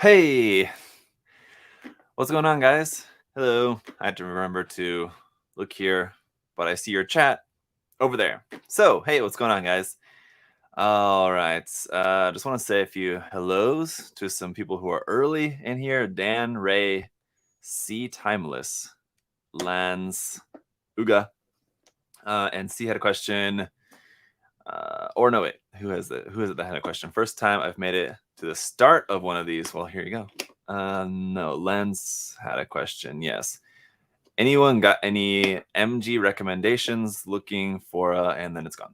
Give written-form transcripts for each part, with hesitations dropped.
Hey, what's going on, guys? Hello. I had to remember to look here, but I see your chat over there. So, hey, what's going on, guys? All right. Just want to say a few hellos to some people who are early in here. Dan, Ray, C Timeless, Lance, Uga, and C had a question. Or no, wait. Who is it that had a question? First time I've made it to the start of one of these. Well, here you go. No, Lens had a question. Yes. Anyone got any MG recommendations? Looking for, and then it's gone.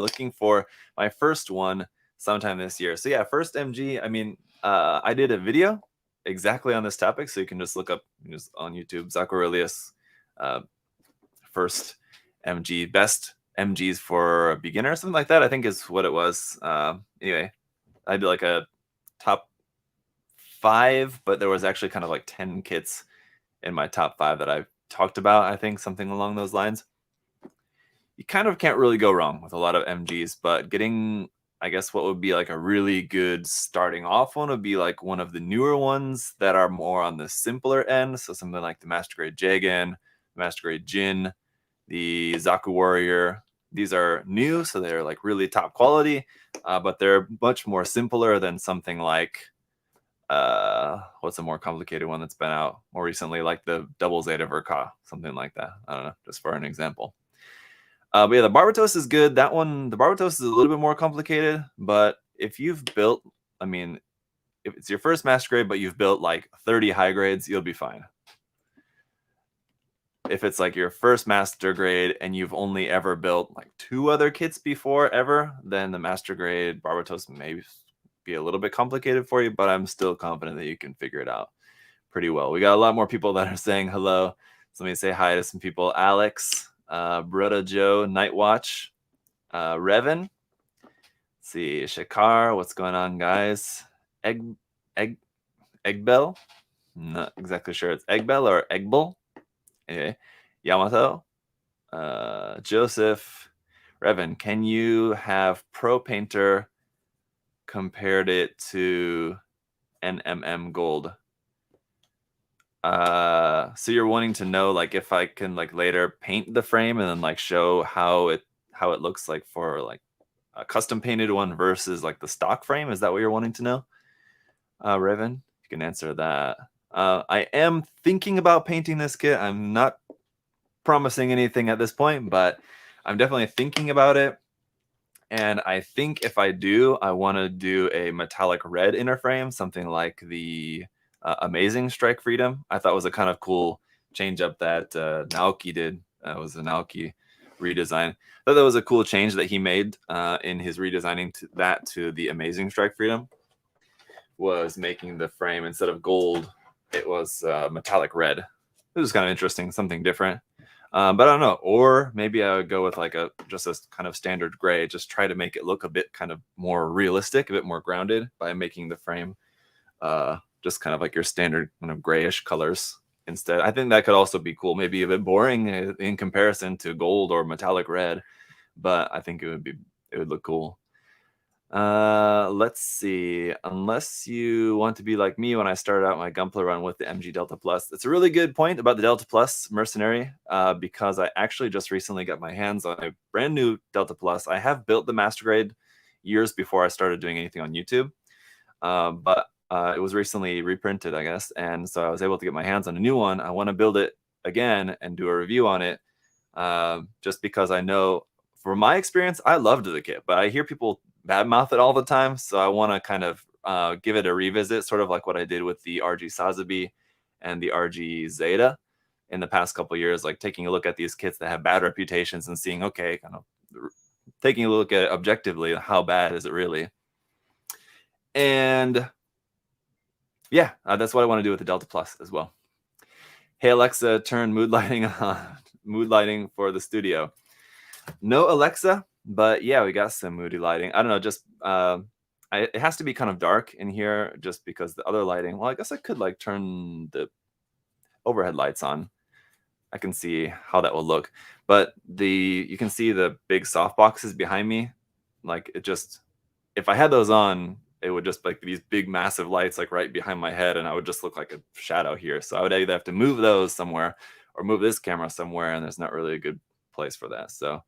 Looking for my first one sometime this year. So yeah, first MG. I mean, I did a video exactly on this topic, so you can just look up just on YouTube, Zach Aurelius, first MG, best MGs for a beginner or something like that, I think is what it was. Anyway, I did like a top 5, but there was actually kind of like 10 kits in my top 5 that I talked about, I think, something along those lines. You kind of can't really go wrong with a lot of MGs, but getting, I guess, what would be like a really good starting off one would be like one of the newer ones that are more on the simpler end. So something like the Master Grade Jagan, Master Grade Jin, the Zaku Warrior. These are new, so they're like really top quality, but they're much more simpler than something like what's a more complicated one that's been out more recently, like the Double Zeta Verka, something like that. I don't know, just for an example. But yeah, the Barbatos is good. That one, the Barbatos is a little bit more complicated, but if you've built, I mean, if it's your first master grade, but you've built like 30 high grades, you'll be fine. If it's like your first master grade and you've only ever built like 2 other kits before ever, then the master grade Barbatos may be a little bit complicated for you, but I'm still confident that you can figure it out pretty well. We got a lot more people that are saying hello. So let me say hi to some people. Alex, Brutta Joe, Nightwatch, Revan. Let's see, Shakar, what's going on, guys? Eggbell? Not exactly sure it's Eggbell or Eggbell. Okay. Yamato, Joseph, Revan, can you have Pro Painter compared it to NMM Gold? So you're wanting to know like if I can like later paint the frame and then like show how it looks like for like a custom painted one versus like the stock frame? Is that what you're wanting to know? Revan, you can answer that. I am thinking about painting this kit. I'm not promising anything at this point, but I'm definitely thinking about it. And I think if I do, I want to do a metallic red inner frame, something like the Amazing Strike Freedom. I thought was a kind of cool change up that Naoki did. It was a Naoki redesign. I thought that was a cool change that he made in his redesigning to the Amazing Strike Freedom, was making the frame, instead of gold, it was metallic red. It was kind of interesting, something different. But I don't know. Or maybe I would go with like just a kind of standard gray, just try to make it look a bit kind of more realistic, a bit more grounded by making the frame just kind of like your standard kind of grayish colors instead. I think that could also be cool. Maybe a bit boring in comparison to gold or metallic red, but I think it would look cool. Let's see. Unless you want to be like me when I started out my Gunpla run with the MG Delta Plus. It's a really good point about the Delta Plus Mercenary, because I actually just recently got my hands on a brand new Delta Plus. I have built the Master Grade years before I started doing anything on YouTube, but it was recently reprinted, I guess, and so I was able to get my hands on a new one. I want to build it again and do a review on it, just because I know, from my experience, I loved the kit, but I hear people badmouth it all the time, so I want to kind of give it a revisit, sort of like what I did with the RG Sazabi and the RG Zeta in the past couple of years, like taking a look at these kits that have bad reputations and seeing, okay, kind of taking a look at it objectively, how bad is it really? And yeah, that's what I want to do with the Delta Plus as well. Hey Alexa, turn mood lighting on. Mood lighting for the studio. No Alexa, but yeah, we got some moody lighting. I don't know, just it has to be kind of dark in here, just because the other lighting, well, I guess I could like turn the overhead lights on. I can see how that will look, but you can see the big soft boxes behind me. Like, it just, if I had those on, it would just like these big massive lights like right behind my head, and I would just look like a shadow here. So I would either have to move those somewhere or move this camera somewhere, and there's not really a good place for that. So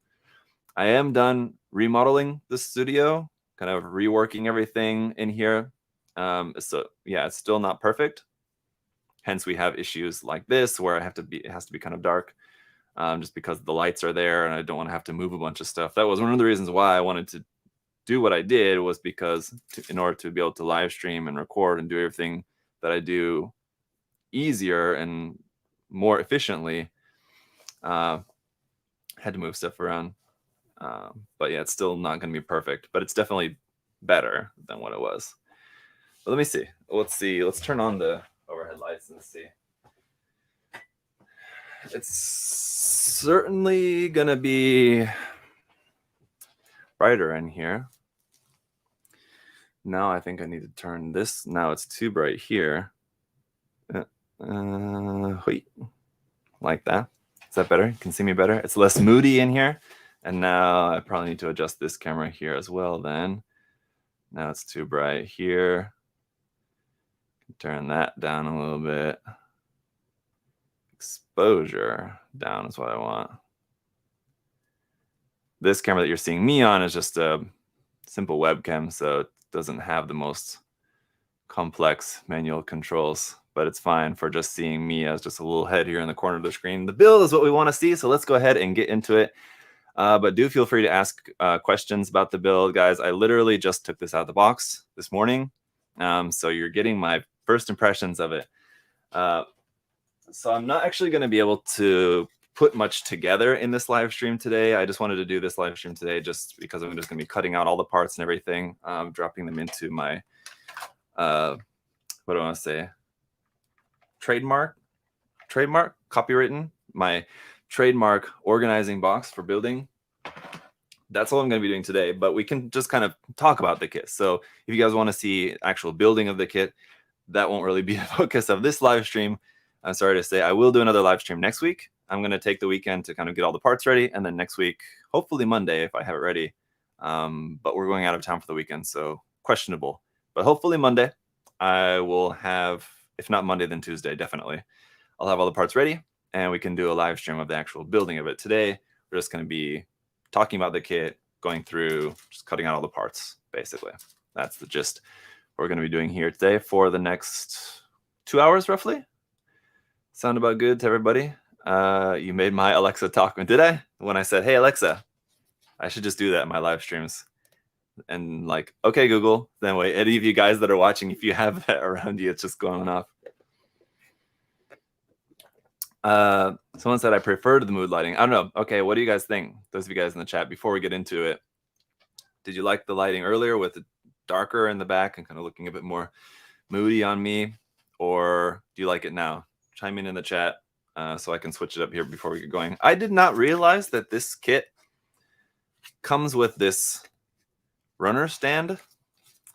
I am done remodeling the studio, kind of reworking everything in here. So yeah, it's still not perfect. Hence we have issues like this where it has to be kind of dark, just because the lights are there and I don't want to have to move a bunch of stuff. That was one of the reasons why I wanted to do what I did, was because in order to be able to live stream and record and do everything that I do easier and more efficiently, had to move stuff around. But yeah, it's still not going to be perfect, but it's definitely better than what it was. But let me see. Let's see. Let's turn on the overhead lights and see. It's certainly going to be brighter in here. Now I think I need to turn this. Now it's too bright here. Wait, like that. Is that better? You can see me better. It's less moody in here. And now I probably need to adjust this camera here as well then. Now it's too bright here. Turn that down a little bit. Exposure down is what I want. This camera that you're seeing me on is just a simple webcam, so it doesn't have the most complex manual controls, but it's fine for just seeing me as just a little head here in the corner of the screen. The build is what we want to see, so let's go ahead and get into it. But do feel free to ask questions about the build, guys. I literally just took this out of the box this morning, so you're getting my first impressions of it. So I'm not actually going to be able to put much together in this live stream today. I just wanted to do this live stream today just because I'm just going to be cutting out all the parts and everything, dropping them into my, what do I want to say? Trademark, copywritten, my trademark organizing box for building. That's all I'm going to be doing today, but we can just kind of talk about the kit. So if you guys want to see actual building of the kit, that won't really be the focus of this live stream. I'm sorry to say, I will do another live stream next week. I'm going to take the weekend to kind of get all the parts ready, and then next week, hopefully Monday, if I have it ready. But we're going out of town for the weekend, so questionable. But hopefully Monday, I will have, if not Monday, then Tuesday, definitely. I'll have all the parts ready, and we can do a live stream of the actual building of it. Today, we're just going to be talking about the kit, going through, just cutting out all the parts, basically. That's the gist we're going to be doing here today for the next 2 hours, roughly. Sound about good to everybody? You made my Alexa talk. Did I? When I said, hey, Alexa, I should just do that in my live streams. And like, okay, Google. Then wait, any of you guys that are watching, if you have that around you, it's just going off. Someone said I preferred the mood lighting. I don't know. Okay, what do you guys think? Those of you guys in the chat, before we get into it, did you like the lighting earlier with the darker in the back and kind of looking a bit more moody on me? Or do you like it now? Chime in the chat so I can switch it up here before we get going. I did not realize that this kit comes with this runner stand.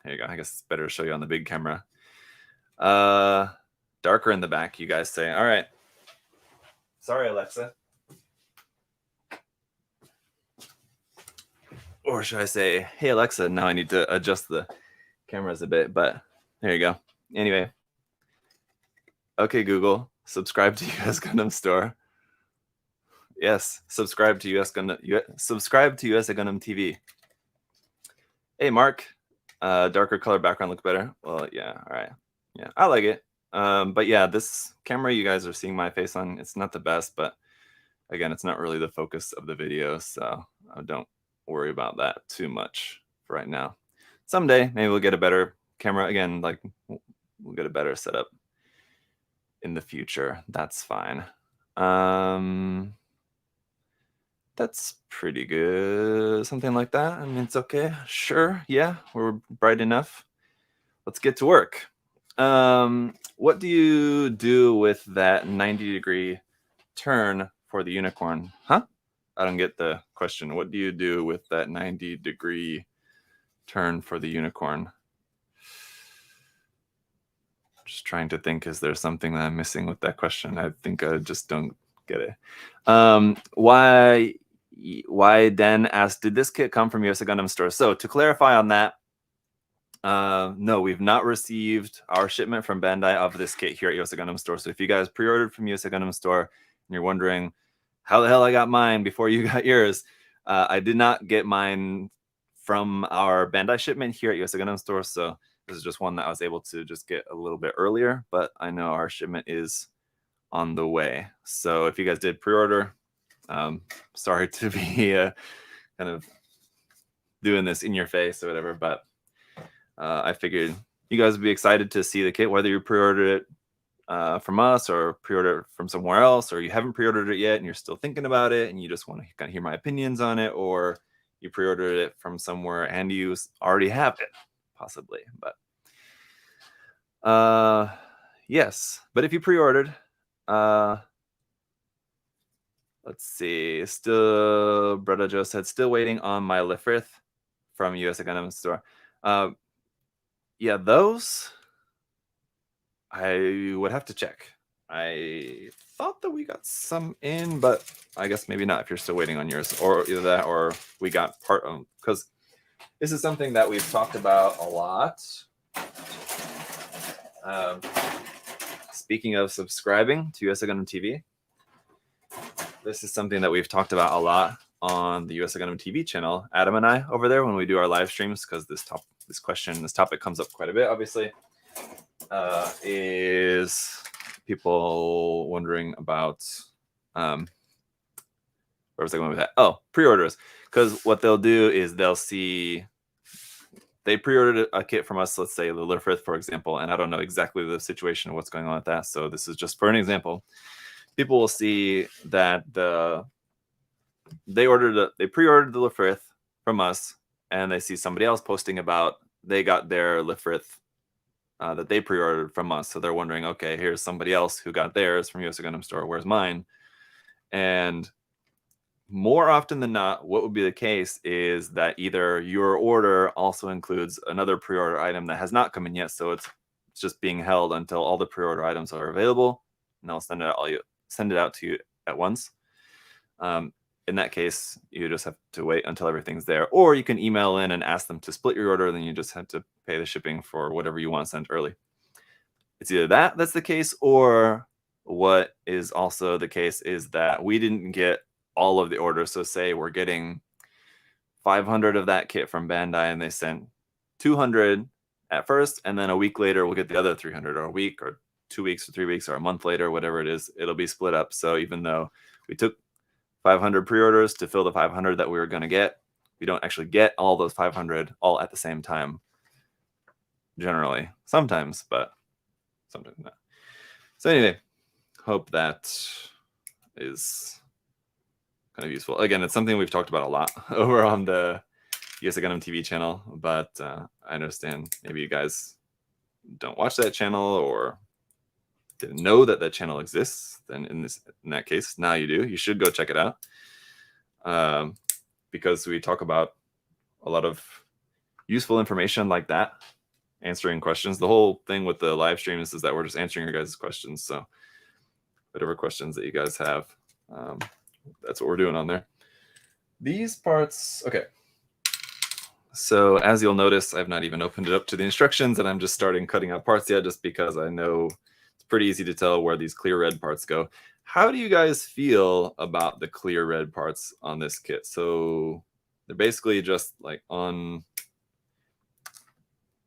There you go. I guess it's better to show you on the big camera. Darker in the back, you guys say. All right. Sorry, Alexa. Or should I say, hey, Alexa, now I need to adjust the cameras a bit, but there you go. Anyway. Okay, Google, subscribe to US Gundam Store. Yes, subscribe to USA Gundam TV. Hey, Mark, darker color background looks better. Well, yeah, all right. Yeah, I like it. But yeah, this camera you guys are seeing my face on, it's not the best, but again, it's not really the focus of the video, so don't worry about that too much for right now. Someday, maybe we'll get a better camera. Again, like we'll get a better setup in the future. That's fine. That's pretty good. Something like that. I mean, it's okay. Sure. Yeah, we're bright enough. Let's get to work. What do you do with that 90-degree turn for the unicorn? Huh? I don't get the question. What do you do with that 90-degree turn for the unicorn? Just trying to think, is there something that I'm missing with that question? I think I just don't get it. Why Dan asked, did this kit come from USA Gundam Store? So to clarify on that, No, we've not received our shipment from Bandai of this kit here at USA Gundam Store. So if you guys pre-ordered from USA Gundam Store and you're wondering how the hell I got mine before you got yours, I did not get mine from our Bandai shipment here at USA Gundam Store. So this is just one that I was able to just get a little bit earlier, but I know our shipment is on the way. So if you guys did pre-order, sorry to be kind of doing this in your face or whatever, but I figured you guys would be excited to see the kit, whether you pre-ordered it from us or pre-ordered it from somewhere else, or you haven't pre-ordered it yet and you're still thinking about it and you just want to kind of hear my opinions on it, or you pre-ordered it from somewhere and you already have it, possibly. But yes, but if you pre-ordered, let's see, still, Brother Joe said, still waiting on my Lifrith from USA Gundam Store. Yeah, those I would have to check. I thought that we got some in, but I guess maybe not if you're still waiting on yours, or either that or we got part of, because this is something that we've talked about a lot. Speaking of subscribing to USA Gundam TV, this is something that we've talked about a lot on the USA Gundam TV channel, Adam and I over there when we do our live streams, because this topic comes up quite a bit, obviously, is people wondering about, where was I going with that? Oh, pre-orders. Because what they'll do is they'll see, they pre-ordered a kit from us, let's say the Lifrith, for example, and I don't know exactly the situation of what's going on with that, so this is just for an example. People will see that they pre-ordered the Lifrith from us, and they see somebody else posting about they got their Lifrith that they pre-ordered from us. So they're wondering, okay, here's somebody else who got theirs from USA Gundam Store. Where's mine? And more often than not, what would be the case is that either your order also includes another pre-order item that has not come in yet, so it's just being held until all the pre-order items are available, and they'll send it out to you at once. In that case, you just have to wait until everything's there, or you can email in and ask them to split your order, then you just have to pay the shipping for whatever you want sent early. It's either that's the case, or what is also the case is that we didn't get all of the orders. So say we're getting 500 of that kit from Bandai and they sent 200 at first, and then a week later we'll get the other 300, or a week or 2 weeks or 3 weeks or a month later, whatever it is, it'll be split up. So even though we took 500 pre-orders to fill the 500 that we were going to get, we don't actually get all those 500 all at the same time generally. Sometimes, but sometimes not. So anyway, hope that is kind of useful. Again, it's something we've talked about a lot over on the USA Gundam TV channel, but I understand maybe you guys don't watch that channel or didn't know that channel exists. Then in that case, now you do. You should go check it out, because we talk about a lot of useful information like that, answering questions. The whole thing with the live streams is that we're just answering your guys' questions. So whatever questions that you guys have, that's what we're doing on there. These parts, okay. So as you'll notice, I've not even opened it up to the instructions, and I'm just starting cutting out parts yet, just because I know it's pretty easy to tell where these clear red parts go. How do you guys feel about the clear red parts on this kit? So they're basically just like on,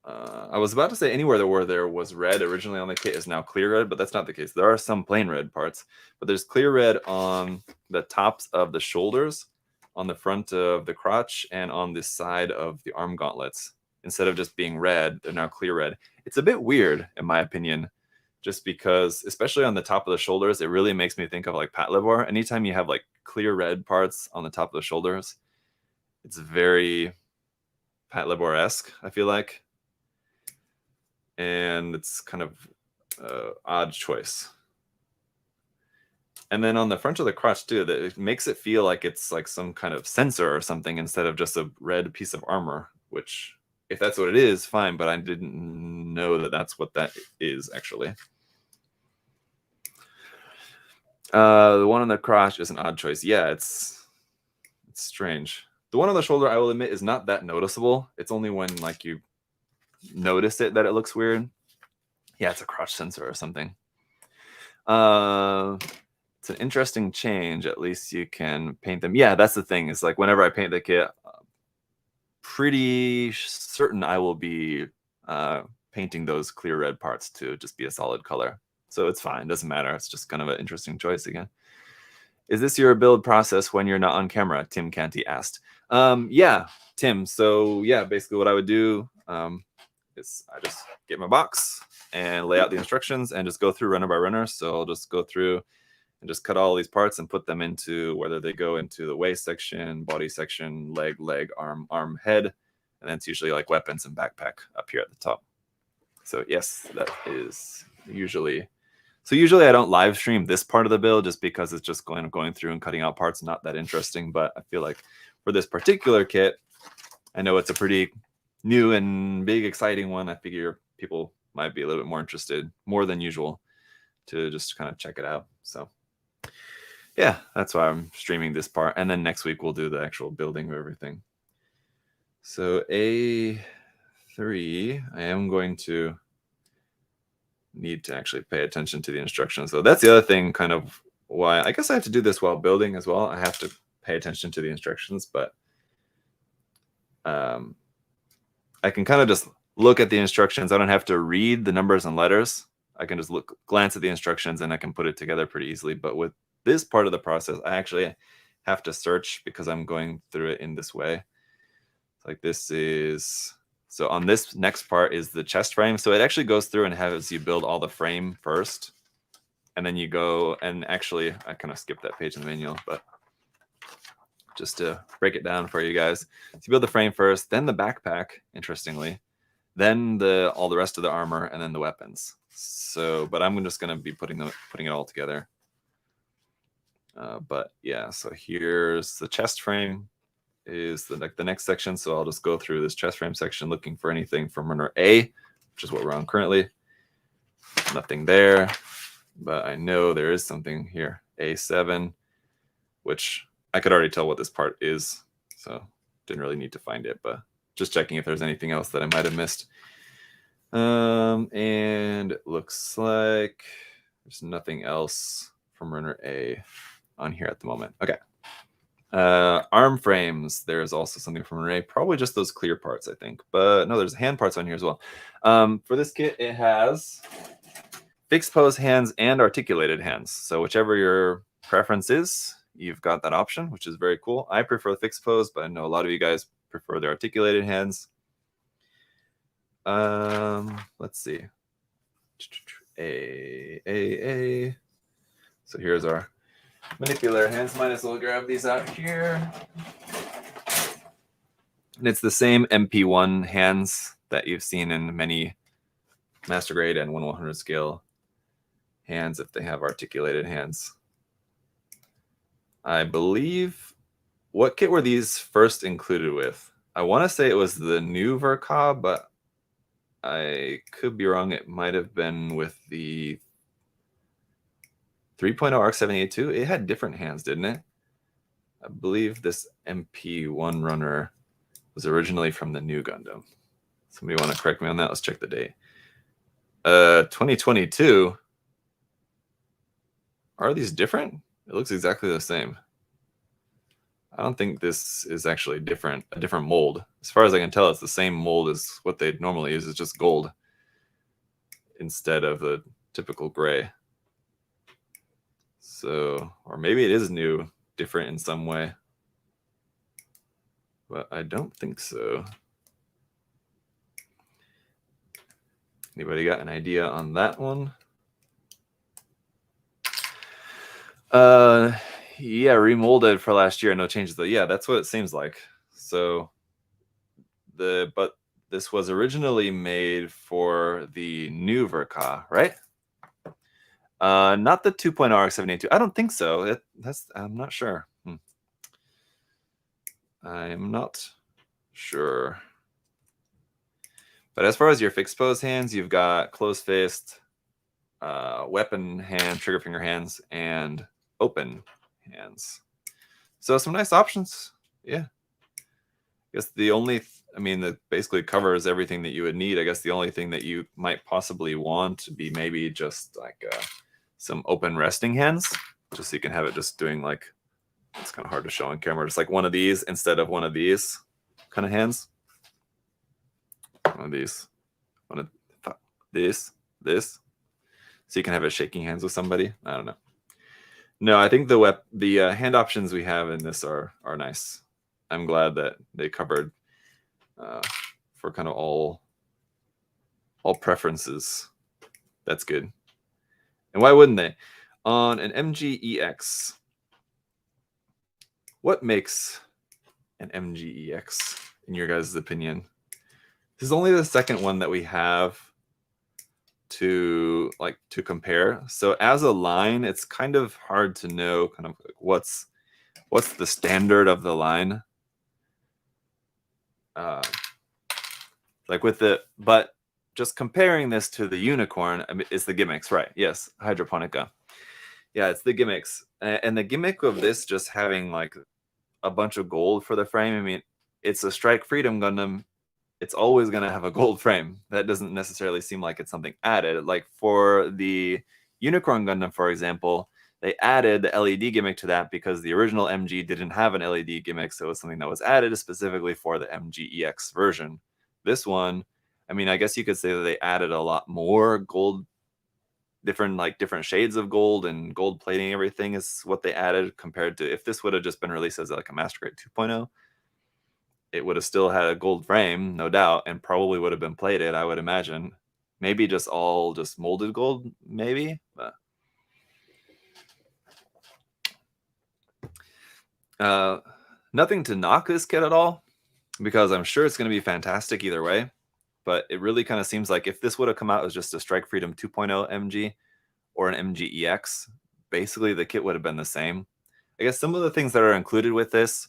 I was about to say anywhere where there was red originally on the kit is now clear red, but that's not the case. There are some plain red parts, but there's clear red on the tops of the shoulders, on the front of the crotch, and on the side of the arm gauntlets. Instead of just being red, they're now clear red. It's a bit weird, in my opinion, just because, especially on the top of the shoulders, it really makes me think of like Patlabor. Anytime you have like clear red parts on the top of the shoulders, it's very Patlabor-esque, I feel like. And it's kind of odd choice. And then on the front of the crotch too, that it makes it feel like it's like some kind of sensor or something instead of just a red piece of armor, which if that's what it is, fine, but I didn't know that that's what that is actually. The one on the crotch is an odd choice. Yeah, it's strange. The one on the shoulder, I will admit, is not that noticeable. It's only when like you notice it that it looks weird. Yeah, it's a crotch sensor or something. It's an interesting change. At least you can paint them. Yeah, that's the thing. It's like whenever I paint the kit, pretty certain I will be painting those clear red parts to just be a solid color. So it's fine. Doesn't matter. It's just kind of an interesting choice again. Is this your build process when you're not on camera? Tim Canty asked. Yeah, Tim. So yeah, basically what I would do is I just get my box and lay out the instructions and just go through runner by runner. So I'll just go through and just cut all these parts and put them into whether they go into the waist section, body section, leg, arm, head. And then it's usually like weapons and backpack up here at the top. So yes, that is usually. So usually I don't live stream this part of the build just because it's just going through and cutting out parts, not that interesting. But I feel like for this particular kit, I know it's a pretty new and big, exciting one. I figure people might be a little bit more interested, more than usual, to just kind of check it out. So yeah, that's why I'm streaming this part. And then next week we'll do the actual building of everything. So A3, I am going to need to actually pay attention to the instructions. So that's the other thing, kind of why I guess I have to do this while building as well. I have to pay attention to the instructions, but I can kind of just look at the instructions. I don't have to read the numbers and letters. I can just glance at the instructions and I can put it together pretty easily. But with this part of the process, I actually have to search because I'm going through it in this way. Like this is, so on this next part is the chest frame. So it actually goes through and has you build all the frame first. And then you go and actually, I kind of skipped that page in the manual, but just to break it down for you guys. So you build the frame first, then the backpack, interestingly, then all the rest of the armor, and then the weapons. So, but I'm just going to be putting it all together. But yeah, so here's the chest frame is the next section. So I'll just go through this chest frame section looking for anything from runner A, which is what we're on currently. Nothing there, but I know there is something here, A7, which I could already tell what this part is, so didn't really need to find it, but just checking if there's anything else that I might have missed. And it looks like there's nothing else from runner A on here at the moment. Okay. Arm frames, there's also something from runner A, probably just those clear parts, I think. But no, there's hand parts on here as well. For this kit, it has fixed pose hands and articulated hands. So whichever your preference is, you've got that option, which is very cool. I prefer the fixed pose, but I know a lot of you guys prefer the articulated hands. Let's see. A. So here's our manipulator hands. Might as well grab these out here. And it's the same MP1 hands that you've seen in many master grade and 1/100 scale hands if they have articulated hands. I believe, what kit were these first included with? I want to say it was the new Verka, but I could be wrong. It might have been with the 3.0 ARC-782. It had different hands, didn't it? I believe this MP1 runner was originally from the new Gundam. Somebody want to correct me on that? Let's check the date. 2022. Are these different? It looks exactly the same. I don't think this is actually a different mold. As far as I can tell, it's the same mold as what they normally use. It's just gold instead of the typical gray. So, or maybe it is new, different in some way. But I don't think so. Anybody got an idea on that one? Yeah, remolded for last year, no changes though. Yeah, that's what it seems like. So but this was originally made for the new Verka, right? Not the 2.0 ARC-782. I don't think so. I'm not sure. I'm not sure. But as far as your fixed pose hands, you've got closed fist, weapon hand, trigger finger hands, and open hands. So some nice options. Yeah. I guess the only I mean, that basically covers everything that you would need. I guess the only thing that you might possibly want to be maybe just like some open resting hands, just so you can have it just doing like, it's kind of hard to show on camera, just like one of these instead of one of these kind of hands. One of these, one of this. So you can have it shaking hands with somebody. I don't know. No, I think the hand options we have in this are nice. I'm glad that they covered for kind of all preferences. That's good. And why wouldn't they? On an MGEX, what makes an MGEX in your guys' opinion? This is only the second one that we have to compare. So as a line, it's kind of hard to know kind of like what's the standard of the line. Like with the, but just comparing this to the unicorn, I mean, it's the gimmicks, right? Yes, hydroponica. Yeah, it's the gimmicks. And the gimmick of this just having like a bunch of gold for the frame, I mean, it's a Strike Freedom Gundam. It's always going to have a gold frame. That doesn't necessarily seem like it's something added. Like for the Unicorn Gundam, for example, they added the LED gimmick to that because the original MG didn't have an LED gimmick, so it was something that was added specifically for the MGEX version. This one, I mean, I guess you could say that they added a lot more gold, different shades of gold and gold plating. Everything is what they added compared to if this would have just been released as like a Master Grade 2.0. It would have still had a gold frame, no doubt, and probably would have been plated, I would imagine. Maybe just molded gold, maybe. But nothing to knock this kit at all, because I'm sure it's going to be fantastic either way. But it really kind of seems like if this would have come out as just a Strike Freedom 2.0 MG or an MGEX, basically the kit would have been the same. I guess some of the things that are included with this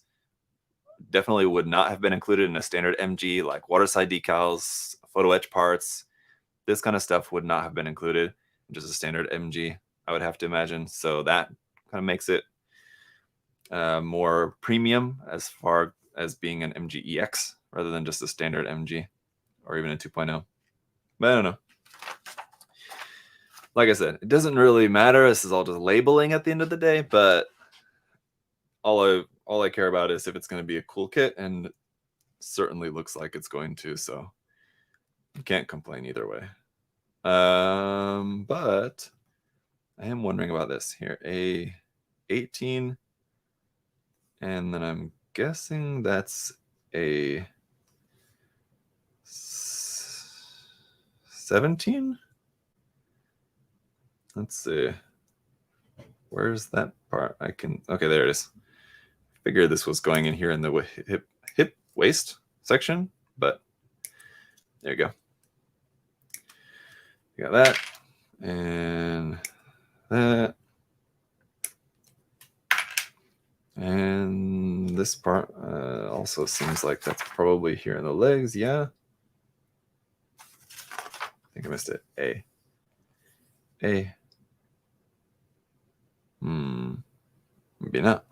definitely would not have been included in a standard MG, like waterside decals, photo etch parts. This kind of stuff would not have been included in just a standard MG, I would have to imagine. So that kind of makes it more premium as far as being an MGEX rather than just a standard MG or even a 2.0. But I don't know. Like I said, it doesn't really matter. This is all just labeling at the end of the day, but all I care about is if it's going to be a cool kit, and it certainly looks like it's going to, so you can't complain either way. But I am wondering about this here. A18, and then I'm guessing that's a 17? Let's see. Where's that part? Okay, there it is. Figured this was going in here in the hip waist section, but there you go. You got that and that, and this part also seems like that's probably here in the legs. Yeah, I think I missed it. A. Maybe not.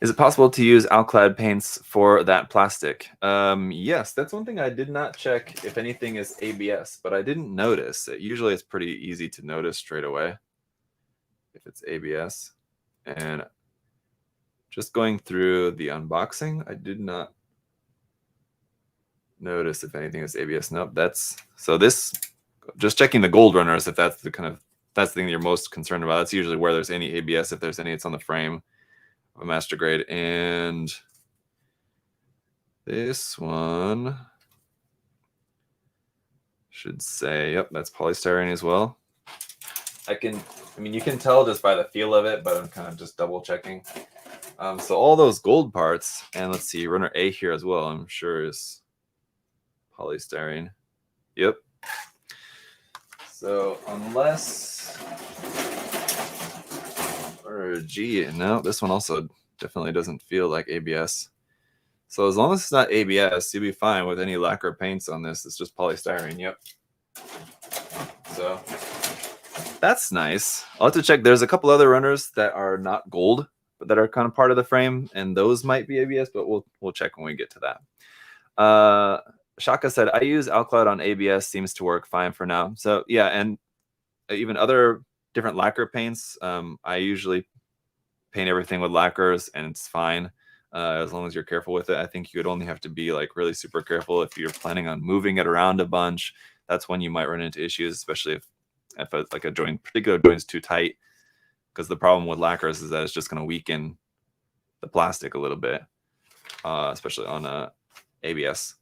Is it possible to use Alclad paints for that plastic? Yes, that's one thing I did not check if anything is ABS, but I didn't notice. Usually it's pretty easy to notice straight away if it's ABS. And just going through the unboxing, I did not notice if anything is ABS. Nope, so this, just checking the gold runners, if that's the thing that you're most concerned about. That's usually where there's any ABS. If there's any, it's on the frame. A Master Grade. And this one should say, yep, that's polystyrene as well. I mean, you can tell just by the feel of it, but I'm kind of just double checking. So all those gold parts, and let's see, runner A here as well, I'm sure is polystyrene. Yep. So unless, or G, no, this one also definitely doesn't feel like ABS. So as long as it's not ABS, you'll be fine with any lacquer paints on this. It's just polystyrene. Yep. So that's nice. I'll have to check. There's a couple other runners that are not gold, that are kind of part of the frame, and those might be ABS, but we'll check when we get to that. Shaka said, I use Alcloud on ABS, seems to work fine for now. So yeah, and even other different lacquer paints, I usually paint everything with lacquers and it's fine, as long as you're careful with it. I think you would only have to be like really super careful if you're planning on moving it around a bunch. That's when you might run into issues, especially if like a particular joint is too tight, because the problem with lacquers is that it's just going to weaken the plastic a little bit, especially on ABS.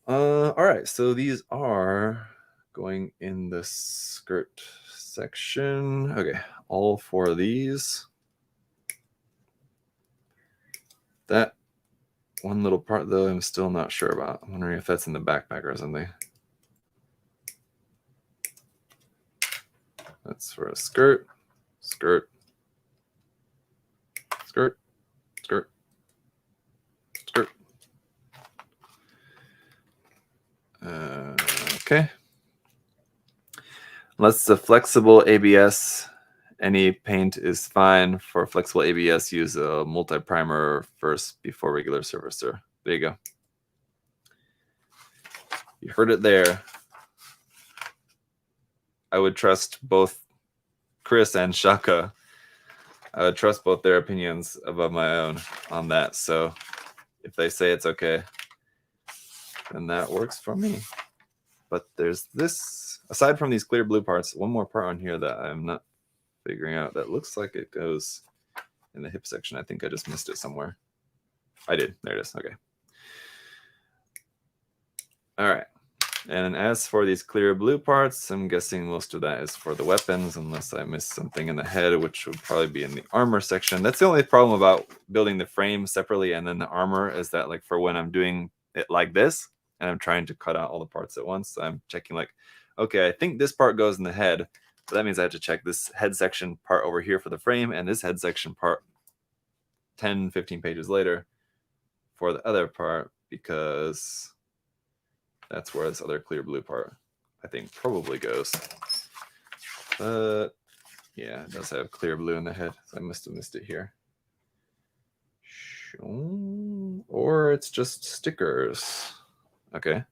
All right, so these are going in the skirt section. Okay, all 4 of these. That one little part, though, I'm still not sure about. I'm wondering if that's in the backpack or something. That's for a skirt, skirt, skirt, skirt, skirt. Okay. Unless it's a flexible ABS, any paint is fine. For flexible ABS, use a multi-primer first before regular surfacer. There you go. You heard it there. I would trust both Chris and Shaka. I would trust both their opinions above my own on that. So if they say it's okay, then that works for me. But there's this, aside from these clear blue parts, one more part on here that I'm not figuring out. That looks like it goes in the hip section. I think I just missed it somewhere. I did. There it is. Okay. All right. And as for these clear blue parts, I'm guessing most of that is for the weapons, unless I missed something in the head, which would probably be in the armor section. That's the only problem about building the frame separately and then the armor, is that like for when I'm doing it like this and I'm trying to cut out all the parts at once, I'm checking like, okay, I think this part goes in the head. So that means I have to check this head section part over here for the frame and this head section part 10, 15 pages later for the other part, because that's where this other clear blue part, I think, probably goes. But yeah, it does have clear blue in the head, so I must have missed it here. Or it's just stickers. Okay.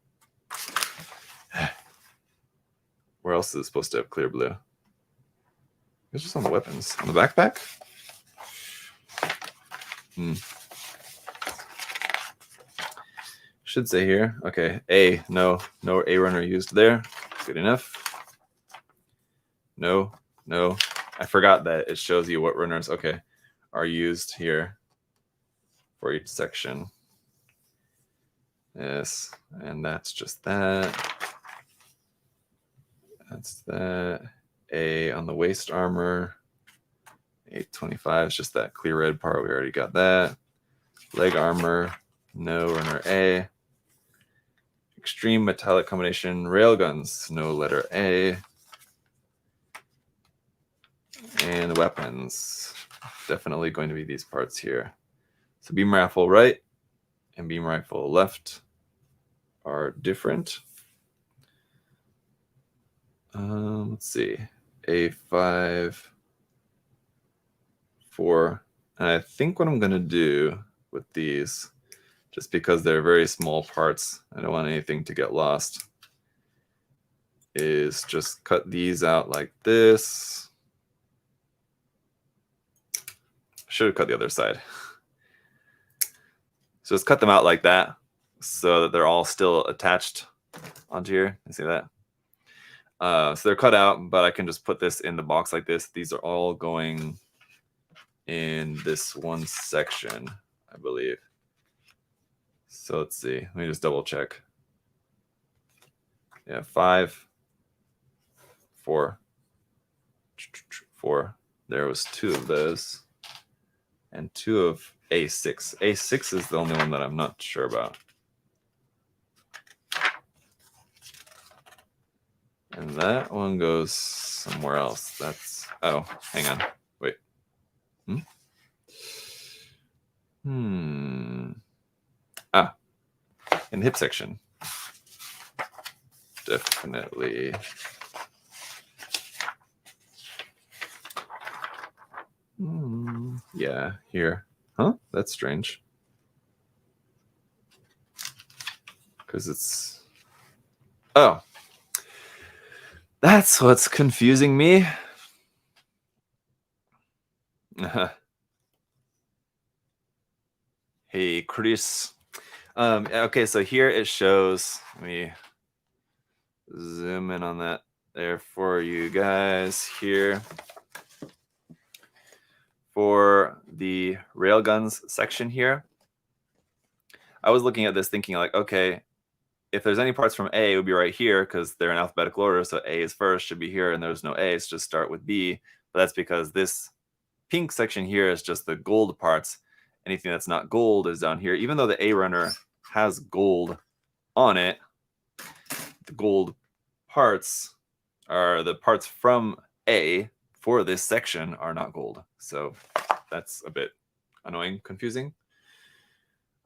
Where else is it supposed to have clear blue? It's just on the weapons. On the backpack? Should say here. Okay, A. No A runner used there. Good enough. No. I forgot that it shows you what runners, okay, are used here for each section. Yes, and that's just that. That's that. A on the waist armor. 825 is just that clear red part. We already got that. Leg armor. No runner A. Extreme metallic combination railguns. No letter A. And weapons. Definitely going to be these parts here. So beam rifle right and beam rifle left are different. Let's see. A5, 4. And I think what I'm going to do with these, just because they're very small parts, I don't want anything to get lost, is just cut these out like this. Should have cut the other side. So just cut them out like that so that they're all still attached onto here. You see that? So they're cut out, but I can just put this in the box like this. These are all going in this one section, I believe. So let's see. Let me just double check. Yeah, 5, 4, 4. There was 2 of those. And 2 of A6. A6 is the only one that I'm not sure about. And that one goes somewhere else. That's, oh, hang on. Wait. Ah, in the hip section. Definitely. Yeah, here. Huh? That's strange. Because it's... Oh. That's what's confusing me. Hey, Chris. Okay, so here it shows... Let me zoom in on that there for you guys here. For the railguns section here, I was looking at this thinking like, okay, if there's any parts from A, it would be right here because they're in alphabetical order. So A is first, should be here, and there's no A, so just start with B. But that's because this pink section here is just the gold parts. Anything that's not gold is down here. Even though the A runner has gold on it, the gold parts are the parts from A for this section are not gold. So that's a bit annoying, confusing.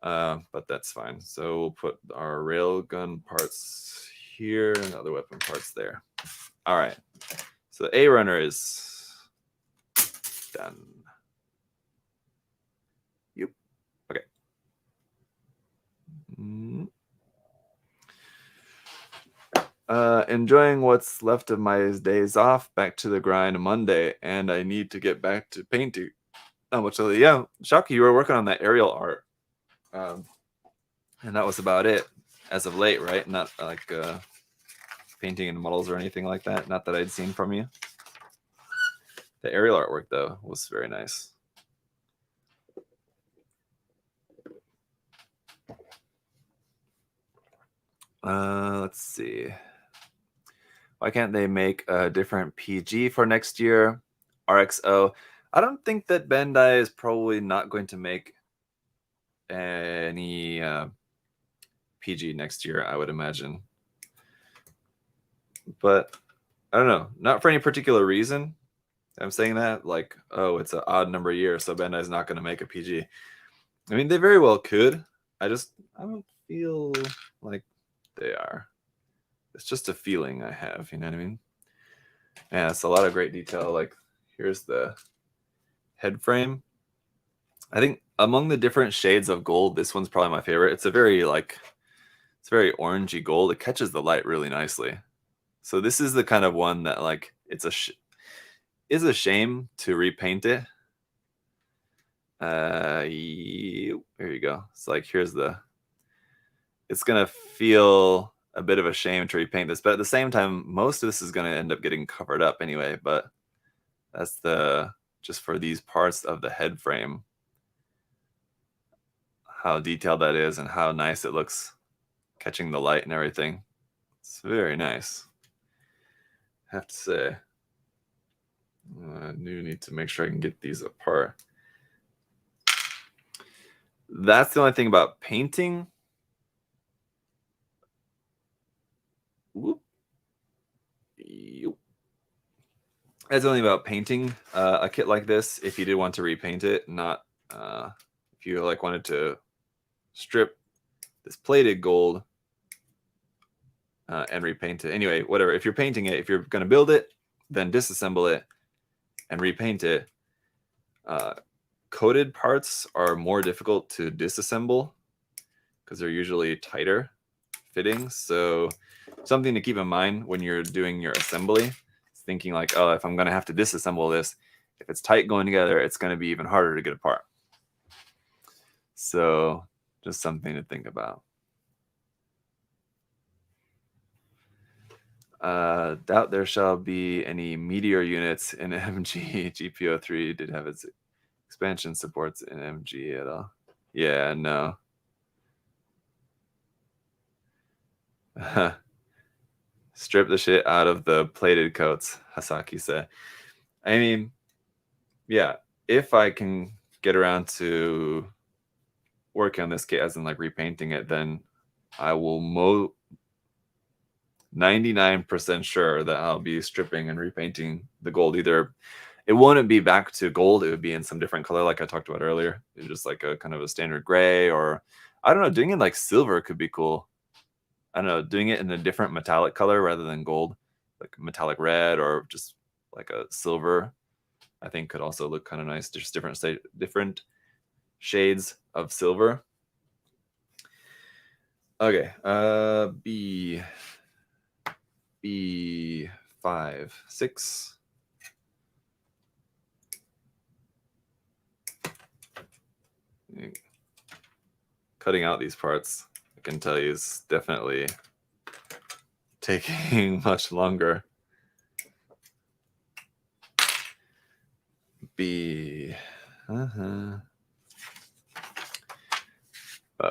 But that's fine. So we'll put our railgun parts here and other weapon parts there. All right. So the A runner is done. Yep. Okay. Enjoying what's left of my days off. Back to the grind Monday, and I need to get back to painting. Not much of it. Yeah, Shocky, you were working on that aerial art. And that was about it as of late, right? Not like painting and models or anything like that. Not that I'd seen from you. The aerial artwork, though, was very nice. Let's see. Why can't they make a different PG for next year? RXO. I don't think that Bandai is probably not going to make any PG next year, I would imagine. But I don't know. Not for any particular reason. I'm saying that like, oh, it's an odd number year, so Bandai's not going to make a PG. I mean, they very well could. I don't feel like they are. It's just a feeling I have, you know what I mean? Yeah, it's a lot of great detail. Like, here's the head frame. I think among the different shades of gold, this one's probably my favorite. It's a very it's very orangey gold. It catches the light really nicely. So this is the kind of one that like it's is a shame to repaint it. Here you go. It's like here's the. It's gonna feel a bit of a shame to repaint this, but at the same time, most of this is gonna end up getting covered up anyway. But that's the just for these parts of the head frame, how detailed that is and how nice it looks, catching the light and everything. It's very nice. I have to say. I do need to make sure I can get these apart. That's the only thing about painting. Whoop. That's only about painting a kit like this. If you did want to repaint it, not if you like wanted to strip this plated gold and repaint it. Anyway, whatever. If you're painting it, if you're going to build it, then disassemble it and repaint it. Coated parts are more difficult to disassemble because they're usually tighter fitting. So something to keep in mind when you're doing your assembly is thinking like, oh, if I'm going to have to disassemble this, if it's tight going together, it's going to be even harder to get apart. So just something to think about. Doubt there shall be any meteor units in MG. GPO3 did have its expansion supports in MG at all. Yeah, no. Strip the shit out of the plated coats, Hasaki said. I mean, yeah, if I can get around to working on this kit as in like repainting it, then I will 99% sure that I'll be stripping and repainting the gold. Either it wouldn't be back to gold, it would be in some different color like I talked about earlier. It's just like a kind of a standard gray, or I don't know, doing it like silver could be cool. I don't know, doing it in a different metallic color rather than gold, like metallic red or just like a silver I think could also look kind of nice. Just different shades of silver. Okay, B5, 6. Cutting out these parts, I can tell you, is definitely taking much longer. B.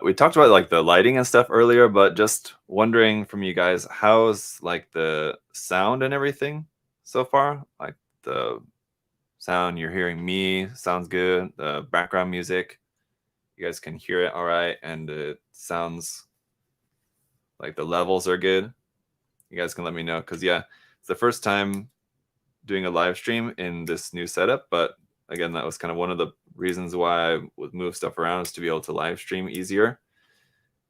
We talked about like the lighting and stuff earlier, but just wondering from you guys, how's like the sound and everything so far? Like the sound you're hearing me sounds good. The background music, you guys can hear it all right, and it sounds like the levels are good. You guys can let me know, because yeah, it's the first time doing a live stream in this new setup, but again, that was kind of one of the reasons why I would move stuff around, is to be able to live stream easier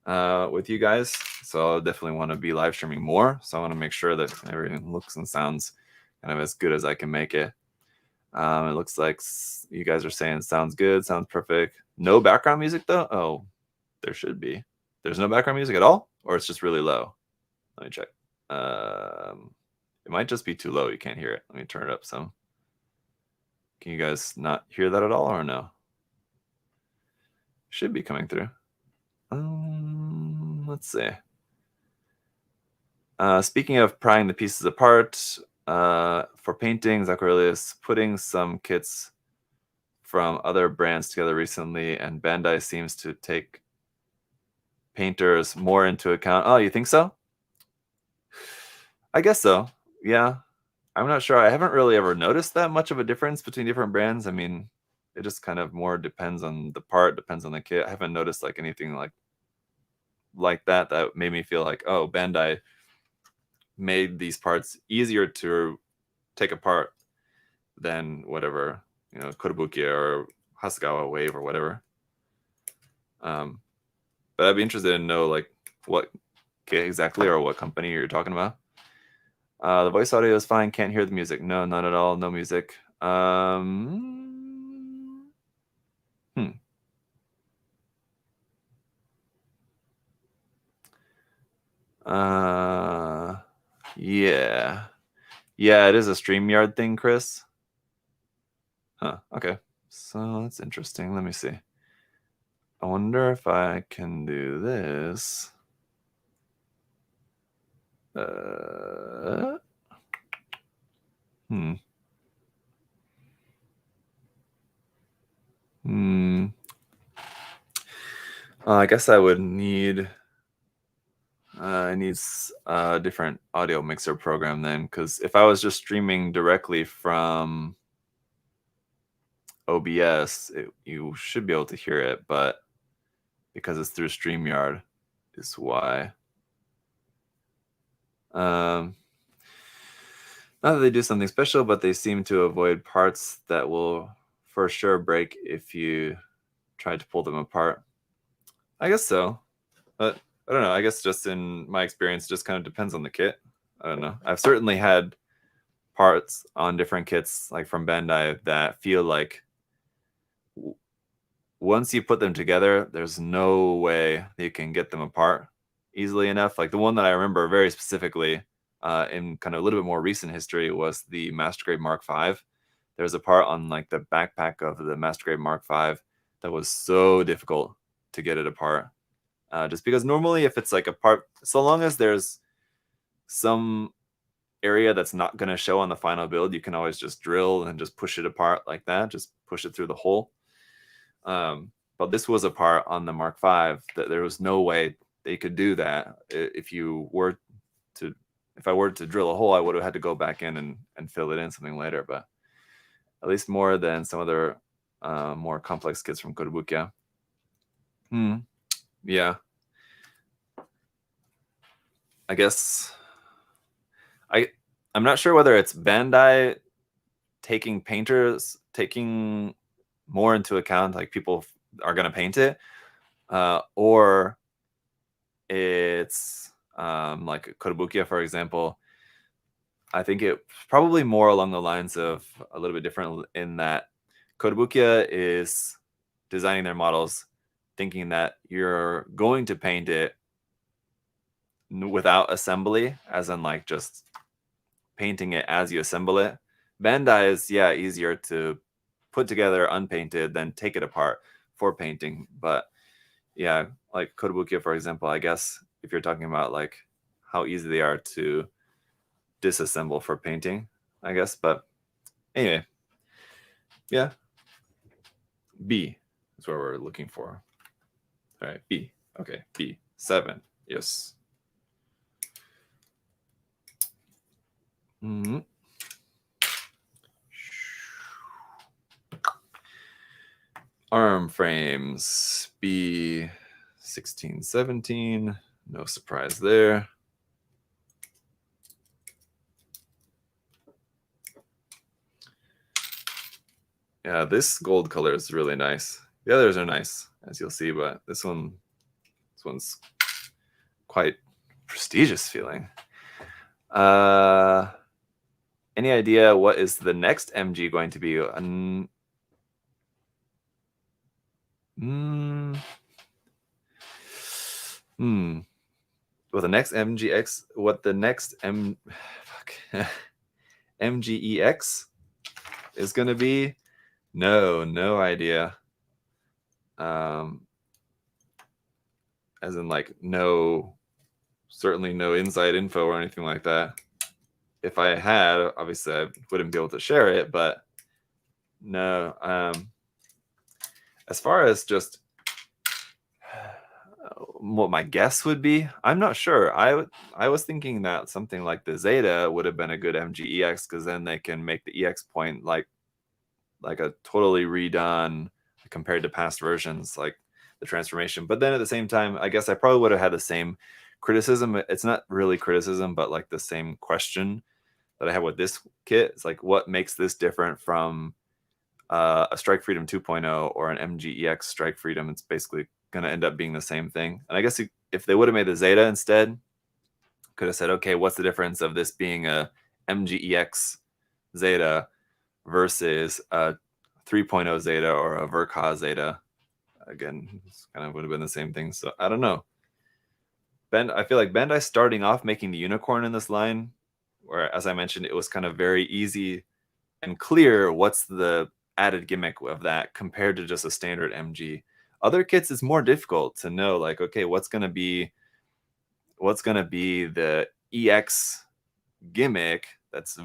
with you guys. So I'll definitely want to be live streaming more. So I want to make sure that everything looks and sounds kind of as good as I can make it. It looks like you guys are saying sounds good, sounds perfect. No background music though? Oh, there should be. There's no background music at all? Or it's just really low? Let me check. It might just be too low. You can't hear it. Let me turn it up some. Can you guys not hear that at all, or no? Should be coming through. Let's see. Speaking of prying the pieces apart, for painting, Zakareli is putting some kits from other brands together recently, and Bandai seems to take painters more into account. Oh, you think so? I guess so. Yeah. I'm not sure. I haven't really ever noticed that much of a difference between different brands. I mean, it just kind of more depends on the part, depends on the kit. I haven't noticed like anything like that made me feel like, oh, Bandai made these parts easier to take apart than whatever, you know, Kotobukiya or Hasegawa Wave or whatever. But I'd be interested in know like what kit exactly or what company you're talking about. The voice audio is fine. Can't hear the music. No, not at all. No music. Yeah. Yeah, it is a StreamYard thing, Chris. Huh, okay. So that's interesting. Let me see. I wonder if I can do this. I guess I would need a different audio mixer program then, because if I was just streaming directly from OBS, you should be able to hear it, but because it's through StreamYard is why. Not that they do something special, but they seem to avoid parts that will for sure break if you try to pull them apart. I guess so, but I don't know. I guess just in my experience, it just kind of depends on the kit. I don't know. I've certainly had parts on different kits, like from Bandai, that feel like once you put them together, there's no way you can get them apart easily enough. Like the one that I remember very specifically in kind of a little bit more recent history was the Master Grade Mark V. There's a part on like the backpack of the Master Grade Mark V that was so difficult to get it apart. Just because normally if it's like a part, so long as there's some area that's not going to show on the final build, you can always just drill and just push it apart like that, just push it through the hole. But this was a part on the Mark V that there was no way they could do that. If I were to drill a hole, I would have had to go back in and fill it in something later, but at least more than some other more complex kits from Kotobukiya. Yeah. I guess I'm not sure whether it's Bandai taking more into account, like people are going to paint it, or it's like Kotobukiya, for example, I think it's probably more along the lines of a little bit different in that Kotobukiya is designing their models thinking that you're going to paint it without assembly, as in like just painting it as you assemble it. Bandai is, yeah, easier to put together unpainted than take it apart for painting. But yeah, like Kotobukiya, for example, I guess if you're talking about like how easy they are to disassemble for painting, I guess. But anyway, yeah, B is what we're looking for. All right, B. Okay, B. 7. Yes. Mm-hmm. Arm frames. B. 16, 17. No surprise there. Yeah, this gold color is really nice. The others are nice, as you'll see, but this one's quite prestigious feeling. Any idea what is the next MG going to be? Well, the next MGX, what the next MGEX is going to be? No idea. As in like certainly no inside info or anything like that. If I had, obviously I wouldn't be able to share it, but no. As far as just what my guess would be, I'm not sure. I was thinking that something like the Zeta would have been a good MGEX because then they can make the EX point like a totally redone compared to past versions, like the transformation. But then at the same time, I guess I probably would have had the same criticism. It's not really criticism, but like the same question that I have with this kit. It's like, what makes this different from a Strike Freedom 2.0 or an MGEX Strike Freedom? It's basically going to end up being the same thing. And I guess if they would have made the Zeta instead, could have said, okay, what's the difference of this being a MGEX Zeta versus a 3.0 Zeta or a Verka Zeta? Again, it's kind of would have been the same thing. So I don't know. I feel like Bandai starting off making the unicorn in this line, where, as I mentioned, it was kind of very easy and clear what's the added gimmick of that compared to just a standard MG. Other kits is more difficult to know, like, okay, what's gonna be the EX gimmick that's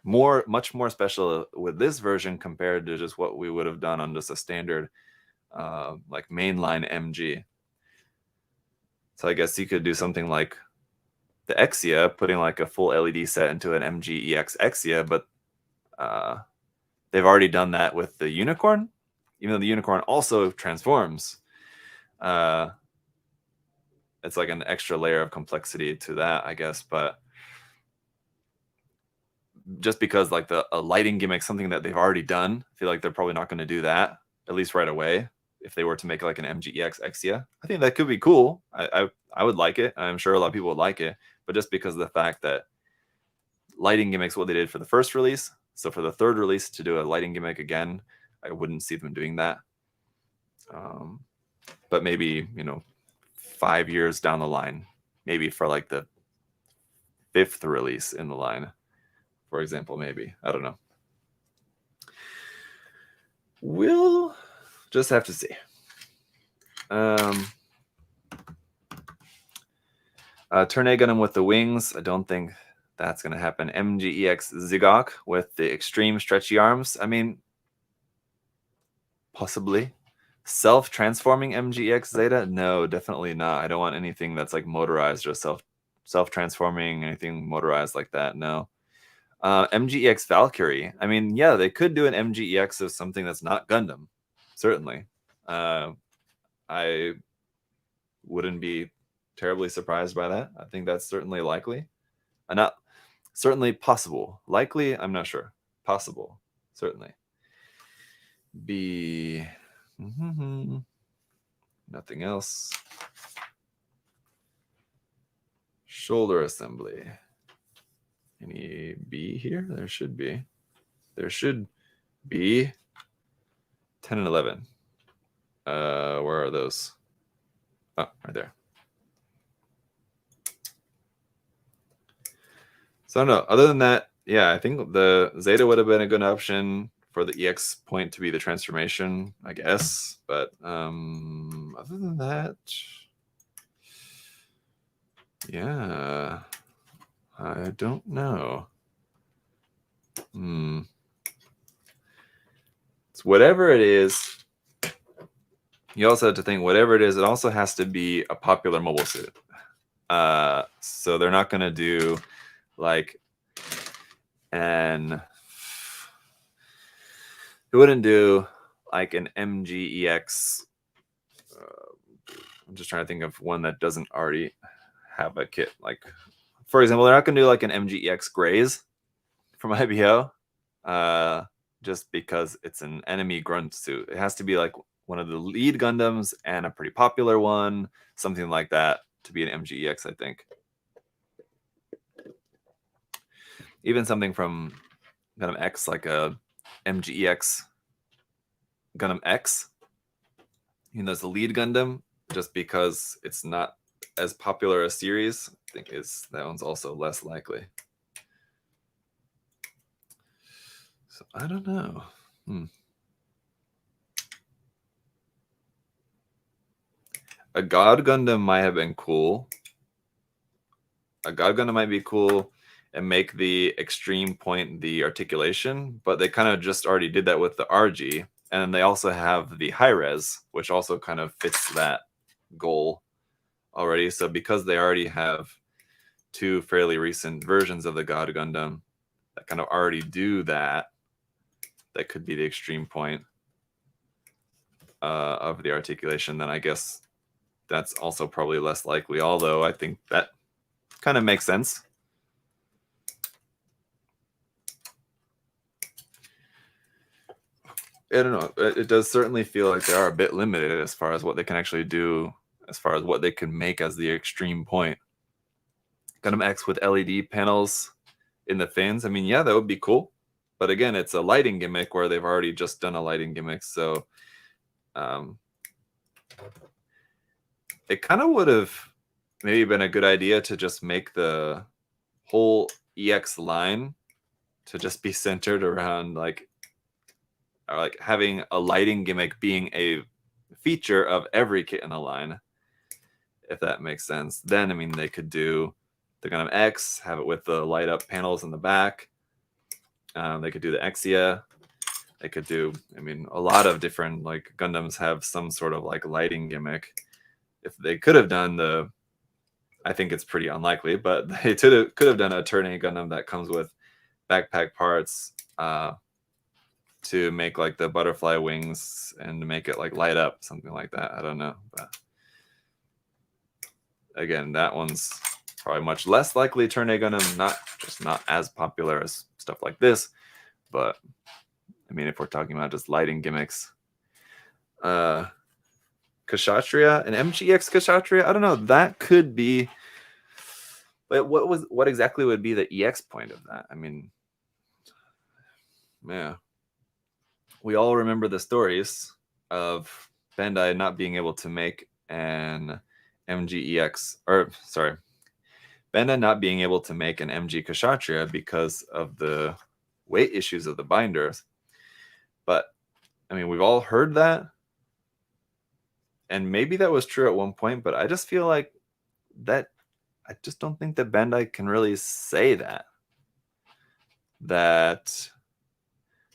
much more special with this version compared to just what we would have done on just a standard like mainline MG. So I guess you could do something like the Exia, putting like a full LED set into an MG EX Exia, but they've already done that with the Unicorn, even though the Unicorn also transforms. It's like an extra layer of complexity to that, I guess. But just because like a lighting gimmick, something that they've already done, I feel like they're probably not going to do that, at least right away. If they were to make like an MGEX Exia, I think that could be cool. I would like it. I'm sure a lot of people would like it. But just because of the fact that lighting gimmicks what they did for the first release, so for the third release to do a lighting gimmick again, I wouldn't see them doing that. But maybe 5 years down the line, maybe for like the 5th release in the line, for example, maybe. I don't know. We'll just have to see. Turn A Gundam with the wings. I don't think that's going to happen. MGEX Zigok with the extreme stretchy arms. I mean, possibly. Self-transforming MGEX Zeta? No, definitely not. I don't want anything that's like motorized or self-transforming, anything motorized like that. No. MGEX Valkyrie. I mean, yeah, they could do an MGEX of something that's not Gundam. Certainly. I wouldn't be terribly surprised by that. I think that's certainly likely. Not certainly possible. Likely, I'm not sure. Possible, certainly. B. Nothing else. Shoulder assembly. Any be here. There should be. There should be 10 and 11. Where are those? Oh, right there. So I don't know. Other than that, yeah, I think the Zeta would have been a good option for the EX point to be the transformation, I guess. But other than that, yeah, I don't know. It's whatever it is. You also have to think whatever it is, it also has to be a popular mobile suit. So they're not going to do like it wouldn't do like an MGEX. I'm just trying to think of one that doesn't already have a kit. Like, for example, they're not going to do like an MGEX Grays from IBO, just because it's an enemy grunt suit. It has to be like one of the lead Gundams and a pretty popular one, something like that, to be an MGEX, I think. Even something from Gundam X, like a MGEX Gundam X, you know, it's a lead Gundam, just because it's not as popular a series, I think that one's also less likely. So I don't know. A God Gundam might have been cool. A God Gundam might be cool and make the extreme point the articulation, but they kind of just already did that with the RG. And they also have the high res, which also kind of fits that goal already. So because they already have two fairly recent versions of the God Gundam that kind of already do that, that could be the extreme point of the articulation, then I guess that's also probably less likely, although I think that kind of makes sense. I don't know. It does certainly feel like they are a bit limited as far as what they can actually do, as far as what they can make as the extreme point. Gundam X with LED panels in the fins. I mean, yeah, that would be cool. But again, it's a lighting gimmick where they've already just done a lighting gimmick. So it kind of would have maybe been a good idea to just make the whole EX line to just be centered around like having a lighting gimmick being a feature of every kit in the line, if that makes sense. Then, I mean, they could do the Gundam X, have it with the light up panels in the back. They could do the Exia. They could do, I mean, a lot of different like Gundams have some sort of like lighting gimmick. If they could have done I think it's pretty unlikely, but they could have done a Turn A Gundam that comes with backpack parts to make like the butterfly wings and to make it like light up, something like that. I don't know. But again, that one's probably much less likely Turn A Gundam, not as popular as stuff like this. But I mean, if we're talking about just lighting gimmicks, Kshatriya, an MGEX Kshatriya, I don't know. That could be. But what exactly would be the EX point of that? I mean, yeah. We all remember the stories of Bandai not being able to make an MGEX, or sorry, Bandai not being able to make an MG Kshatriya because of the weight issues of the binders. But I mean, we've all heard that, and maybe that was true at one point, but I just feel like that I just don't think that Bandai can really say that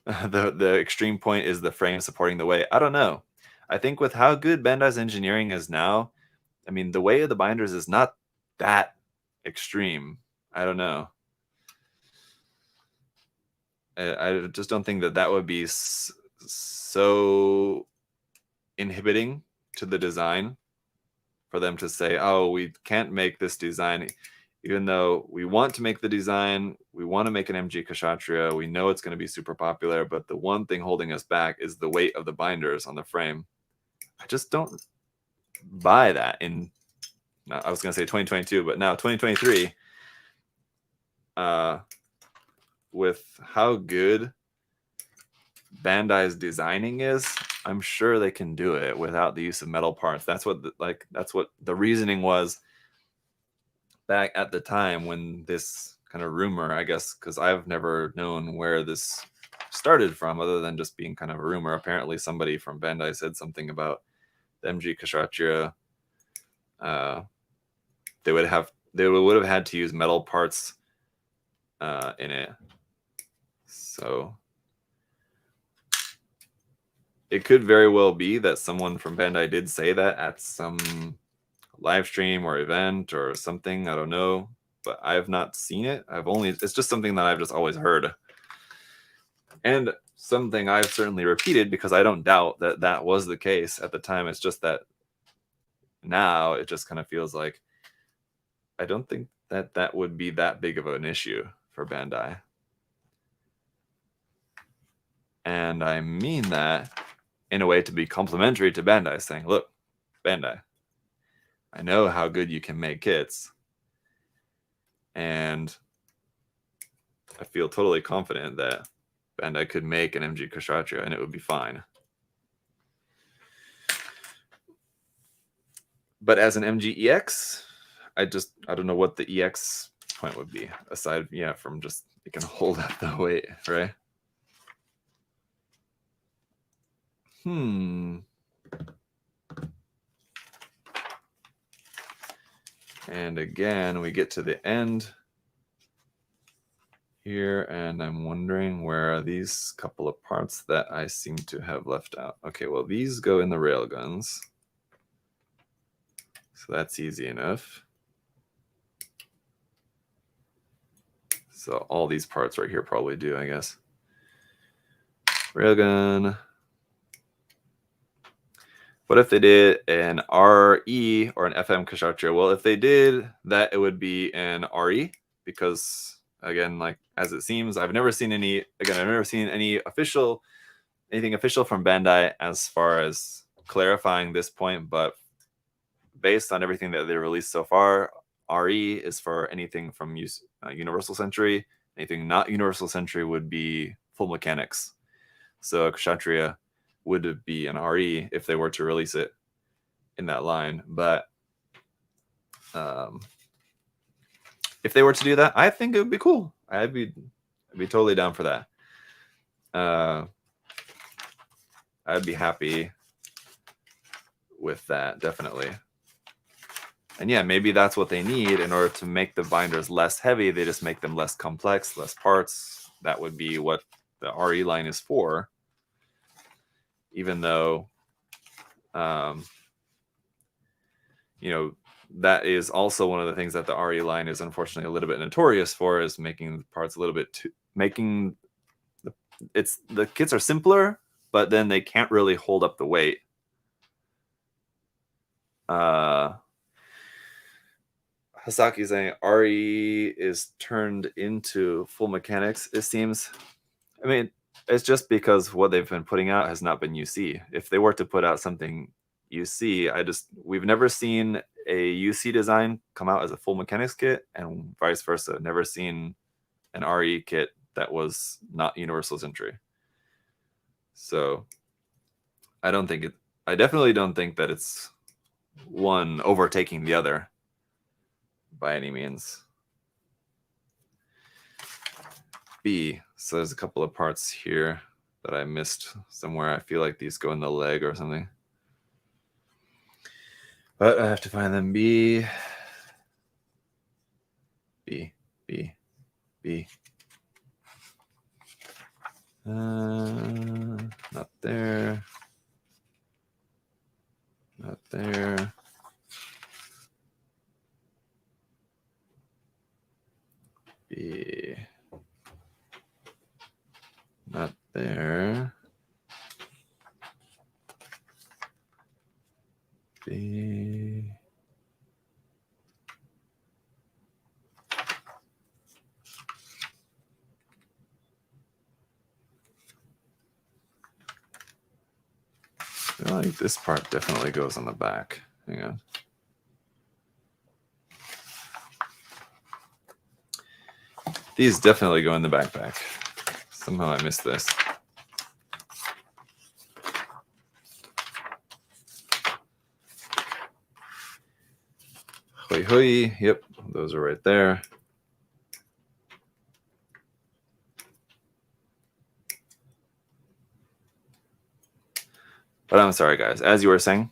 the extreme point is the frame supporting the weight. I don't know. I think with how good Bandai's engineering is now, I mean, the weight of the binders is not that extreme. I don't know. I just don't think that would be so inhibiting to the design for them to say, oh, we can't make this design. Even though we want to make the design, we want to make an MG Kshatriya, we know it's going to be super popular, but the one thing holding us back is the weight of the binders on the frame. I just don't buy that I was going to say 2022, but now 2023, with how good Bandai's designing is, I'm sure they can do it without the use of metal parts. That's what that's what the reasoning was back at the time when this kind of rumor, I guess, because I've never known where this started from other than just being kind of a rumor. Apparently somebody from Bandai said something about the MG Kshatriya. They would have had to use metal parts in it. So it could very well be that someone from Bandai did say that at some live stream or event or something. I don't know, but I have not seen it. It's just something that I've just always heard. And something I've certainly repeated because I don't doubt that that was the case at the time. It's just that now it just kind of feels like I don't think that that would be that big of an issue for Bandai. And I mean that in a way to be complimentary to Bandai, saying, look, Bandai, I know how good you can make kits. And I feel totally confident that Bandai could make an MG Kshatriya and it would be fine. But as an MGEX, I don't know what the EX point would be, aside from just it can hold up the weight, right? And again, we get to the end here, and I'm wondering where are these couple of parts that I seem to have left out. Okay, well, these go in the railguns. So that's easy enough. So all these parts right here probably do, I guess. Railgun. What if they did an RE or an FM Kshatriya? Well, if they did that, it would be an RE because, again, like as it seems, I've never seen anything official from Bandai as far as clarifying this point, but based on everything that they released so far, RE is for anything from Universal Century. Anything not Universal Century would be full mechanics. So Kshatriya would be an RE if they were to release it in that line. But if they were to do that, I think it would be cool. I'd be totally down for that. I'd be happy with that, definitely. And yeah, maybe that's what they need in order to make the binders less heavy. They just make them less complex, less parts. That would be what the RE line is for. Even though, that is also one of the things that the RE line is unfortunately a little bit notorious for, is making the parts a little bit the kits are simpler, but then they can't really hold up the weight. Hasaki saying RE is turned into full mechanics, it seems. I mean, it's just because what they've been putting out has not been UC. If they were to put out something UC, we've never seen a UC design come out as a full mechanics kit, and vice versa. Never seen an RE kit that was not Universal Century. So I definitely don't think that it's one overtaking the other by any means. B. So there's a couple of parts here that I missed somewhere. I feel like these go in the leg or something. But I have to find them. B. Not there. Not there. B. Not there. B. I feel like this part definitely goes on the back. Hang on. These definitely go in the backpack. Somehow I missed this. Hoi hoi. Yep, those are right there. But I'm sorry, guys. As you were saying,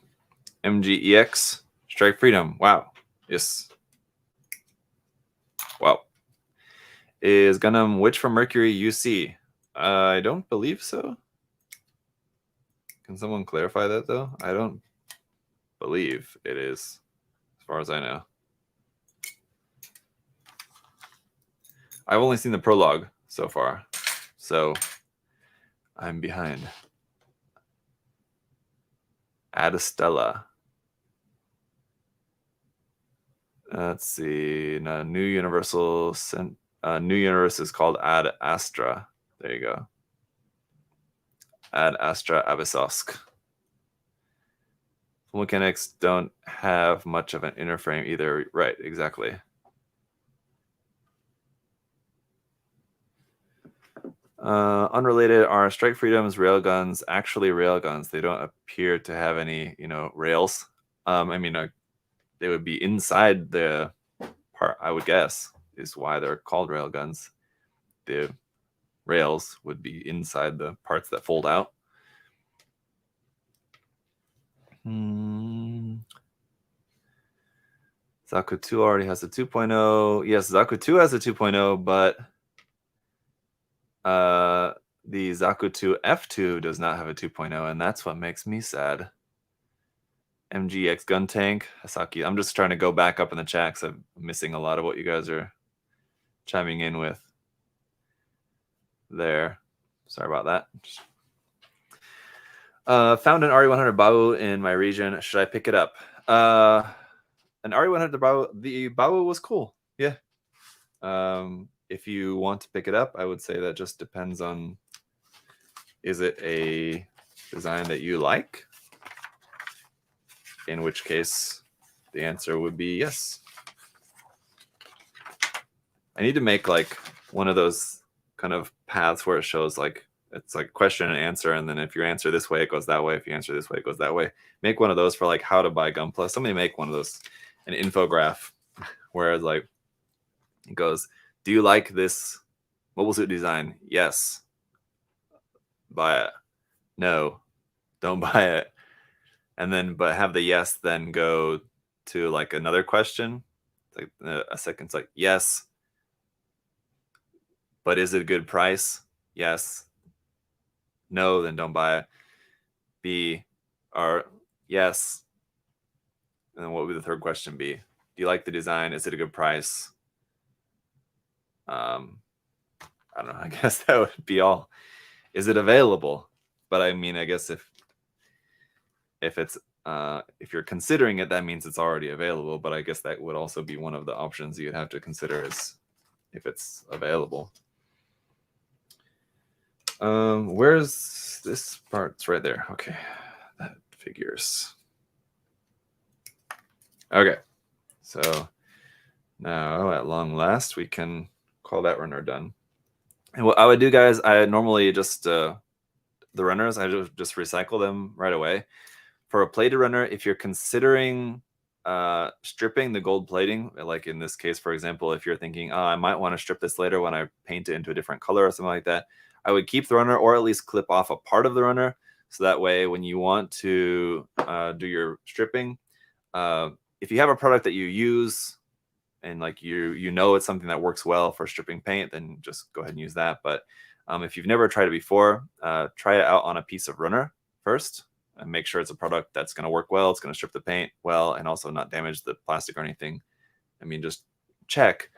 MGEX Strike Freedom. Wow. Yes. Wow. Is Gundam Witch from Mercury UC? I don't believe so. Can someone clarify that, though? I don't believe it is, as far as I know. I've only seen the prologue so far, so I'm behind. Adestella. Let's see. No, New Universal. New Universe is called Ad Astra. There you go. Ad Astra Abyssosk. Mechanics don't have much of an inner frame either. Right, exactly. Unrelated, are Strike Freedom's railguns actually railguns? They don't appear to have any, rails. I mean, they would be inside the part, I would guess, is why they're called railguns. The rails would be inside the parts that fold out. Zaku 2 already has a 2.0. Yes, Zaku 2 has a 2.0, but the Zaku 2 F2 does not have a 2.0, and that's what makes me sad. MGEX Gun Tank, Hasaki. I'm just trying to go back up in the chat because I'm missing a lot of what you guys are chiming in with there. Sorry about that. Found an RE100 Bawu in my region. Should I pick it up? An RE100 Bawu, the Bawu was cool. Yeah. If you want to pick it up, I would say that just depends on, is it a design that you like? In which case, the answer would be yes. I need to make like one of those kind of paths where it shows like, it's like question and answer, and then if you answer this way, it goes that way. If you answer this way, it goes that way. Make one of those for like how to buy Gunpla. Somebody make one of those, an infograph, where like it goes, do you like this mobile suit design? Yes. Buy it. No. Don't buy it. And then, but have the yes then go to like another question. Like a second, it's like, yes. But is it a good price? Yes. No, then don't buy it. B, or yes. And then what would the third question be? Do you like the design? Is it a good price? I don't know. I guess that would be all. Is it available? But I mean, I guess if it's if you're considering it, that means it's already available. But I guess that would also be one of the options you'd have to consider, is if it's available. Where's this part? It's right there. Okay, that figures. Okay, so now at long last we can call that runner done. And what I would do, guys, I normally just the runners, I just recycle them right away. For a plated runner, if you're considering stripping the gold plating, like in this case, for example, if you're thinking, oh, I might want to strip this later when I paint it into a different color or something like that, I would keep the runner, or at least clip off a part of the runner, so that way when you want to do your stripping, if you have a product that you use and like you know it's something that works well for stripping paint, then just go ahead and use that. But if you've never tried it before, try it out on a piece of runner first and make sure it's a product that's going to work well, it's going to strip the paint well, and also not damage the plastic or anything. I mean, just check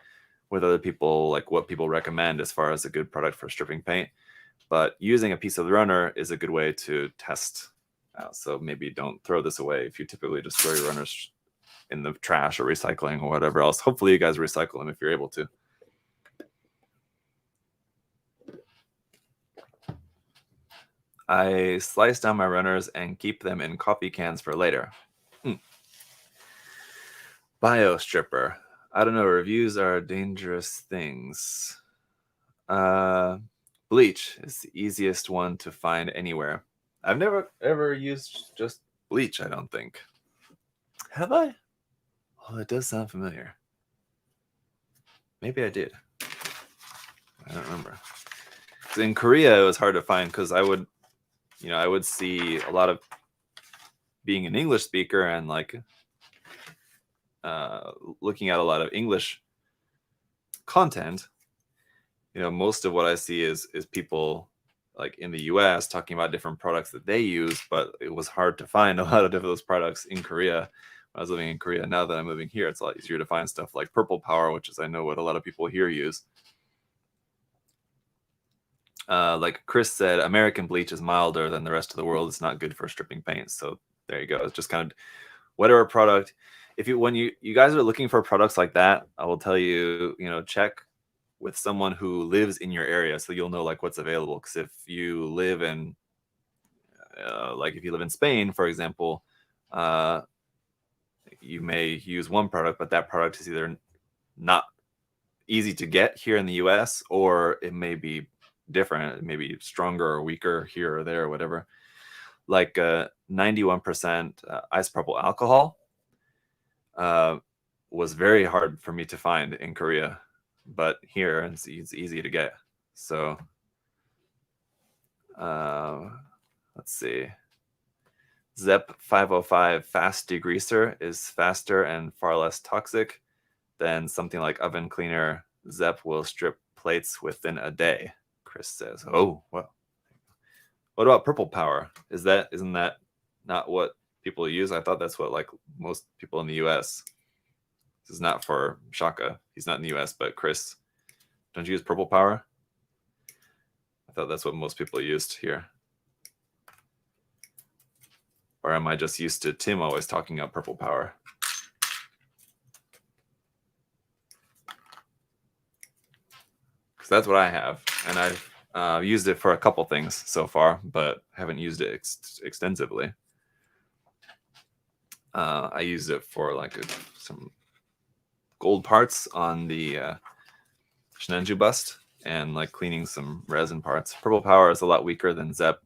with other people, like what people recommend as far as a good product for stripping paint. But using a piece of the runner is a good way to test out. So maybe don't throw this away if you typically just throw your runners in the trash or recycling or whatever else. Hopefully you guys recycle them if you're able to. I slice down my runners and keep them in coffee cans for later. Bio stripper. I don't know. Reviews are dangerous things. Bleach is the easiest one to find anywhere. I've never ever used just bleach, I don't think. Have I? Oh, it does sound familiar. Maybe I did. I don't remember. In Korea, it was hard to find because I would see a lot of, being an English speaker and like looking at a lot of English content. Most of what I see is people like in the US talking about different products that they use, but it was hard to find a lot of those products in Korea when I was living in Korea. Now that I'm moving here, it's a lot easier to find stuff like Purple Power, which is, I know, what a lot of people here use. Like Chris said, American bleach is milder than the rest of the world. It's not good for stripping paint. So there you go. It's just kind of whatever product. When you guys are looking for products like that, I will tell you, check with someone who lives in your area, so you'll know like what's available. Because if you live in Spain, for example, you may use one product, but that product is either not easy to get here in the US, or it may be different. It may be stronger or weaker here or there or whatever. Like 91% isopropyl alcohol was very hard for me to find in Korea, but here it's easy to get. So let's see. ZEP 505 fast degreaser is faster and far less toxic than something like oven cleaner. ZEP will strip plates within a day, Chris says. Oh, well. What about Purple Power? Isn't that not what people use? I thought that's what like most people in the US. This is not for Shaka. He's not in the US, but Chris, don't you use Purple Power? I thought that's what most people used here. Or am I just used to Tim always talking about Purple Power? Because that's what I have, and I've used it for a couple things so far, but haven't used it extensively. I used it for like some gold parts on the Shinenju bust and like cleaning some resin parts. Purple Power is a lot weaker than ZEP,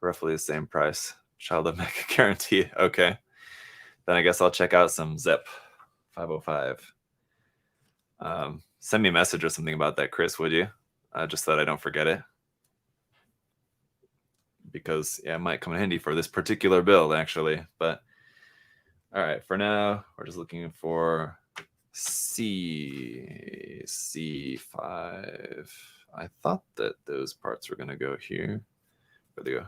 roughly the same price. Child of Mega guarantee. Okay, then I guess I'll check out some ZEP 505. Send me a message or something about that, Chris, would you? Just so that I don't forget it. Because yeah, it might come in handy for this particular build, actually. But all right, for now, we're just looking for C5. I thought that those parts were going to go here. Where'd they go?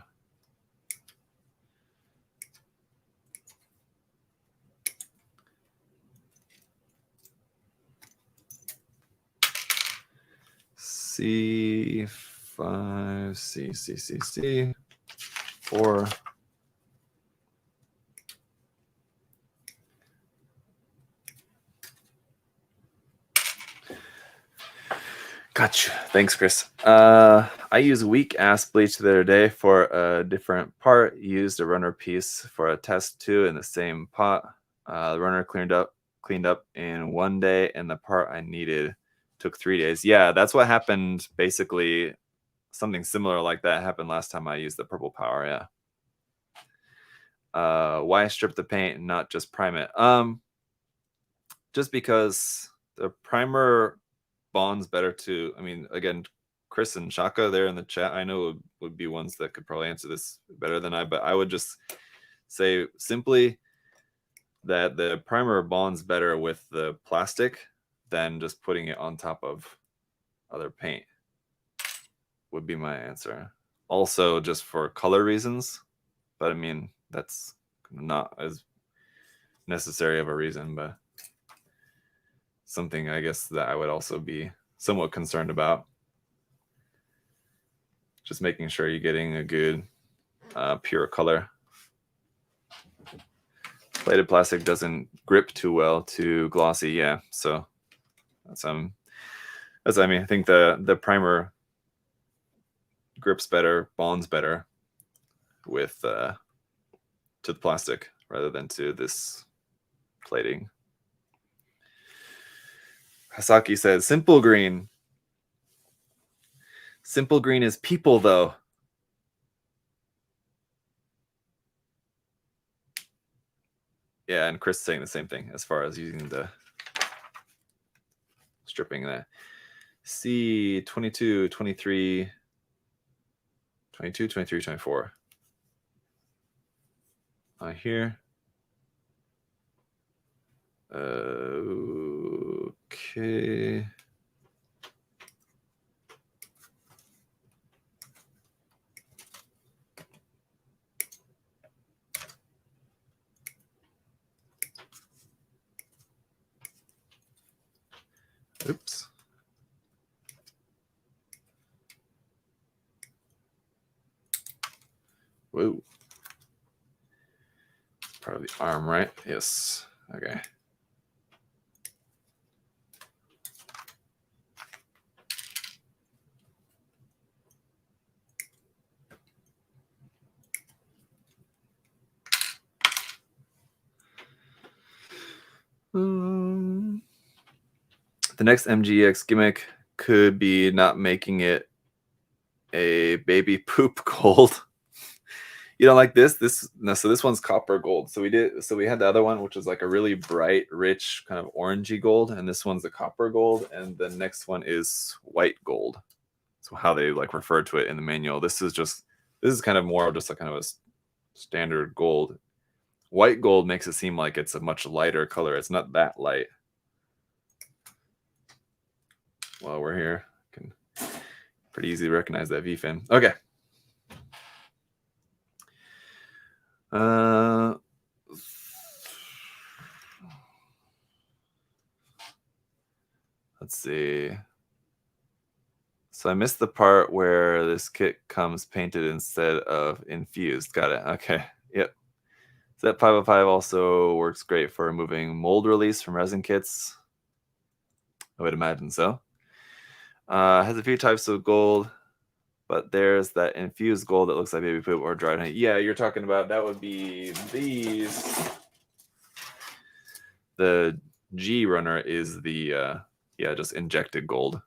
C5, C4. Gotcha. Thanks, Chris. I used weak ass bleach the other day for a different part. Used a runner piece for a test too in the same pot. The runner cleaned up in 1 day, and the part I needed took 3 days. Yeah, that's what happened. Basically, something similar like that happened last time I used the Purple Power. Yeah. Why strip the paint and not just prime it? Just because the primer bonds better to, I mean, again, Chris and Shaka there in the chat, I know would be ones that could probably answer this better than I, but I would just say simply that the primer bonds better with the plastic than just putting it on top of other paint would be my answer. Also just for color reasons, but I mean, that's not as necessary of a reason, but something I guess that I would also be somewhat concerned about. Just making sure you're getting a good pure color. Plated plastic doesn't grip too well to glossy, yeah. So that's I mean, I think the primer grips better, bonds better with to the plastic rather than to this plating. Hasaki says simple green. Simple green is people, though. Yeah, and Chris saying the same thing as far as using the stripping that. C 22, 23, 22, 23, 24. Here. Okay. Oops. Whoa. Part of the arm, right? Yes. Okay. The next MGEX gimmick could be not making it a baby poop gold. You don't like this? No, so this one's copper gold. So we had the other one, which was like a really bright, rich, kind of orangey gold, and this one's the copper gold, and the next one is white gold. So how they like refer to it in the manual. This is kind of more just a kind of a standard gold. White gold makes it seem like it's a much lighter color. It's not that light. While we're here, can pretty easy to recognize that V-fin. Okay. Let's see. So I missed the part where this kit comes painted instead of infused. Got it. Okay. Yep. So that 505 also works great for removing mold release from resin kits. I would imagine so. Has a few types of gold, but there's that infused gold that looks like baby poop or dried honey. Yeah, you're talking about that would be these. The G runner is the just injected gold.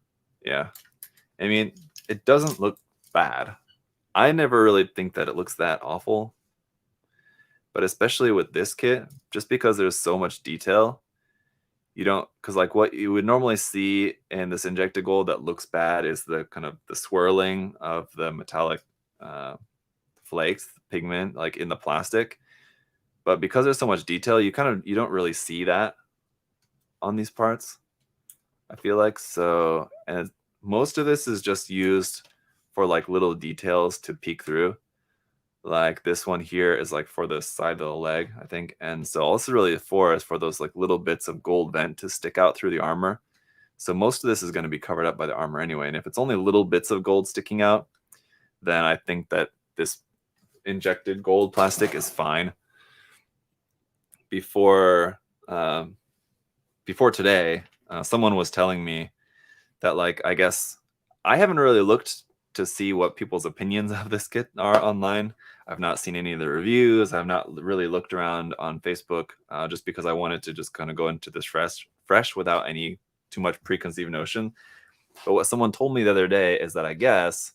Yeah. I mean, it doesn't look bad. I never really think that it looks that awful. But especially with this kit, just because there's so much detail, you don't, because like what you would normally see in this injected gold that looks bad is the kind of the swirling of the metallic flakes, pigment, like in the plastic. But because there's so much detail, you don't really see that on these parts, I feel like. So, and most of this is just used for like little details to peek through. Like this one here is like for the side of the leg, I think. And so all this is really for is for those like little bits of gold vent to stick out through the armor. So most of this is going to be covered up by the armor anyway. And if it's only little bits of gold sticking out, then I think that this injected gold plastic is fine. Before today, someone was telling me that, like, I guess I haven't really looked to see what people's opinions of this kit are online. I've not seen any of the reviews. I've not really looked around on Facebook just because I wanted to just kind of go into this fresh without any too much preconceived notion. But what someone told me the other day is that I guess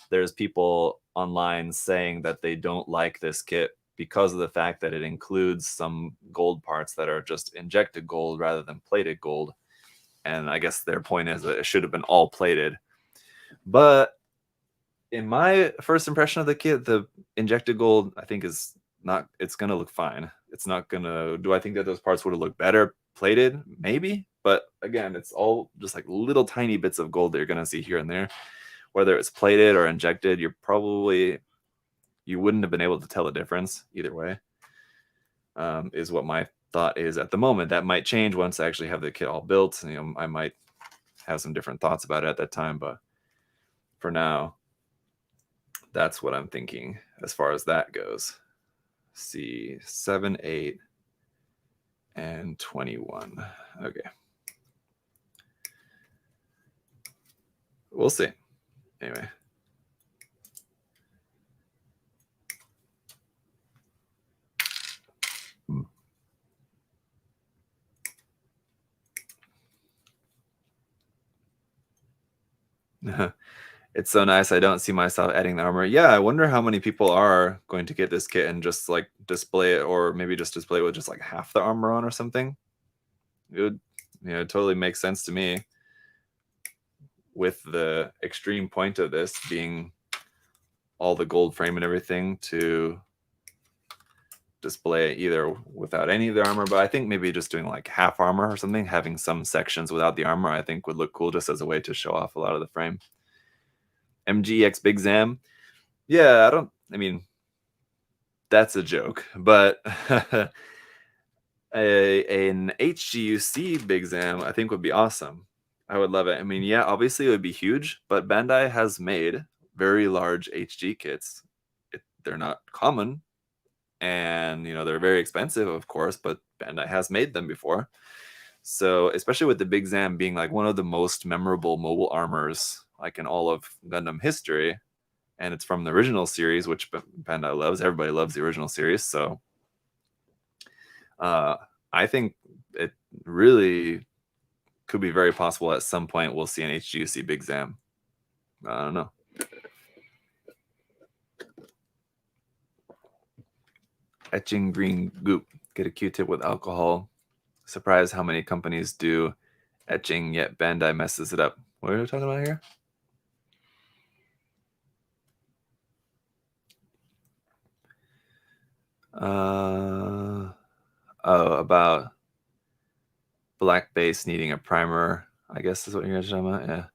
there's people online saying that they don't like this kit because of the fact that it includes some gold parts that are just injected gold rather than plated gold. And I guess their point is that it should have been all plated. But in my first impression of the kit, the injected gold, I think, is not, it's going to look fine. It's not going to, do I think that those parts would have looked better plated? Maybe. But again, it's all just like little tiny bits of gold that you're going to see here and there. Whether it's plated or injected, you wouldn't have been able to tell the difference either way, is what my thought is at the moment. That might change once I actually have the kit all built. You know, I might have some different thoughts about it at that time, but for now, that's what I'm thinking as far as that goes. See, 7, 8, and 21. Okay. We'll see. Anyway. It's so nice. I don't see myself adding the armor. Yeah, I wonder how many people are going to get this kit and just like display it, or maybe just display it with just like half the armor on or something. It would, it totally makes sense to me, with the extreme point of this being all the gold frame and everything, to display it either without any of the armor. But I think maybe just doing like half armor or something, having some sections without the armor, I think would look cool, just as a way to show off a lot of the frame. MGEX Big Zam. Yeah, I mean, that's a joke, but an HGUC Big Zam I think would be awesome. I would love it. I mean, yeah, obviously it would be huge, but Bandai has made very large HG kits. They're not common, and they're very expensive, of course, but Bandai has made them before. So especially with the Big Zam being like one of the most memorable mobile armors like in all of Gundam history, and it's from the original series, which Bandai loves. Everybody loves the original series, so I think it really could be very possible at some point we'll see an HGUC Big Zam. I don't know. Etching green goop. Get a Q-tip with alcohol. Surprised how many companies do etching, yet Bandai messes it up. What are we talking about here? Oh, about black base needing a primer, I guess is what you're talking about.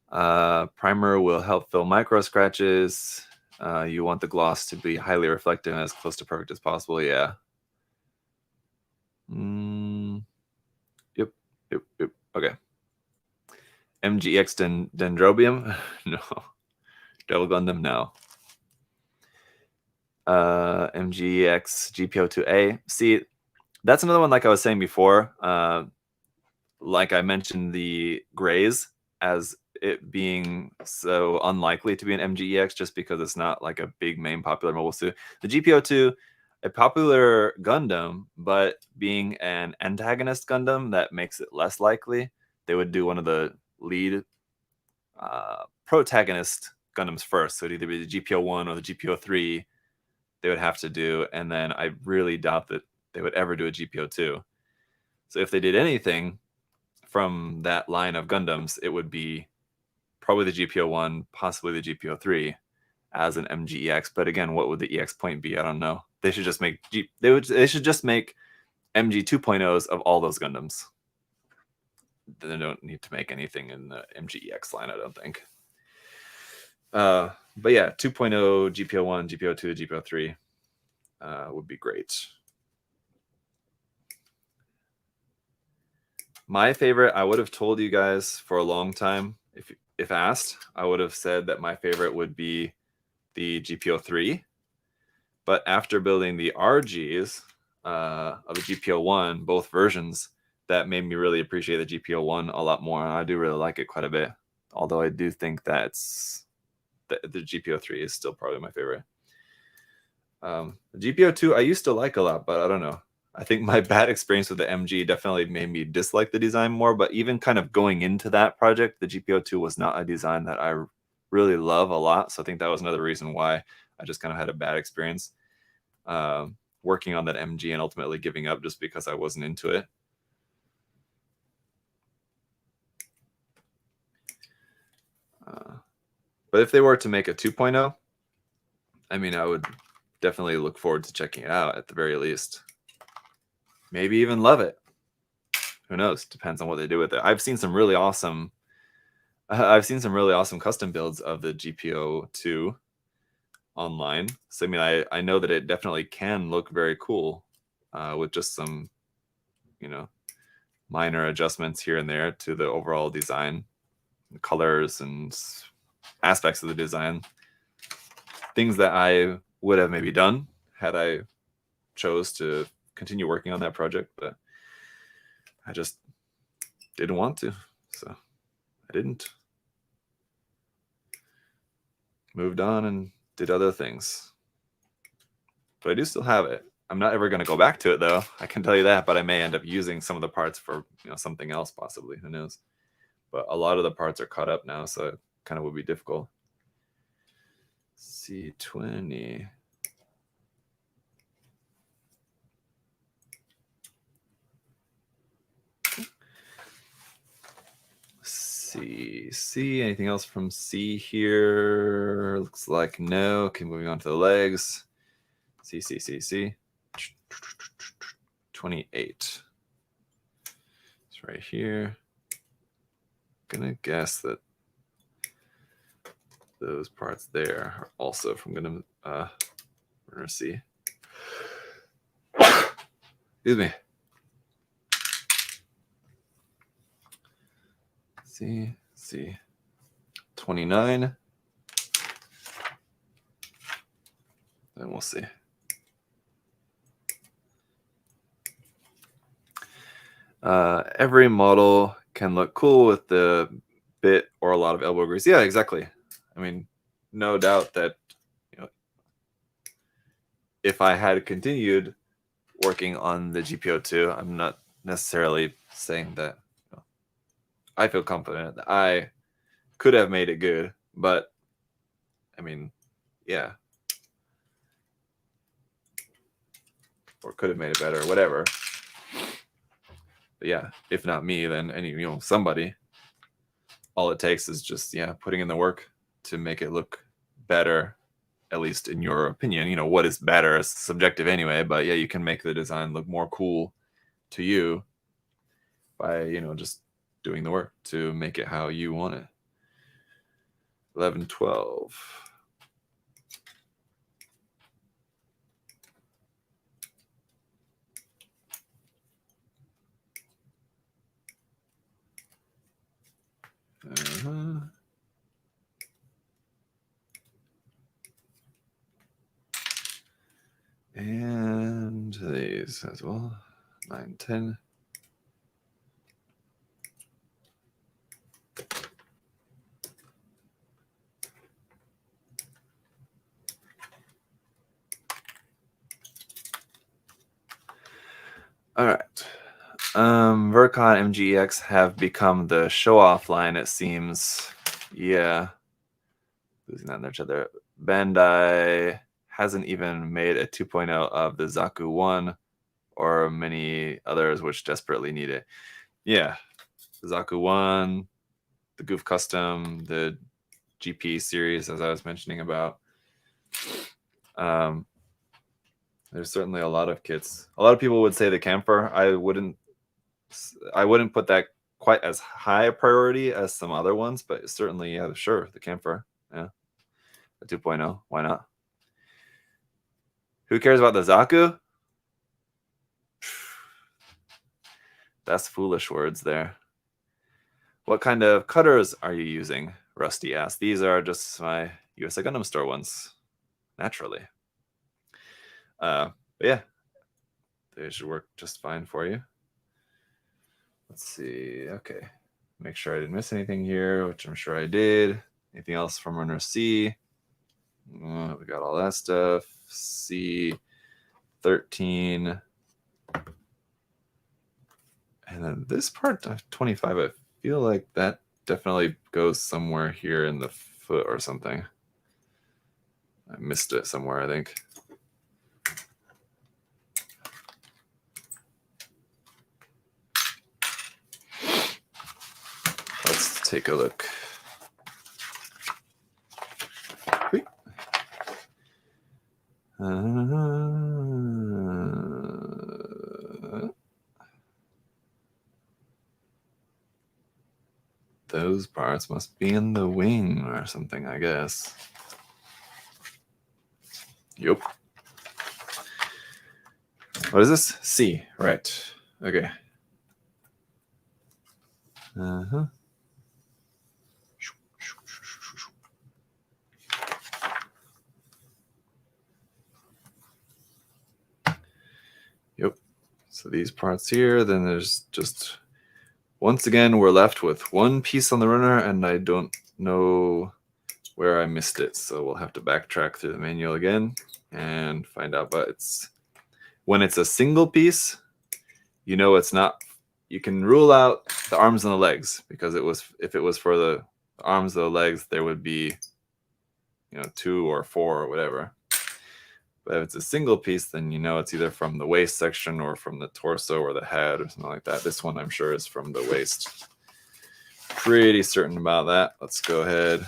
Yeah. Primer will help fill micro scratches. You want the gloss to be highly reflective and as close to perfect as possible. Yeah. Yep. Okay. MGEX Dendrobium? No. Double Gundam? No. MGEX GPO2A. See, that's another one, like I was saying before. Like I mentioned the grays as it being so unlikely to be an MGEX just because it's not like a big main popular mobile suit. The GPO2, a popular Gundam, but being an antagonist Gundam, that makes it less likely. They would do one of the lead protagonist Gundams first. So it'd either be the GPO1 or the GPO3 they would have to do. And then I really doubt that they would ever do a GPO2. So if they did anything from that line of Gundams, it would be probably the GPO1, possibly the GPO3 as an MGEX. But again, what would the EX point be? I don't know. They should just make they should just make MG 2.0s of all those Gundams. They don't need to make anything in the MGEX line, I don't think. But yeah, 2.0, GPO1, GPO2, GPO3 would be great. My favorite, I would have told you guys for a long time, if asked, I would have said that my favorite would be the GPO3. But after building the RGs of the GPO1, both versions, that made me really appreciate the GPO1 a lot more. And I do really like it quite a bit. Although I do think that's the GPO3 is still probably my favorite. The GPO2 I used to like a lot, but I don't know. I think my bad experience with the MG definitely made me dislike the design more. But even kind of going into that project, the GPO2 was not a design that I really love a lot. So I think that was another reason why I just kind of had a bad experience working on that MG and ultimately giving up just because I wasn't into it. But if they were to make a 2.0, I mean, I would definitely look forward to checking it out at the very least. Maybe even love it. Who knows? Depends on what they do with it. I've seen some really awesome custom builds of the GPO2 online. So I mean, I know that it definitely can look very cool with just some, minor adjustments here and there to the overall design, colors and aspects of the design. Things that I would have maybe done had I chose to continue working on that project, but I just didn't want to, so I didn't. Moved on and did other things. But I do still have it. I'm not ever going to go back to it, though. I can tell you that, but I may end up using some of the parts for something else, possibly. Who knows? But a lot of the parts are caught up now, so kind of would be difficult. C20. C. Anything else from C here? Looks like no. Okay, moving on to the legs. C. 28. It's right here. Gonna guess that those parts there are also from Gundam runner C. Excuse me. C. 29. Then we'll see. Every model can look cool with the bit or a lot of elbow grease. Yeah, exactly. I mean, no doubt that, you know, if I had continued working on the GPO2, I'm not necessarily saying that, you know, I feel confident that I could have made it good, but I mean, yeah, or could have made it better, whatever. But yeah, if not me, then somebody. All it takes is just putting in the work to make it look better, at least in your opinion. You know, what is better is subjective anyway, but yeah, you can make the design look more cool to you by just doing the work to make it how you want it. 11, 12. And these as well. 9, 10. All right. Vercon MGEX have become the show-off line, it seems. Yeah. Losing on each other. Bandai hasn't even made a 2.0 of the Zaku 1 or many others which desperately need it. Yeah. The Zaku 1, the Goof Custom, the GP series, as I was mentioning about. There's certainly a lot of kits. A lot of people would say the Camphor. I wouldn't put that quite as high a priority as some other ones, but certainly, yeah, sure, the Camphor. Yeah. The 2.0. Why not? Who cares about the Zaku? That's foolish words there. What kind of cutters are you using? Rusty asked. These are just my USA Gundam Store ones. Naturally. But yeah, they should work just fine for you. Let's see. Okay. Make sure I didn't miss anything here, which I'm sure I did. Anything else from runner C? We got all that stuff. C13. And then this part of 25, I feel like that definitely goes somewhere here in the foot or something. I missed it somewhere, I think. Let's take a look. Those parts must be in the wing or something, I guess. Yep. What is this? C, right. Okay. Yep. So these parts here, then there's just, once again, we're left with one piece on the runner, and I don't know where I missed it. So we'll have to backtrack through the manual again and find out. But it's when it's a single piece, it's not. You can rule out the arms and the legs because if it was for the The arms of the legs, there would be, 2 or 4 or whatever. But if it's a single piece, then it's either from the waist section or from the torso or the head or something like that. This one, I'm sure, is from the waist. Pretty certain about that. Let's go ahead,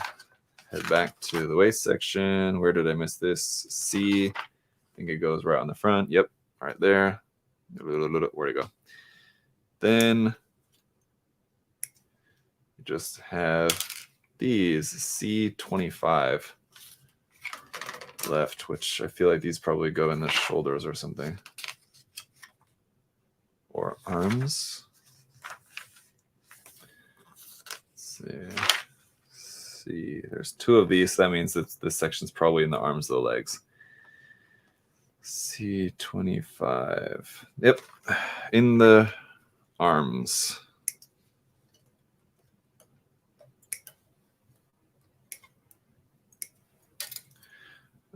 head back to the waist section. Where did I miss this? C. I think it goes right on the front. Yep, right there. Where'd it go? Then you just have these C25 left, which I feel like these probably go in the shoulders or something. Or arms. Let's see. There's 2 of these. So that means that this section's probably in the arms of the legs. C25. Yep. In the arms.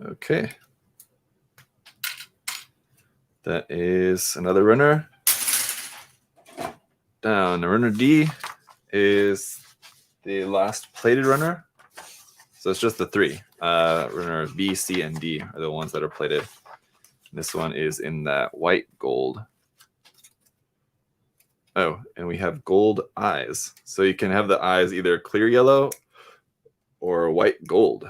Okay. That is another runner. Down. Runner D is the last plated runner. So it's just the 3. Runner B, C, and D are the ones that are plated. This one is in that white gold. Oh, and we have gold eyes. So you can have the eyes either clear yellow or white gold.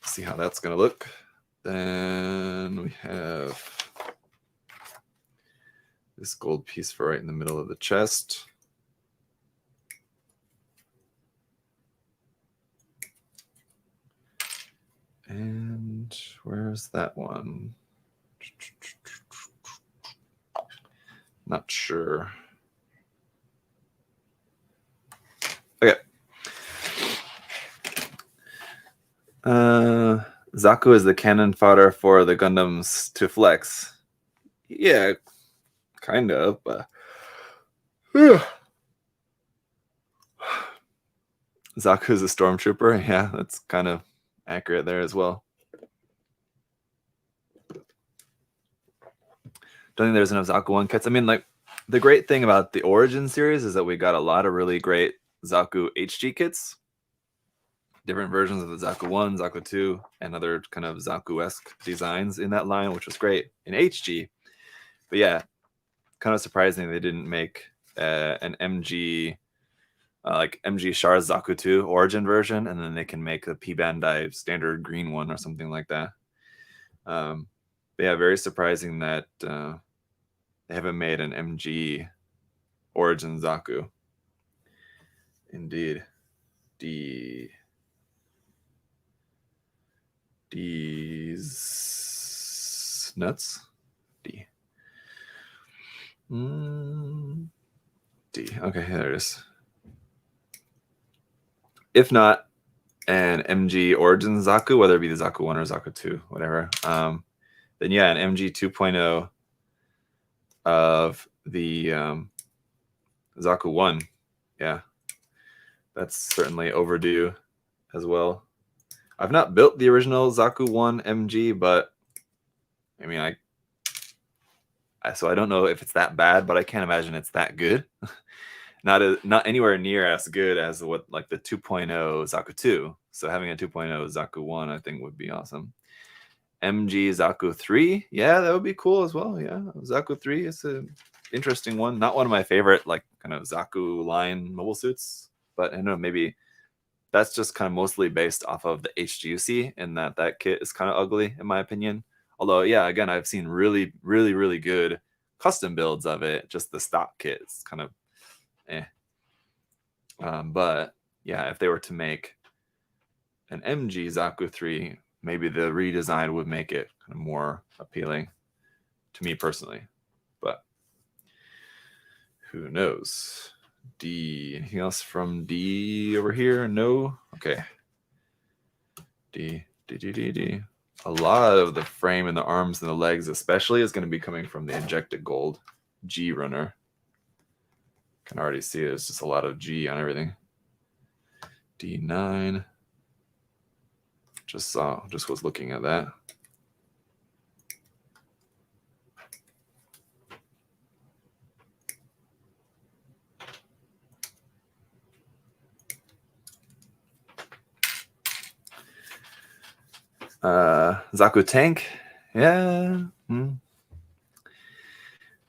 See how that's going to look. Then we have this gold piece for right in the middle of the chest. And where's that one? Not sure. Okay. Zaku is the cannon fodder for the Gundams to flex. Yeah, kind of. Zaku is a stormtrooper. Yeah, that's kind of accurate there as well. Don't think there's enough Zaku 1 kits. I mean, like, the great thing about the Origin series is that we got a lot of really great Zaku HG kits. Different versions of the Zaku 1, Zaku 2, and other kind of Zaku-esque designs in that line, which was great in HG. But yeah, kind of surprising they didn't make an MG, like MG Char's Zaku 2 Origin version, and then they can make the P Bandai standard green one or something like that. But yeah, very surprising that they haven't made an MG Origin Zaku. Indeed. D's nuts. D. D. Okay, there it is. If not an MG Origin Zaku, whether it be the Zaku 1 or Zaku 2, whatever, then yeah, an MG 2.0 of the Zaku 1. Yeah, that's certainly overdue as well. I've not built the original Zaku 1 MG, but I mean, so I don't know if it's that bad, but I can't imagine it's that good. Not anywhere near as good as what like the 2.0 Zaku 2. So having a 2.0 Zaku 1, I think, would be awesome. MG Zaku 3, yeah, that would be cool as well. Yeah, Zaku 3 is an interesting one. Not one of my favorite like kind of Zaku line mobile suits, but I don't know, maybe that's just kind of mostly based off of the HGUC, and that kit is kind of ugly in my opinion. Although, yeah, again, I've seen really, really, really good custom builds of it. Just the stock kit is kind of eh. But yeah, if they were to make an MG Zaku 3, maybe the redesign would make it kind of more appealing to me personally. But who knows? D. Anything else from D over here? No? Okay. D. A lot of the frame and the arms and the legs especially is going to be coming from the injected gold G runner. Can already see there's just a lot of G on everything. D9. Just was looking at that. Zaku Tank. Yeah.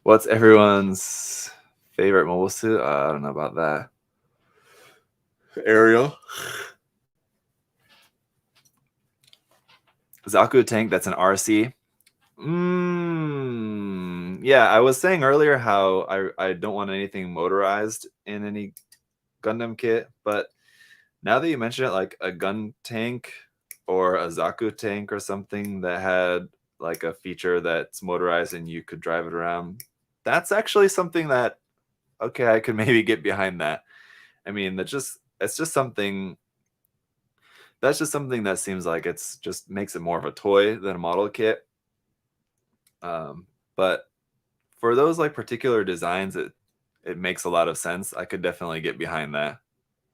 What's everyone's favorite mobile suit? I don't know about that. Ariel. Zaku Tank, that's an RC. Yeah, I was saying earlier how I don't want anything motorized in any Gundam kit, but now that you mention it, like a gun tank or a Zaku tank or something that had like a feature that's motorized and you could drive it around, that's actually something that, okay, I could maybe get behind that. I mean, it's just something that's just something that seems like it's just makes it more of a toy than a model kit. But for those like particular designs, it makes a lot of sense. I could definitely get behind that.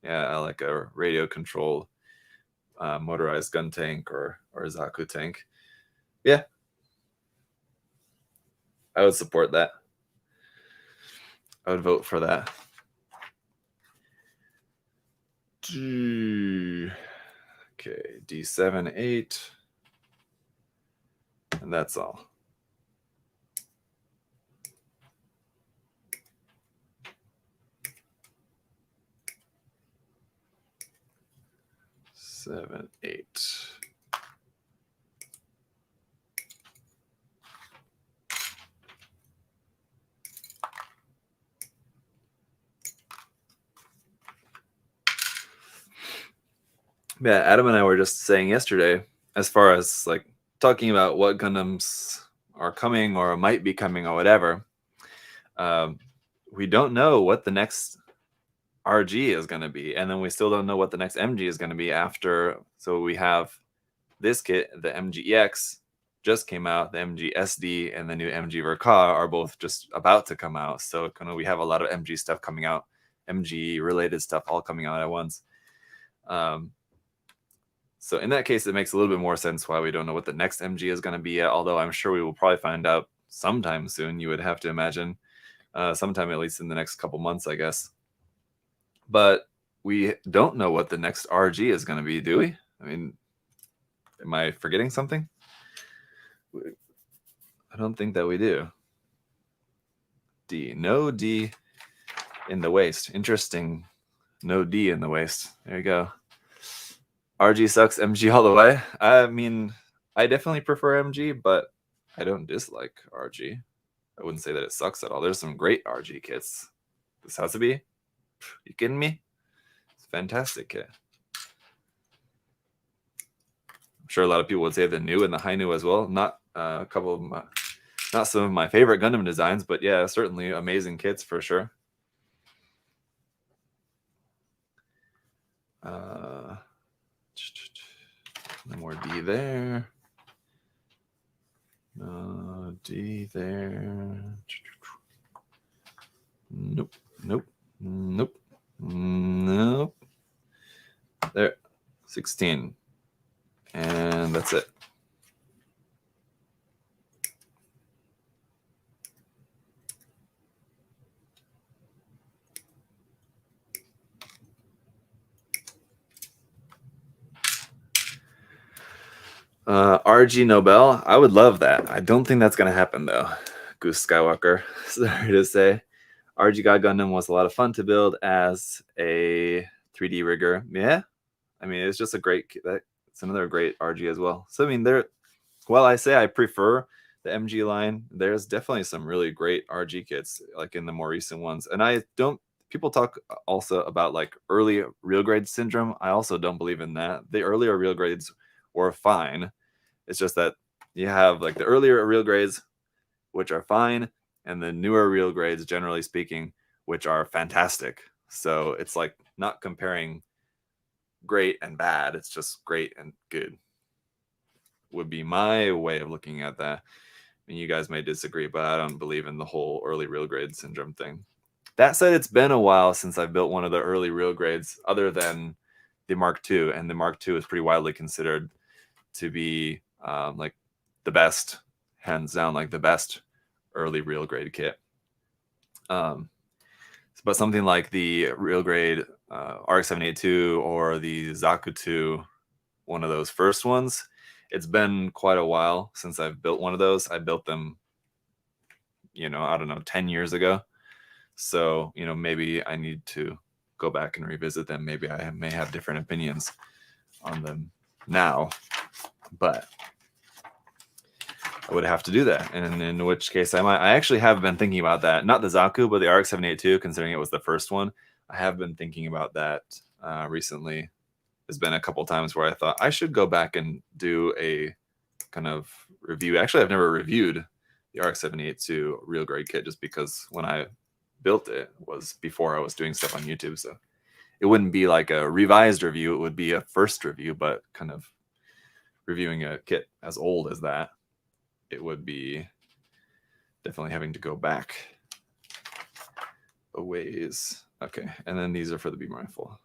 Yeah, I like a radio controlled motorized gun tank or a Zaku tank. Yeah, I would support that. I would vote for that. Okay, D7, 8. And that's all. Seven, 8. Yeah, Adam and I were just saying yesterday, as far as like talking about what Gundams are coming or might be coming or whatever, we don't know what the next RG is going to be, and then we still don't know what the next MG is going to be after. So we have this kit, the MGEX just came out, the MGSD and the new MG Verka are both just about to come out. So kind of we have a lot of MG stuff coming out, MG related stuff all coming out at once. So in that case, it makes a little bit more sense why we don't know what the next MG is going to be yet, although I'm sure we will probably find out sometime soon, you would have to imagine. Sometime at least in the next couple months, I guess. But we don't know what the next RG is going to be, do we? I mean, am I forgetting something? I don't think that we do. D. No D in the waist. Interesting. No D in the waist. There you go. RG sucks, MG all the way. I mean, I definitely prefer MG, but I don't dislike RG. I wouldn't say that it sucks at all. There's some great RG kits. This has to be. You kidding me? It's a fantastic kit. I'm sure a lot of people would say the new and the high new as well. Not a couple of my, not some of my favorite Gundam designs, but yeah, certainly amazing kits for sure. No more D there. No D there. Nope. Nope. Nope. Nope. There. 16. And that's it. RG Nobel. I would love that. I don't think that's going to happen, though. Goose Skywalker. Sorry to say. RG God Gundam was a lot of fun to build as a 3D rigger. Yeah. I mean, it's just a great, it's another great RG as well. So, I mean, while I say I prefer the MG line, there's definitely some really great RG kits, like in the more recent ones. And people talk also about like early real grade syndrome. I also don't believe in that. The earlier real grades were fine. It's just that you have like the earlier real grades, which are fine, and the newer real grades, generally speaking, which are fantastic. So it's like not comparing great and bad. It's just great and good would be my way of looking at that. I mean, you guys may disagree, but I don't believe in the whole early real grade syndrome thing. That said, it's been a while since I've built one of the early real grades other than the Mark II, and the Mark II is pretty widely considered to be like the best, hands down, like the best early real grade kit. But something like the real grade RX-782 or the Zaku 2, one of those first ones, it's been quite a while since I've built one of those. I built them, I don't know, 10 years ago. So, maybe I need to go back and revisit them. Maybe I may have different opinions on them now, but I would have to do that. And in which case I actually have been thinking about that. Not the Zaku, but the RX-782, considering it was the first one. I have been thinking about that recently. There's been a couple times where I thought I should go back and do a kind of review. Actually, I've never reviewed the RX-782 real grade kit, just because when I built it was before I was doing stuff on YouTube. So it wouldn't be like a revised review. It would be a first review, but kind of reviewing a kit as old as that, it would be definitely having to go back a ways. Okay, and then these are for the beam rifle.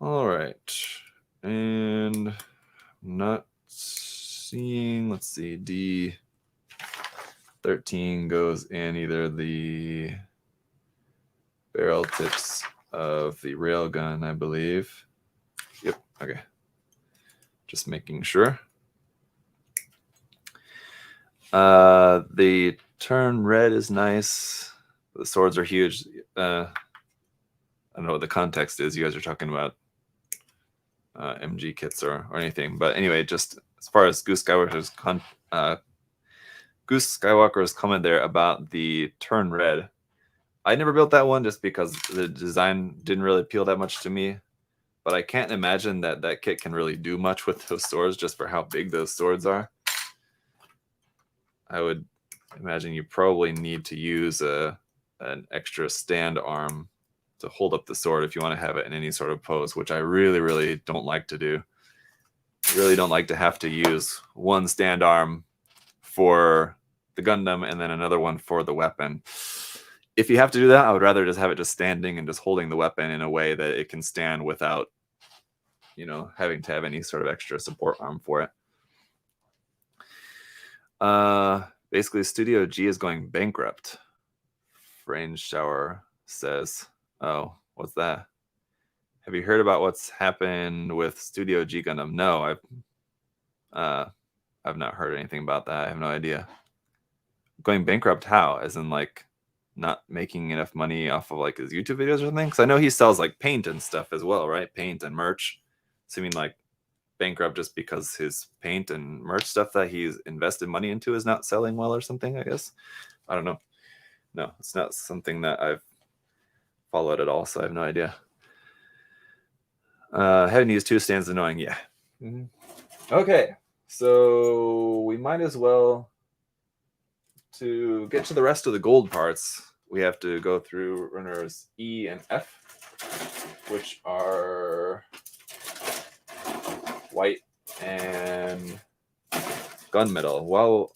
All right, and not seeing, let's see, D13 goes in either the barrel tips of the railgun, I believe. Yep, okay. Just making sure. The turn red is nice. The swords are huge. I don't know what the context is. You guys are talking about MG kits or anything, but anyway, just as far as Goose Skywalker's comment there about the turn red, I never built that one just because the design didn't really appeal that much to me. But I can't imagine that that kit can really do much with those swords, just for how big those swords are. I would imagine you probably need to use an extra stand arm to hold up the sword if you want to have it in any sort of pose, which I really, really don't like to do. I really don't like to have to use one stand arm for the Gundam and then another one for the weapon. If you have to do that, I would rather just have it just standing and just holding the weapon in a way that it can stand without, having to have any sort of extra support arm for it. Basically, Studio G is going bankrupt. Range Shower says, "Oh, what's that? Have you heard about what's happened with Studio G Gundam?" No, I've not heard anything about that. I have no idea. Going bankrupt? How? As in like not making enough money off of like his YouTube videos or something? Because I know he sells like paint and stuff as well, right? Paint and merch. So I mean, like, bankrupt just because his paint and merch stuff that he's invested money into is not selling well or something, I guess. I don't know. No, it's not something that I've followed at all, so I have no idea. Having to use two stands is annoying. Yeah. Mm-hmm. Okay, so we might as well, to get to the rest of the gold parts, we have to go through runners E and F, which are white and gunmetal. While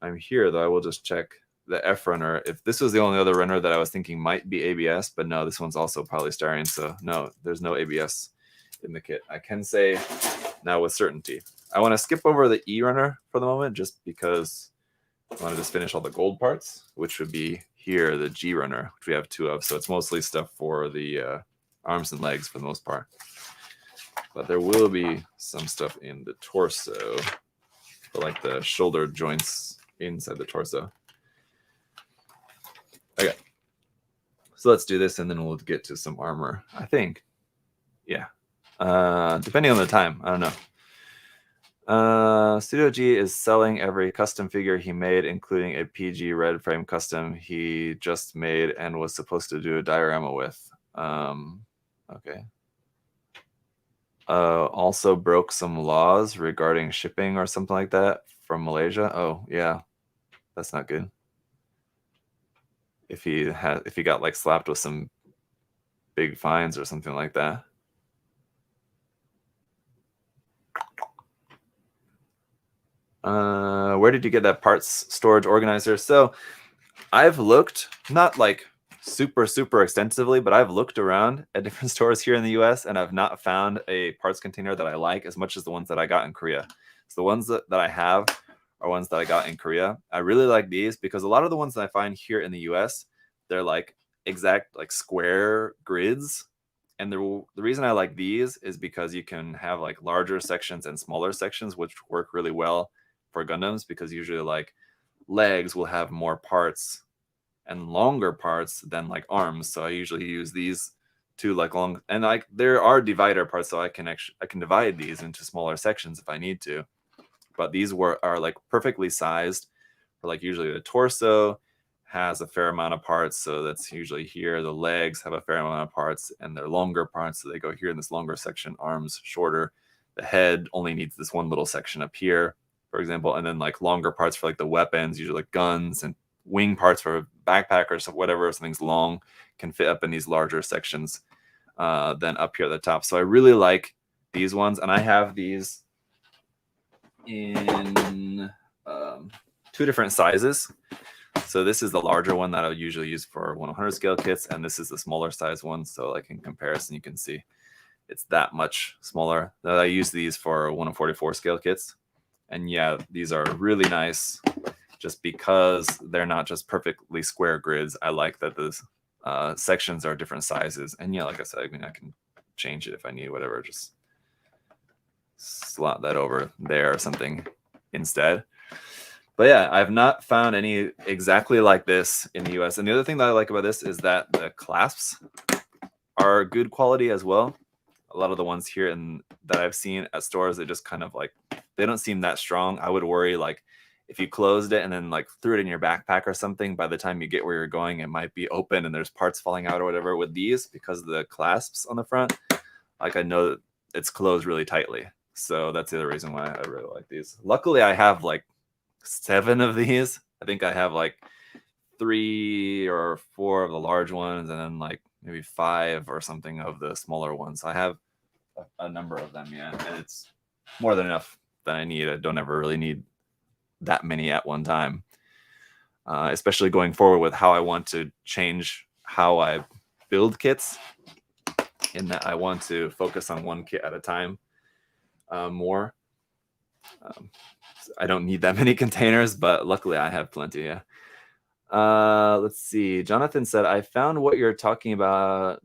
I'm here, though, I will just check the F runner. If this was the only other runner that I was thinking might be ABS, but no, this one's also polystyrene, so no, there's no ABS in the kit. I can say now with certainty. I want to skip over the E runner for the moment, just because I want to just finish all the gold parts, which would be here, the G runner, which we have two of. So it's mostly stuff for the arms and legs for the most part. But there will be some stuff in the torso, for like the shoulder joints inside the torso. Okay. So let's do this, and then we'll get to some armor, I think. Yeah. Depending on the time. I don't know. Studio G is selling every custom figure he made, including a PG red frame custom he just made and was supposed to do a diorama with. Okay. Also broke some laws regarding shipping or something like that from Malaysia. Oh, yeah. That's not good. If he got like slapped with some big fines or something like that. Where did you get that parts storage organizer? So I've looked, not like super extensively, but I've looked around at different stores here in the US, and I've not found a parts container that I like as much as the ones that I got in Korea. So the ones that I have are ones that I got in Korea. I really like these because a lot of the ones that I find here in the US, they're like exact like square grids. And the reason I like these is because you can have like larger sections and smaller sections, which work really well for Gundams, because usually like legs will have more parts and longer parts than like arms. So I usually use these two like long, and like there are divider parts, so I can divide these into smaller sections if I need to. But these are like perfectly sized for like usually the torso has a fair amount of parts, so that's usually here. The legs have a fair amount of parts, and they're longer parts, so they go here in this longer section. Arms shorter. The head only needs this one little section up here, for example, and then like longer parts for like the weapons, usually like guns, and wing parts for a backpack or whatever. Something's long can fit up in these larger sections than up here at the top. So I really like these ones, and I have these in two different sizes. So this is the larger one that I would usually use for 1/100 scale kits, and this is the smaller size one. So like in comparison, you can see it's that much smaller. I use these for 1/44 scale kits, and yeah, these are really nice just because they're not just perfectly square grids. I like that the sections are different sizes, and yeah, like I said, I mean I can change it if I need, whatever. Just slot that over there or something instead. But yeah, I've not found any exactly like this in the US. And the other thing that I like about this is that the clasps are good quality as well. A lot of the ones here that I've seen at stores, they just kind of like, they don't seem that strong. I would worry like if you closed it and then like threw it in your backpack or something, by the time you get where you're going, it might be open and there's parts falling out or whatever. With these, because of the clasps on the front, like I know that it's closed really tightly. So that's the other reason why I really like these. Luckily, I have like 7 of these. I think I have like 3 or 4 of the large ones, and then like maybe 5 or something of the smaller ones. I have a number of them, yeah, and it's more than enough that I need. I don't ever really need that many at one time, especially going forward with how I want to change how I build kits, in that I want to focus on one kit at a time more. I don't need that many containers, but luckily I have plenty. Yeah. Let's see. Jonathan said, I found what you're talking about,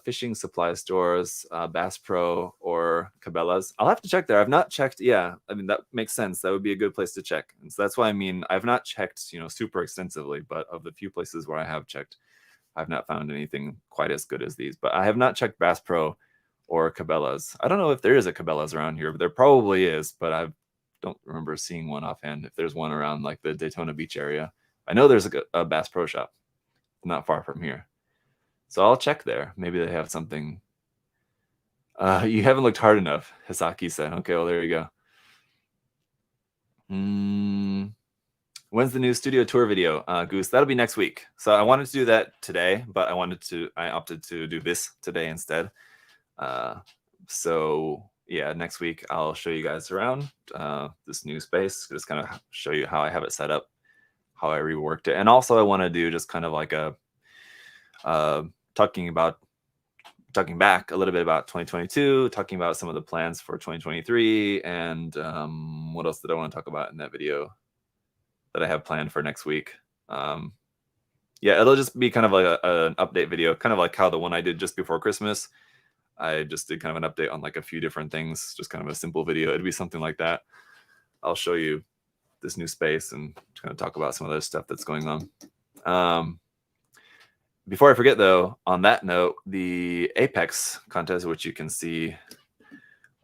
fishing supply stores, Bass Pro or Cabela's. I'll have to check there. I've not checked. Yeah, I mean, that makes sense. That would be a good place to check. And so that's why, I mean, I've not checked, super extensively, but of the few places where I have checked, I've not found anything quite as good as these. But I have not checked Bass Pro or Cabela's. I don't know if there is a Cabela's around here, but there probably is, but I don't remember seeing one offhand. If there's one around like the Daytona Beach area, I know there's a Bass Pro Shop not far from here, so I'll check there. Maybe they have something. You haven't looked hard enough, Hisaki said. Okay, well, there you go. When's the new studio tour video, Goose? That'll be next week. So I wanted to do that today, but I opted to do this today instead. So yeah, next week I'll show you guys around this new space, just kind of show you how I have it set up, how I reworked it. And also I want to do just kind of like a talking back a little bit about 2022, talking about some of the plans for 2023, and what else did I want to talk about in that video that I have planned for next week. Yeah, it'll just be kind of like an update video, kind of like how the one I did just before Christmas. I just did kind of an update on like a few different things, just kind of a simple video. It'd be something like that. I'll show you this new space and kind of talk about some of the stuff that's going on. Before I forget though, on that note, the Apex contest, which you can see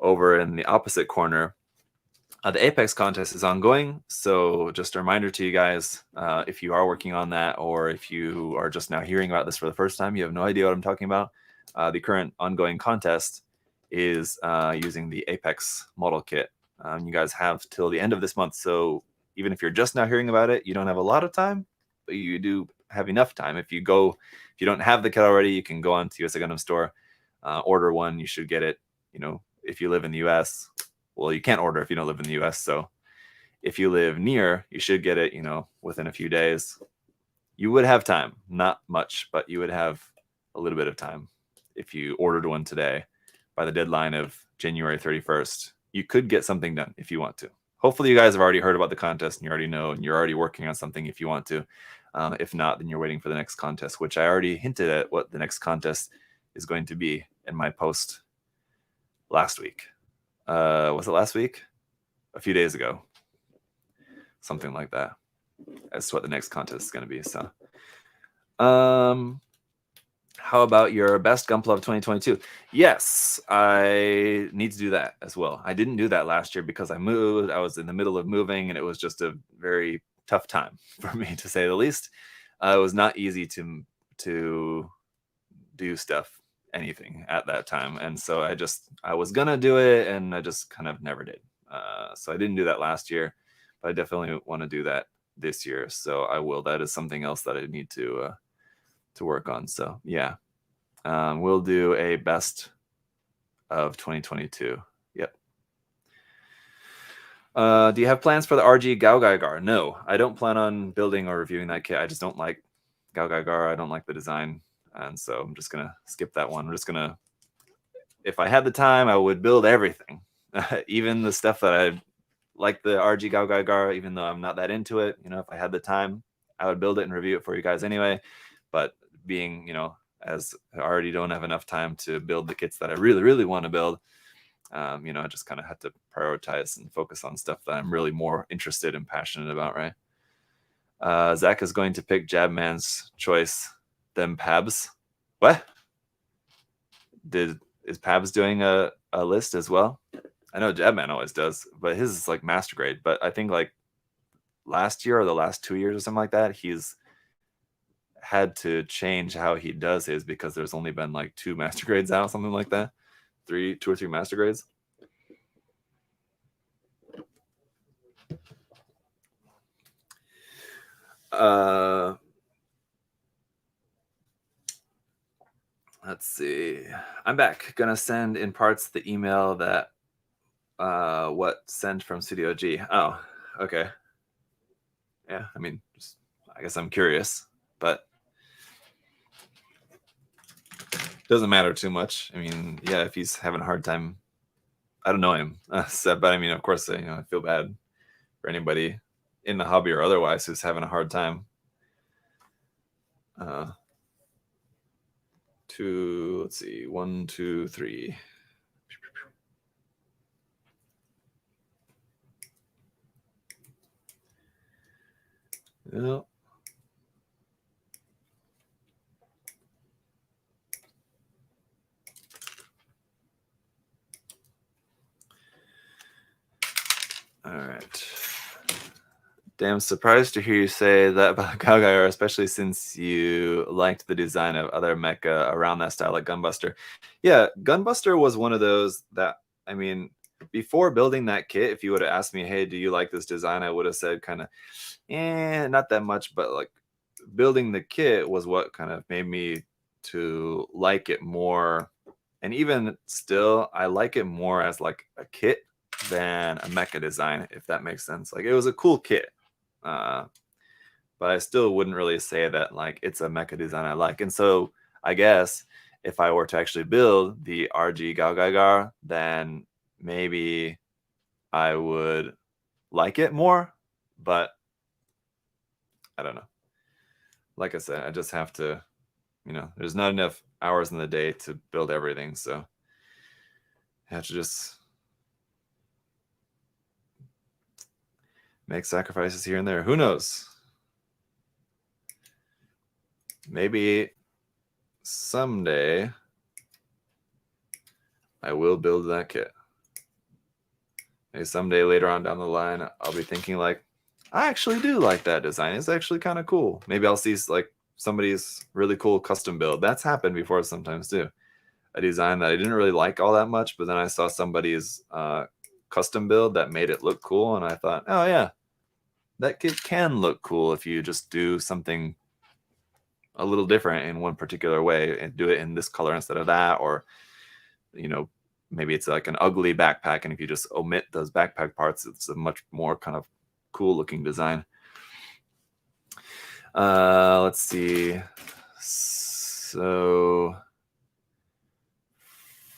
over in the opposite corner, the Apex contest is ongoing. So just a reminder to you guys, if you are working on that, or if you are just now hearing about this for the first time, you have no idea what I'm talking about. The current ongoing contest is using the Apex model kit. You guys have till the end of this month. So even if you're just now hearing about it, you don't have a lot of time, but you do have enough time. If you don't have the kit already, you can go on to USA Gundam Store, order one. You should get it. If you live in the US, well, you can't order if you don't live in the US. So if you live near, you should get it, within a few days. You would have time, not much, but you would have a little bit of time. If you ordered one today by the deadline of January 31st, you could get something done if you want to. Hopefully you guys have already heard about the contest and you already know, and you're already working on something if you want to. If not, then you're waiting for the next contest, which I already hinted at what the next contest is going to be. in my post last week. Was it last week? A few days ago. Something like that. That's what the next contest is going to be. So, how about your best Gunpla of 2022? Yes, I need to do that as well. I didn't do that last year because I moved. I was in the middle of moving, and it was just a very tough time for me, to say the least. It was not easy to do stuff, anything at that time, and so I was gonna do it, and I just kind of never did. So I didn't do that last year, but I definitely want to do that this year. So I will. That is something else that I need to work on. So yeah, we'll do a best of 2022. Yep. Do you have plans for the RG Gaogaigar? No, I don't plan on building or reviewing that kit. I just don't like Gaogaigar. I don't like the design, and so I'm just gonna skip that one. I'm just gonna, if I had the time, I would build everything, even the stuff that I like, the RG Gaogaigar, even though I'm not that into it. If I had the time, I would build it and review it for you guys anyway. But being, as I already don't have enough time to build the kits that I really, really want to build, I just kind of had to prioritize and focus on stuff that I'm really more interested and passionate about, right? Zach is going to pick Jabman's choice, then Pabs. What? Is Pabs doing a list as well? I know Jabman always does, but his is like master grade. But I think like last year or the last 2 years or something like that, he's had to change how he does his because there's only been like 2 master grades out, something like that. 2 or 3 master grades. Let's see. I'm back. Gonna send in parts the email that what sent from Studio G. Oh, okay. Yeah, I mean, I guess I'm curious, but doesn't matter too much. I mean, yeah, if he's having a hard time, I don't know him, but I mean, of course, I feel bad for anybody in the hobby or otherwise who's having a hard time. Let's see, 1, 2, 3. Yep. All right. Damn surprised to hear you say that about Gaogaigar, especially since you liked the design of other mecha around that style, like Gunbuster. Yeah, Gunbuster was one of those that, I mean, before building that kit, if you would have asked me, hey, do you like this design? I would have said kind of, not that much, but like building the kit was what kind of made me to like it more. And even still, I like it more as like a kit than a mecha design, if that makes sense. Like, it was a cool kit, but I still wouldn't really say that like it's a mecha design I like. And so I guess if I were to actually build the RG Gaogaigar, then maybe I would like it more, but I don't know. Like I said, I just have to, there's not enough hours in the day to build everything, so I have to just make sacrifices here and there. Who knows? Maybe someday I will build that kit. Maybe someday later on down the line, I'll be thinking like, I actually do like that design. It's actually kind of cool. Maybe I'll see like somebody's really cool custom build. That's happened before sometimes too. A design that I didn't really like all that much, but then I saw somebody's custom build that made it look cool, and I thought, oh yeah, that kit can look cool if you just do something a little different in one particular way and do it in this color instead of that, or maybe it's like an ugly backpack, and if you just omit those backpack parts, it's a much more kind of cool looking design. Let's see. So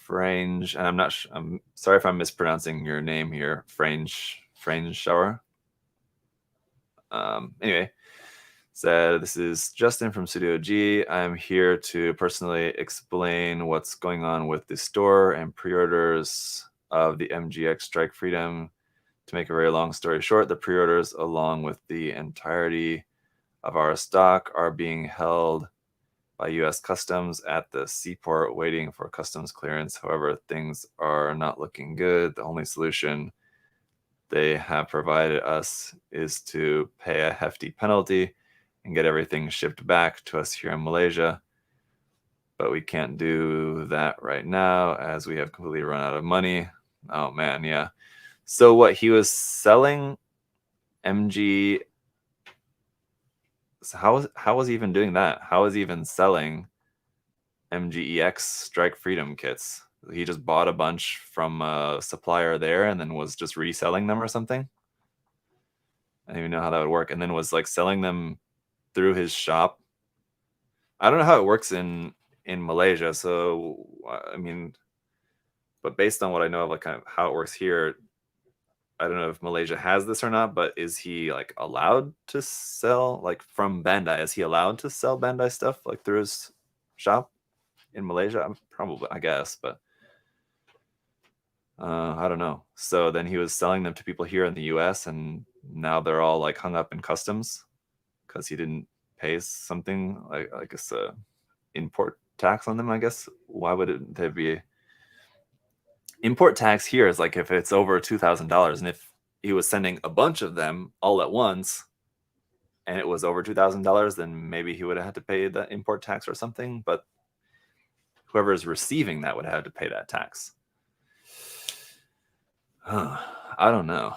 Frange, and I'm sorry if I'm mispronouncing your name here, Frange Shower. Anyway, Said, this is Justin from Studio G. I'm here to personally explain what's going on with the store and pre-orders of the MGEX Strike Freedom. To make a very long story short, the pre-orders along with the entirety of our stock are being held by US Customs at the seaport waiting for customs clearance. However, things are not looking good. The only solution they have provided us is to pay a hefty penalty and get everything shipped back to us here in Malaysia. But we can't do that right now as we have completely run out of money. Oh man, yeah. So what he was selling MG, so how was he even doing that? How was he even selling MGEX Strike Freedom kits? He just bought a bunch from a supplier there and then was just reselling them or something? I don't even know how that would work. And then was like selling them through his shop. I don't know how it works in Malaysia. So I mean, but based on what I know of like kind of how it works here, I don't know if Malaysia has this or not, but is he like allowed to sell like from Bandai? Is he allowed to sell Bandai stuff like through his shop in Malaysia? I'm probably, I guess, but I don't know. So then he was selling them to people here in the US and now they're all like hung up in customs because he didn't pay something like I guess import tax on them. I guess why would there be import tax here? Is like if it's over $2,000, and if he was sending a bunch of them all at once and it was over $2,000, then maybe he would have had to pay the import tax or something. But whoever is receiving that would have to pay that tax. I don't know.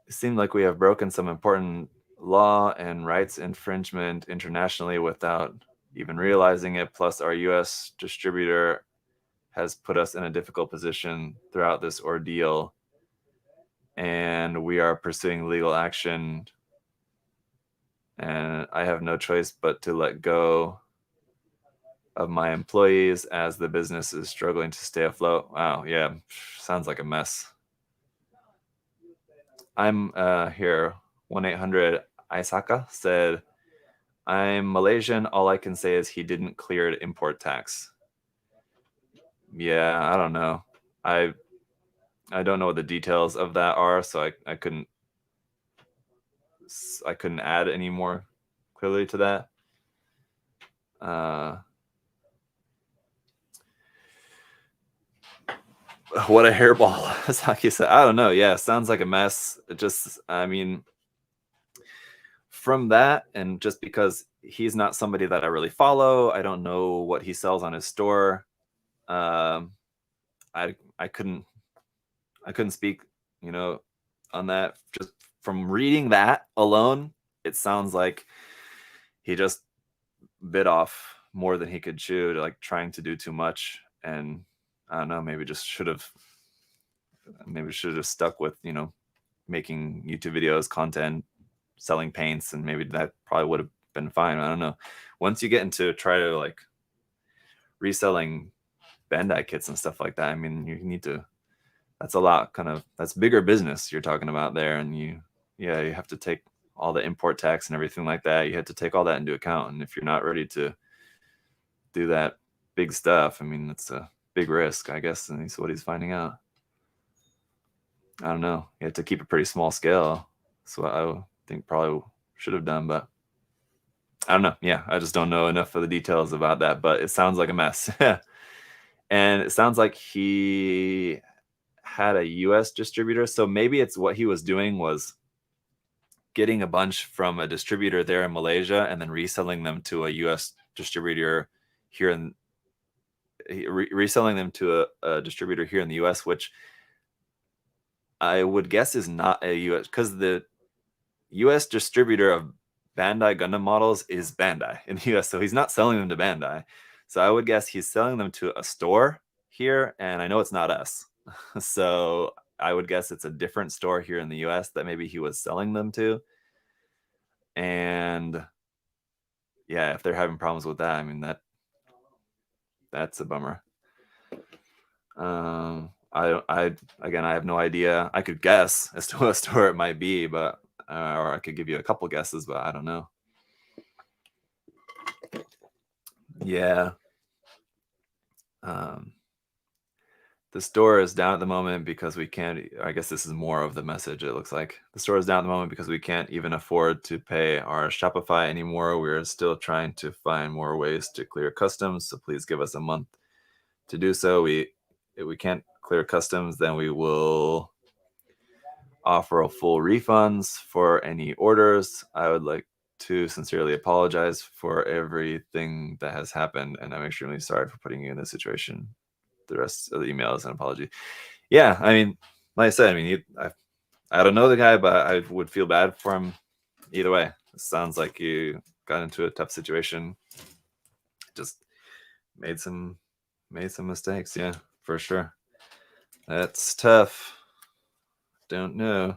It seemed like we have broken some important law and rights infringement internationally without even realizing it. Plus, our US distributor has put us in a difficult position throughout this ordeal, and we are pursuing legal action. And I have no choice but to let go of my employees as the business is struggling to stay afloat. Wow, yeah, sounds like a mess. I'm here. 1-800 Isaka said, I'm Malaysian. All I can say is he didn't clear import tax. Yeah, I don't know. I don't know what the details of that are, so I couldn't add any more clearly to that. What a hairball, as Saki said. I don't know. Yeah, sounds like a mess. It just, I mean, from that, and just because he's not somebody that I really follow, I don't know what he sells on his store. I couldn't speak, on that. Just from reading that alone, it sounds like he just bit off more than he could chew, like trying to do too much. And I don't know, maybe should have stuck with, making YouTube videos, content, selling paints, and maybe that probably would have been fine. I don't know. Once you get into try to like reselling Bandai kits and stuff like that, I mean, you need to, that's a lot that's bigger business you're talking about there. And you have to take all the import tax and everything like that. You have to take all that into account. And if you're not ready to do that big stuff, I mean, it's a big risk, I guess. And that's what he's finding out. I don't know. You have to keep a pretty small scale. That's what I think probably should have done, but I don't know. Yeah, I just don't know enough of the details about that, but it sounds like a mess. And it sounds like he had a US distributor. So maybe it's what he was doing was getting a bunch from a distributor there in Malaysia and then reselling them to a US distributor here in reselling them to a distributor here in the US, which I would guess is not a US, because the US distributor of Bandai Gundam models is Bandai in the US. So he's not selling them to Bandai. So I would guess he's selling them to a store here, and I know it's not us. So I would guess it's a different store here in the US that maybe he was selling them to. And yeah, if they're having problems with that, I mean, that's a bummer. Again, I have no idea. I could guess as to what store it might be, but or I could give you a couple guesses, but I don't know. Yeah. The store is down at the moment because we can't. I guess this is more of the message. It looks like the store is down at the moment because we can't even afford to pay our Shopify anymore. We're still trying to find more ways to clear customs. So please give us a month to do so. If we can't clear customs, then we will offer a full refunds for any orders. I would like to sincerely apologize for everything that has happened, and I'm extremely sorry for putting you in this situation. The rest of the email is an apology. Yeah, I mean, like I said, I mean, I don't know the guy, but I would feel bad for him either way. It sounds like you got into a tough situation. Just made some mistakes. Yeah, for sure. That's tough. Don't know.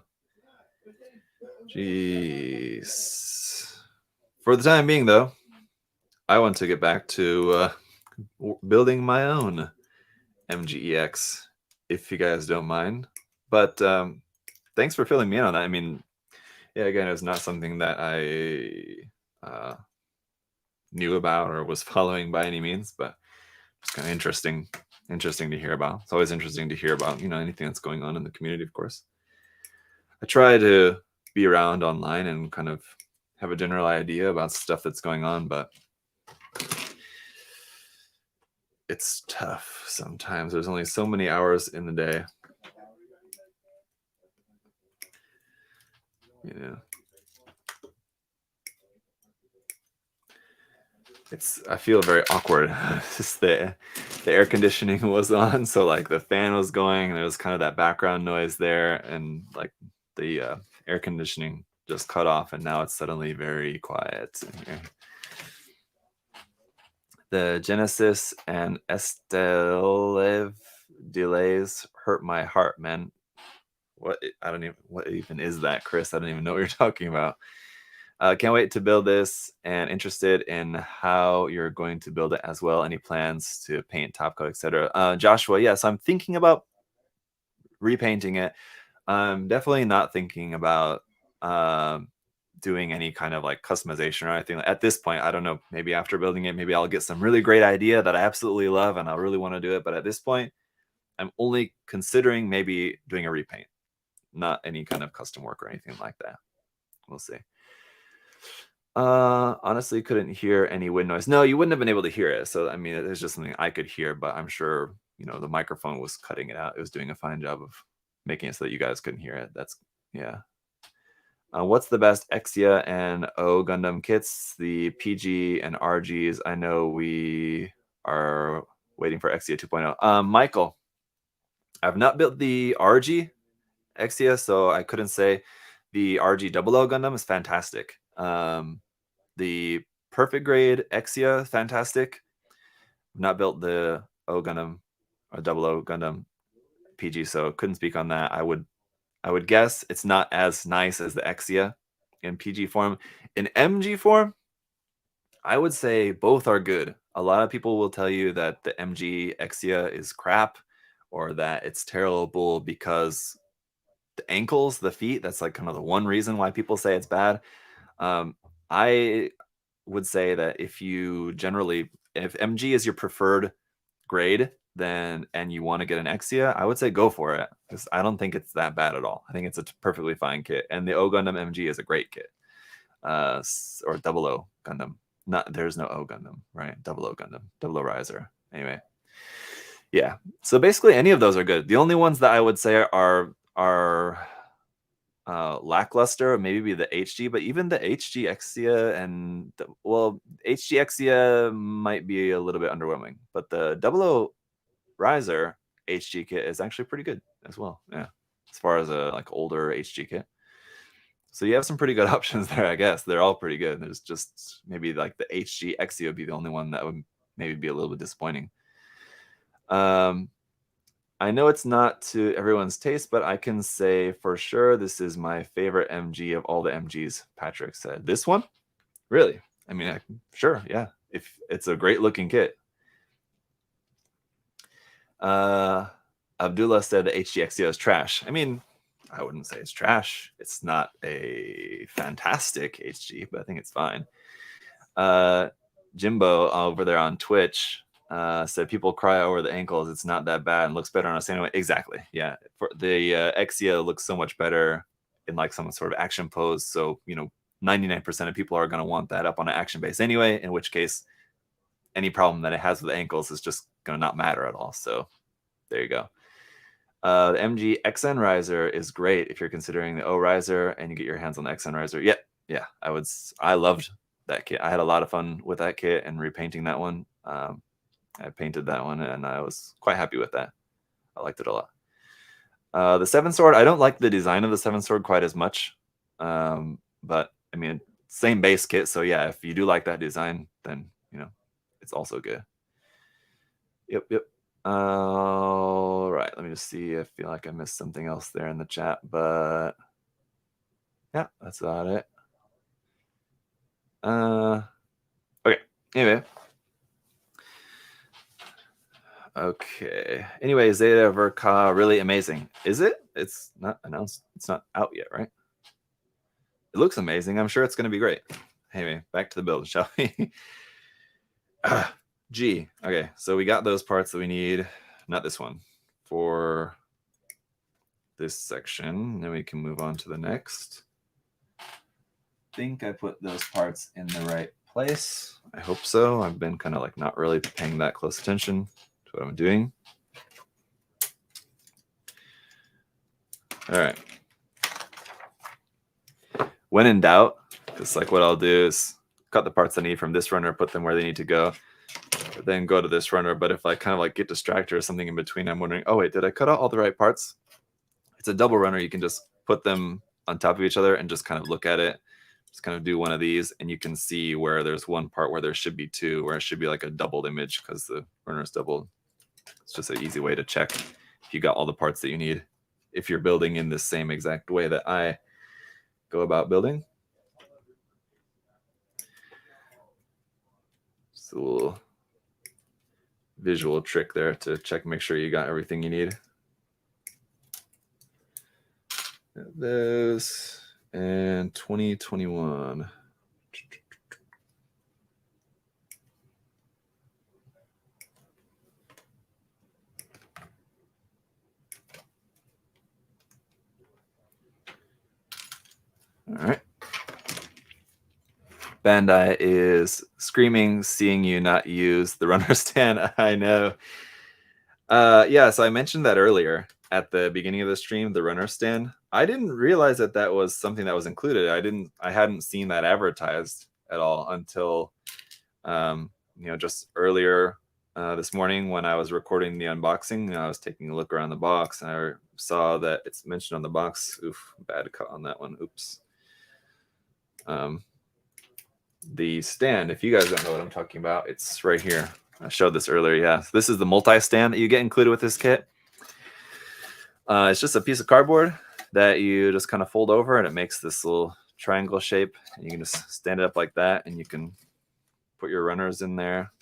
Jeez. For the time being, though, I want to get back to building my own MGEX, if you guys don't mind. But thanks for filling me in on that. I mean, yeah, again, it's not something that I knew about or was following by any means, but it's kind of interesting to hear about. It's always interesting to hear about, anything that's going on in the community, of course. I try to be around online and kind of have a general idea about stuff that's going on, but it's tough sometimes. There's only so many hours in the day. I feel very awkward. Just the air conditioning was on, so like the fan was going, and there was kind of that background noise there, and like the air conditioning just cut off, and now it's suddenly very quiet in here. The Genesis and Estelev delays hurt my heart, man. What even is that, Chris? I don't even know what you're talking about. Can't wait to build this and interested in how you're going to build it as well. Any plans to paint, top coat, etc.? Joshua, yes, I'm thinking about repainting it. I'm definitely not thinking about doing any kind of like customization or anything. At this point, I don't know. Maybe after building it, maybe I'll get some really great idea that I absolutely love and I really want to do it. But at this point, I'm only considering maybe doing a repaint, not any kind of custom work or anything like that. We'll see. Honestly, couldn't hear any wind noise. No, you wouldn't have been able to hear it. So I mean, it's just something I could hear, but I'm sure the microphone was cutting it out. It was doing a fine job of making it so that you guys couldn't hear it. That's yeah. What's the best Exia and O Gundam kits? The PG and RGs. I know we are waiting for Exia 2.0. Michael, I've not built the RG Exia, so I couldn't say. The RG 00 Gundam is fantastic. The perfect grade Exia, fantastic. Not built the O Gundam or 00 Gundam PG, so couldn't speak on that. I would guess it's not as nice as the Exia in PG form. In MG form, I would say both are good. A lot of people will tell you that the MG Exia is crap or that it's terrible because the ankles, the feet, that's like kind of the one reason why people say it's bad. I would say that if MG is your preferred grade, and you want to get an Exia, I would say go for it, because I don't think it's that bad at all. I think it's a perfectly fine kit, and the O Gundam MG is a great kit. Or 00 Gundam. There's no O Gundam, right? 00 Gundam, 00 Riser. Anyway, yeah. So basically, any of those are good. The only ones that I would say are lackluster maybe be the HG, but even the HG Exia and HG Exia might be a little bit underwhelming, but the 00 Riser HG kit is actually pretty good as well. Yeah, as far as a like older HG kit. So you have some pretty good options there, I guess. They're all pretty good. There's just maybe like the HG Exia would be the only one that would maybe be a little bit disappointing. I know it's not to everyone's taste, but I can say for sure this is my favorite MG of all the MGs, Patrick said. This one? Really? I mean, sure, yeah. If it's a great looking kit. Abdullah said the HGXO is trash. I mean, I wouldn't say it's trash. It's not a fantastic HG, but I think it's fine. Jimbo over there on Twitch said people cry over the ankles. It's not that bad and looks better on a standing way. Exactly. Yeah. For the Exia looks so much better in like some sort of action pose. So, 99% of people are going to want that up on an action base anyway, in which case any problem that it has with the ankles is just going to not matter at all. So there you go. The MGXN riser is great if you're considering the O riser and you get your hands on the XN riser. Yeah. I loved that kit. I had a lot of fun with that kit and repainting that one. I painted that one and I was quite happy with that. I liked it a lot. The 7 sword, I don't like the design of the 7 sword quite as much. But I mean, same base kit. So yeah, if you do like that design, then, it's also good. Yep. All right. Let me just see. I feel like I missed something else there in the chat, but yeah, that's about it. Okay. Anyway. Okay. Anyway, Zeta Verka, really amazing. Is it? It's not announced. It's not out yet, right? It looks amazing. I'm sure it's going to be great. Anyway, back to the build, shall we? G. Okay, so we got those parts that we need. Not this one. For this section. Then we can move on to the next. I think I put those parts in the right place. I hope so. I've been kind of like not really paying that close attention to what I'm doing. All right. When in doubt, just like what I'll do is cut the parts I need from this runner, put them where they need to go, then go to this runner. But if I kind of like get distracted or something in between, I'm wondering, oh wait, did I cut out all the right parts? It's a double runner. You can just put them on top of each other and just kind of look at it. Just kind of do one of these and you can see where there's one part where there should be two, where it should be like a doubled image because the runner is doubled. It's just an easy way to check if you got all the parts that you need. If you're building in the same exact way that I go about building. Just a little visual trick there to check, make sure you got everything you need. This and 2021. All right. Bandai is screaming, seeing you not use the runner stand. I know. Yeah, so I mentioned that earlier at the beginning of the stream, the runner stand. I didn't realize that that was something that was included. I hadn't seen that advertised at all until, just earlier this morning when I was recording the unboxing. I was taking a look around the box and I saw that it's mentioned on the box. Oof, bad cut on that one. Oops. The stand, if you guys don't know what I'm talking about, it's right here. I showed this earlier. Yeah, so this is the multi-stand that you get included with this kit. It's just a piece of cardboard that you just kind of fold over and it makes this little triangle shape. And you can just stand it up like that and you can put your runners in there.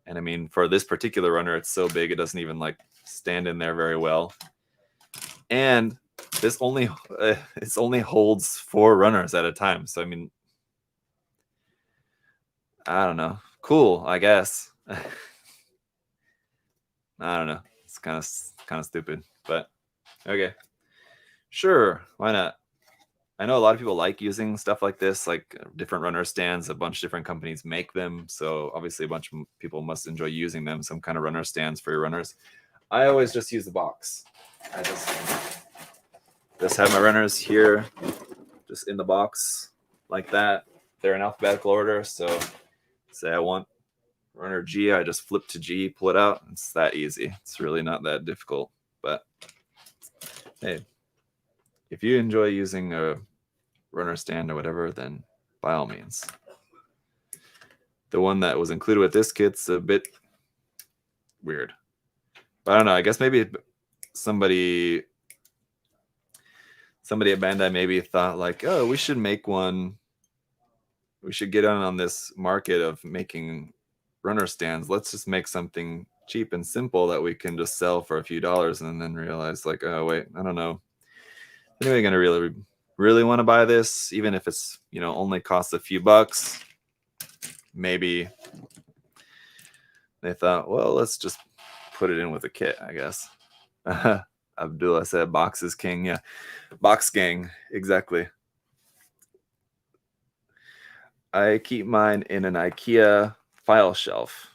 And I mean, for this particular runner, it's so big, it doesn't even like stand in there very well. And this only holds 4 runners at a time. So, I mean, I don't know. Cool, I guess. I don't know. It's kind of stupid, but okay. Sure, why not? I know a lot of people like using stuff like this, like different runner stands. A bunch of different companies make them, so obviously a bunch of people must enjoy using them. Some kind of runner stands for your runners. I always just use the box. I just have my runners here, just in the box like that. They're in alphabetical order, so say I want runner G, I just flip to G, pull it out. It's that easy. It's really not that difficult. But hey, if you enjoy using a runner stand or whatever, then by all means. The one that was included with this kit's a bit weird. But I don't know. I guess maybe somebody at Bandai maybe thought like, oh, we should make one. We should get on this market of making runner stands. Let's just make something cheap and simple that we can just sell for a few dollars and then realize like, oh wait, I don't know. Anyway, gonna really want to buy this, even if it's, you know, only costs a few bucks. Maybe they thought, well, let's just put it in with a kit, I guess. Abdullah said box is king. Yeah, box gang, exactly. I keep mine in an IKEA file shelf.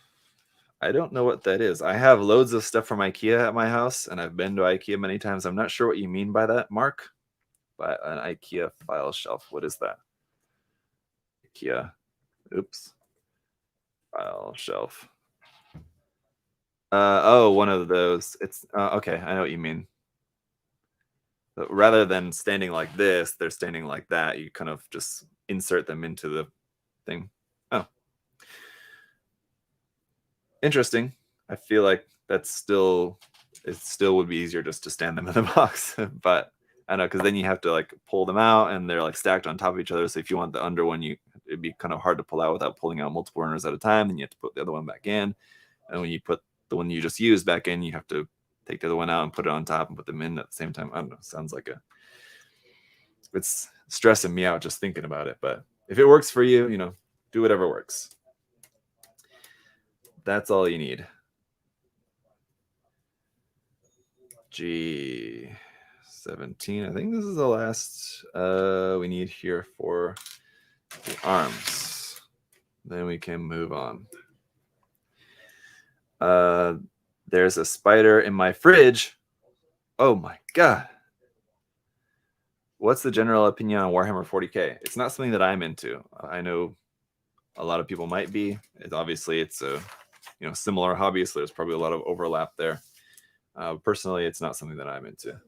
I don't know what that is. I have loads of stuff from IKEA at my house, and I've been to IKEA many times. I'm not sure what you mean by that, Mark. But an IKEA file shelf. What is that? IKEA. Oops. File shelf. Oh, one of those. It's okay. I know what you mean. But rather than standing like this, they're standing like that. You kind of just insert them into the thing. Oh, interesting. I feel like it still would be easier just to stand them in the box, but I know, because then you have to like pull them out and they're like stacked on top of each other. So if you want the under one, it'd be kind of hard to pull out without pulling out multiple runners at a time. Then you have to put the other one back in, and when you put the one you just used back in, you have to take the other one out and put it on top and put them in at the same time. I don't know. Sounds like it's stressing me out just thinking about it. But if it works for you, you know, do whatever works. That's all you need. G17. I think this is the last we need here for the arms. Then we can move on. There's a spider in my fridge. Oh my god. What's the general opinion on Warhammer 40K? It's not something that I'm into. I know a lot of people might be. Obviously, it's a similar hobby, so there's probably a lot of overlap there. Personally, it's not something that I'm into.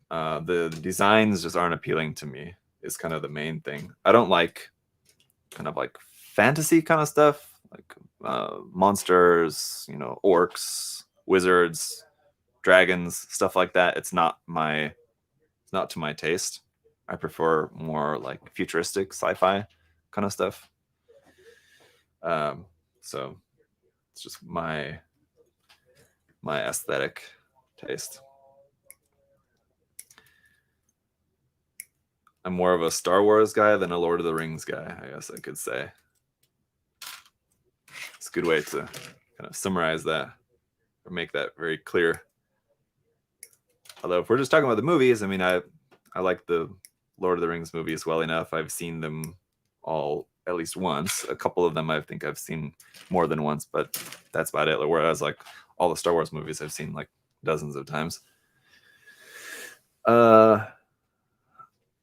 The designs just aren't appealing to me. Is kind of the main thing. I don't like kind of like fantasy kind of stuff, like monsters, orcs, wizards, dragons, stuff like that. It's not to my taste. I prefer more like futuristic sci-fi kind of stuff. So it's just my aesthetic taste. I'm more of a Star Wars guy than a Lord of the Rings guy, I guess I could say. It's a good way to kind of summarize that or make that very clear. Although if we're just talking about the movies, I mean, I like the Lord of the Rings movies well enough. I've seen them all at least once. A couple of them I think I've seen more than once, but that's about it. Whereas like all the Star Wars movies I've seen like dozens of times.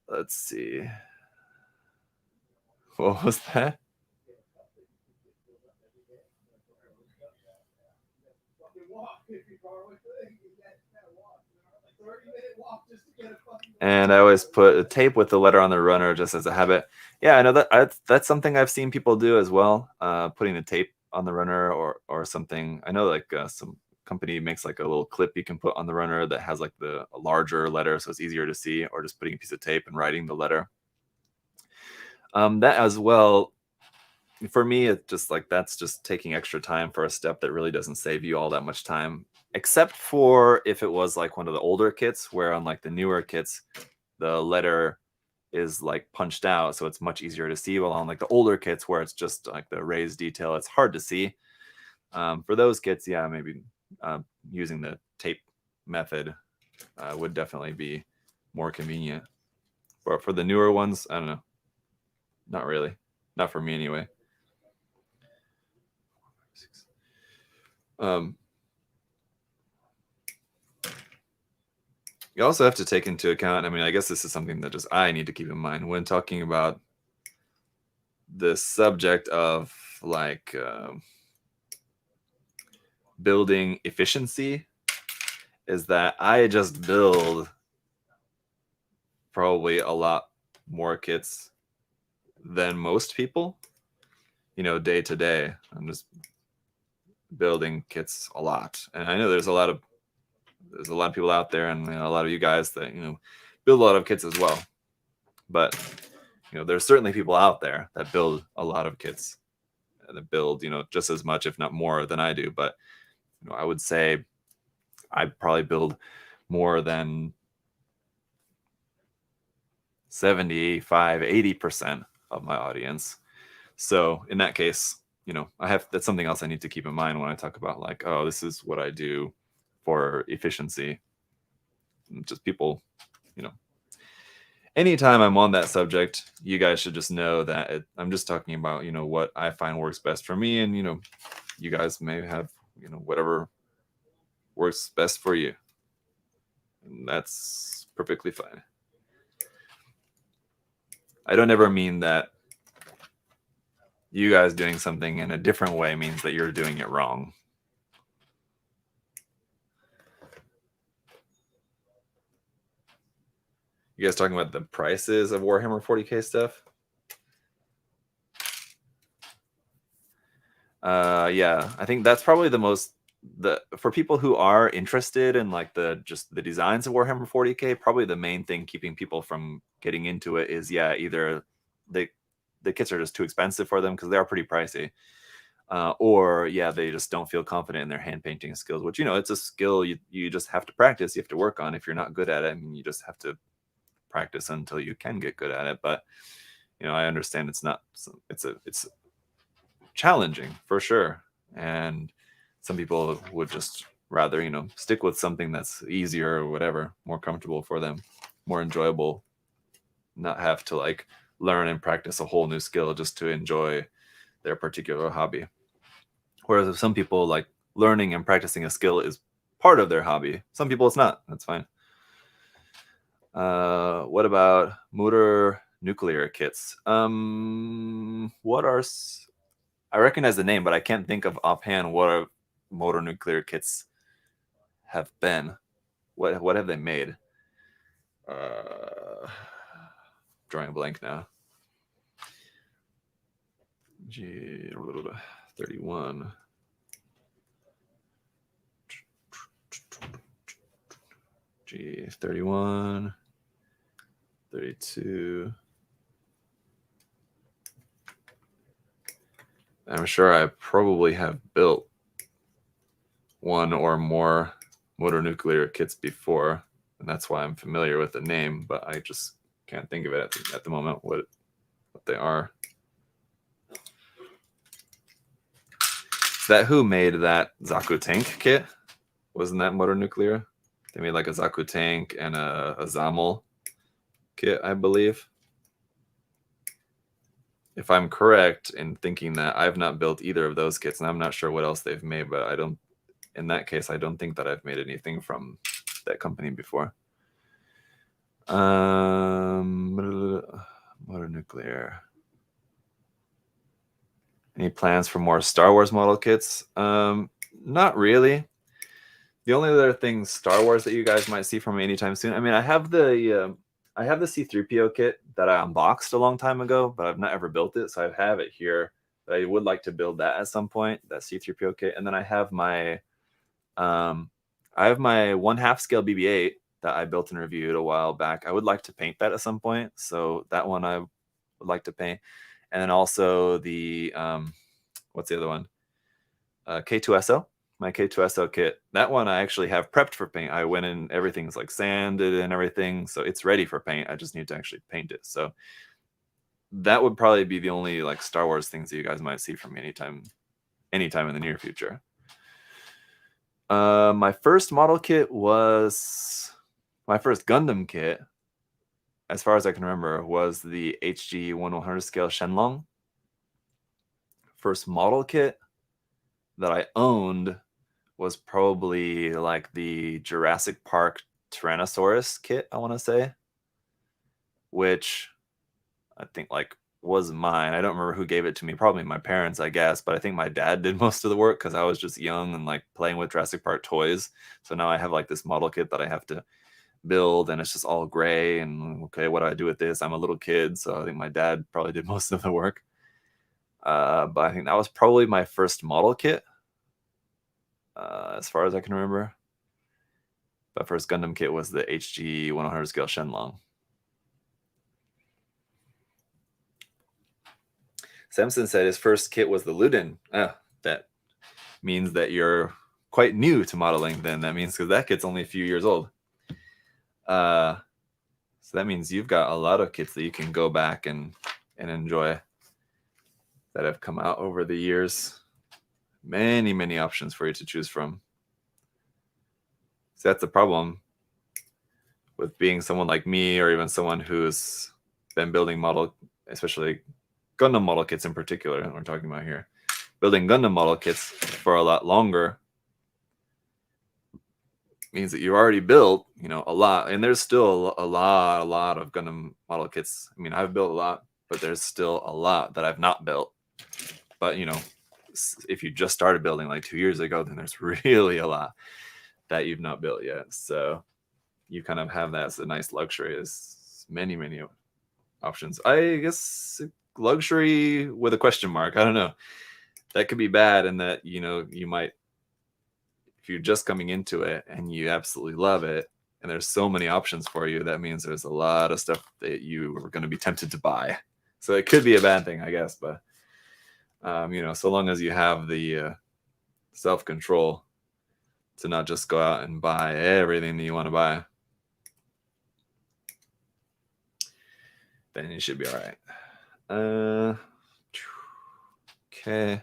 Let's see. What was that? And I always put a tape with the letter on the runner just as a habit. Yeah, I know that's something I've seen people do as well, putting the tape on the runner or something. I know like some company makes like a little clip you can put on the runner that has like a larger letter so it's easier to see, or just putting a piece of tape and writing the letter. That as well, for me, it's just like that's just taking extra time for a step that really doesn't save you all that much time, except for if it was like one of the older kits, where on like the newer kits, the letter is like punched out, so it's much easier to see. While on like the older kits, where it's just like the raised detail, it's hard to see. For those kits, yeah, maybe using the tape method would definitely be more convenient. But for the newer ones, I don't know. Not really. Not for me anyway. You also have to take into account, I mean, I guess this is something that just I need to keep in mind when talking about the subject of like building efficiency, is that I just build probably a lot more kits than most people, day to day. I'm just building kits a lot, and I know there's a lot of people out there, and a lot of you guys that build a lot of kits as well. But there's certainly people out there that build a lot of kits, that build, just as much, if not more, than I do. But I would say I probably build more than 75, 80% of my audience. So in that case, that's something else I need to keep in mind when I talk about like, oh, this is what I do for efficiency. Just people, anytime I'm on that subject, you guys should just know that I'm just talking about, what I find works best for me. And, you guys may have, whatever works best for you. And that's perfectly fine. I don't ever mean that you guys doing something in a different way means that you're doing it wrong. You guys talking about the prices of Warhammer 40K stuff? Yeah, I think that's probably for people who are interested in like the designs of Warhammer 40K, probably the main thing keeping people from getting into it is either the kits are just too expensive for them because they are pretty pricey, or they just don't feel confident in their hand painting skills, which it's a skill you just have to practice, you have to work on. If you're not good at it, I mean, you just have to practice until you can get good at it. But I understand it's challenging for sure, and some people would just rather stick with something that's easier or whatever, more comfortable for them, more enjoyable, not have to like learn and practice a whole new skill just to enjoy their particular hobby. Whereas if some people like learning and practicing a skill is part of their hobby, some people it's not. That's fine. What about motor nuclear kits? I recognize the name, but I can't think of offhand what motor nuclear kits have been. What have they made? Drawing a blank now. 31. G31. 32. I'm sure I probably have built one or more motor nuclear kits before, and that's why I'm familiar with the name, but I just can't think of it at the moment what they are. Is that who made that Zaku tank kit? Wasn't that motor nuclear? They made like a Zaku tank and a Zamel kit, I believe. If I'm correct in thinking that, I've not built either of those kits, and I'm not sure what else they've made, but in that case, I don't think that I've made anything from that company before. Motor nuclear. Any plans for more Star Wars model kits? Not really. The only other thing Star Wars that you guys might see from me anytime soon, I mean, I have the C-3PO kit that I unboxed a long time ago, but I've not ever built it, so I have it here. But I would like to build that at some point, that C-3PO kit. And then I have my 1/2 scale BB-8 that I built and reviewed a while back. I would like to paint that at some point, so that one I would like to paint. And then also the what's the other one? K2SO. My K2SO kit. That one I actually have prepped for paint. I went in, everything's like sanded and everything, so it's ready for paint. I just need to actually paint it. So that would probably be the only like Star Wars things that you guys might see from me anytime in the near future. My first model kit was my first Gundam kit, as far as I can remember, was the HG 1/100 scale Shenlong. First model kit that I owned was probably like the Jurassic Park Tyrannosaurus kit, I want to say, which I think like was mine. I don't remember who gave it to me, probably my parents, I guess, but I think my dad did most of the work because I was just young and like playing with Jurassic Park toys. So now I have like this model kit that I have to build, and it's just all gray, and okay, what do I do with this? I'm a little kid, so I think my dad probably did most of the work. But I think that was probably my first model kit, as far as I can remember. My first Gundam kit was the HG 100 scale Shenlong. Samson said his first kit was the Ludin. That means that you're quite new to modeling then. That means because that kit's only a few years old. So that means you've got a lot of kits that you can go back and enjoy that have come out over the years. Many options for you to choose from. So that's the problem with being someone like me, or even someone who's been building model, especially Gundam model kits in particular, that we're talking about here. Building Gundam model kits for a lot longer means that you already built, a lot, and there's still a lot of Gundam model kits. I mean, I've built a lot, but there's still a lot that I've not built. But if you just started building like 2 years ago, then there's really a lot that you've not built yet. So you kind of have that as a nice luxury. Is many options. I guess luxury with a question mark. I don't know. That could be bad, and that you might, if you're just coming into it and you absolutely love it, and there's so many options for you, that means there's a lot of stuff that you are going to be tempted to buy. So it could be a bad thing, I guess. But so long as you have the self-control to not just go out and buy everything that you want to buy, then you should be all right. Okay.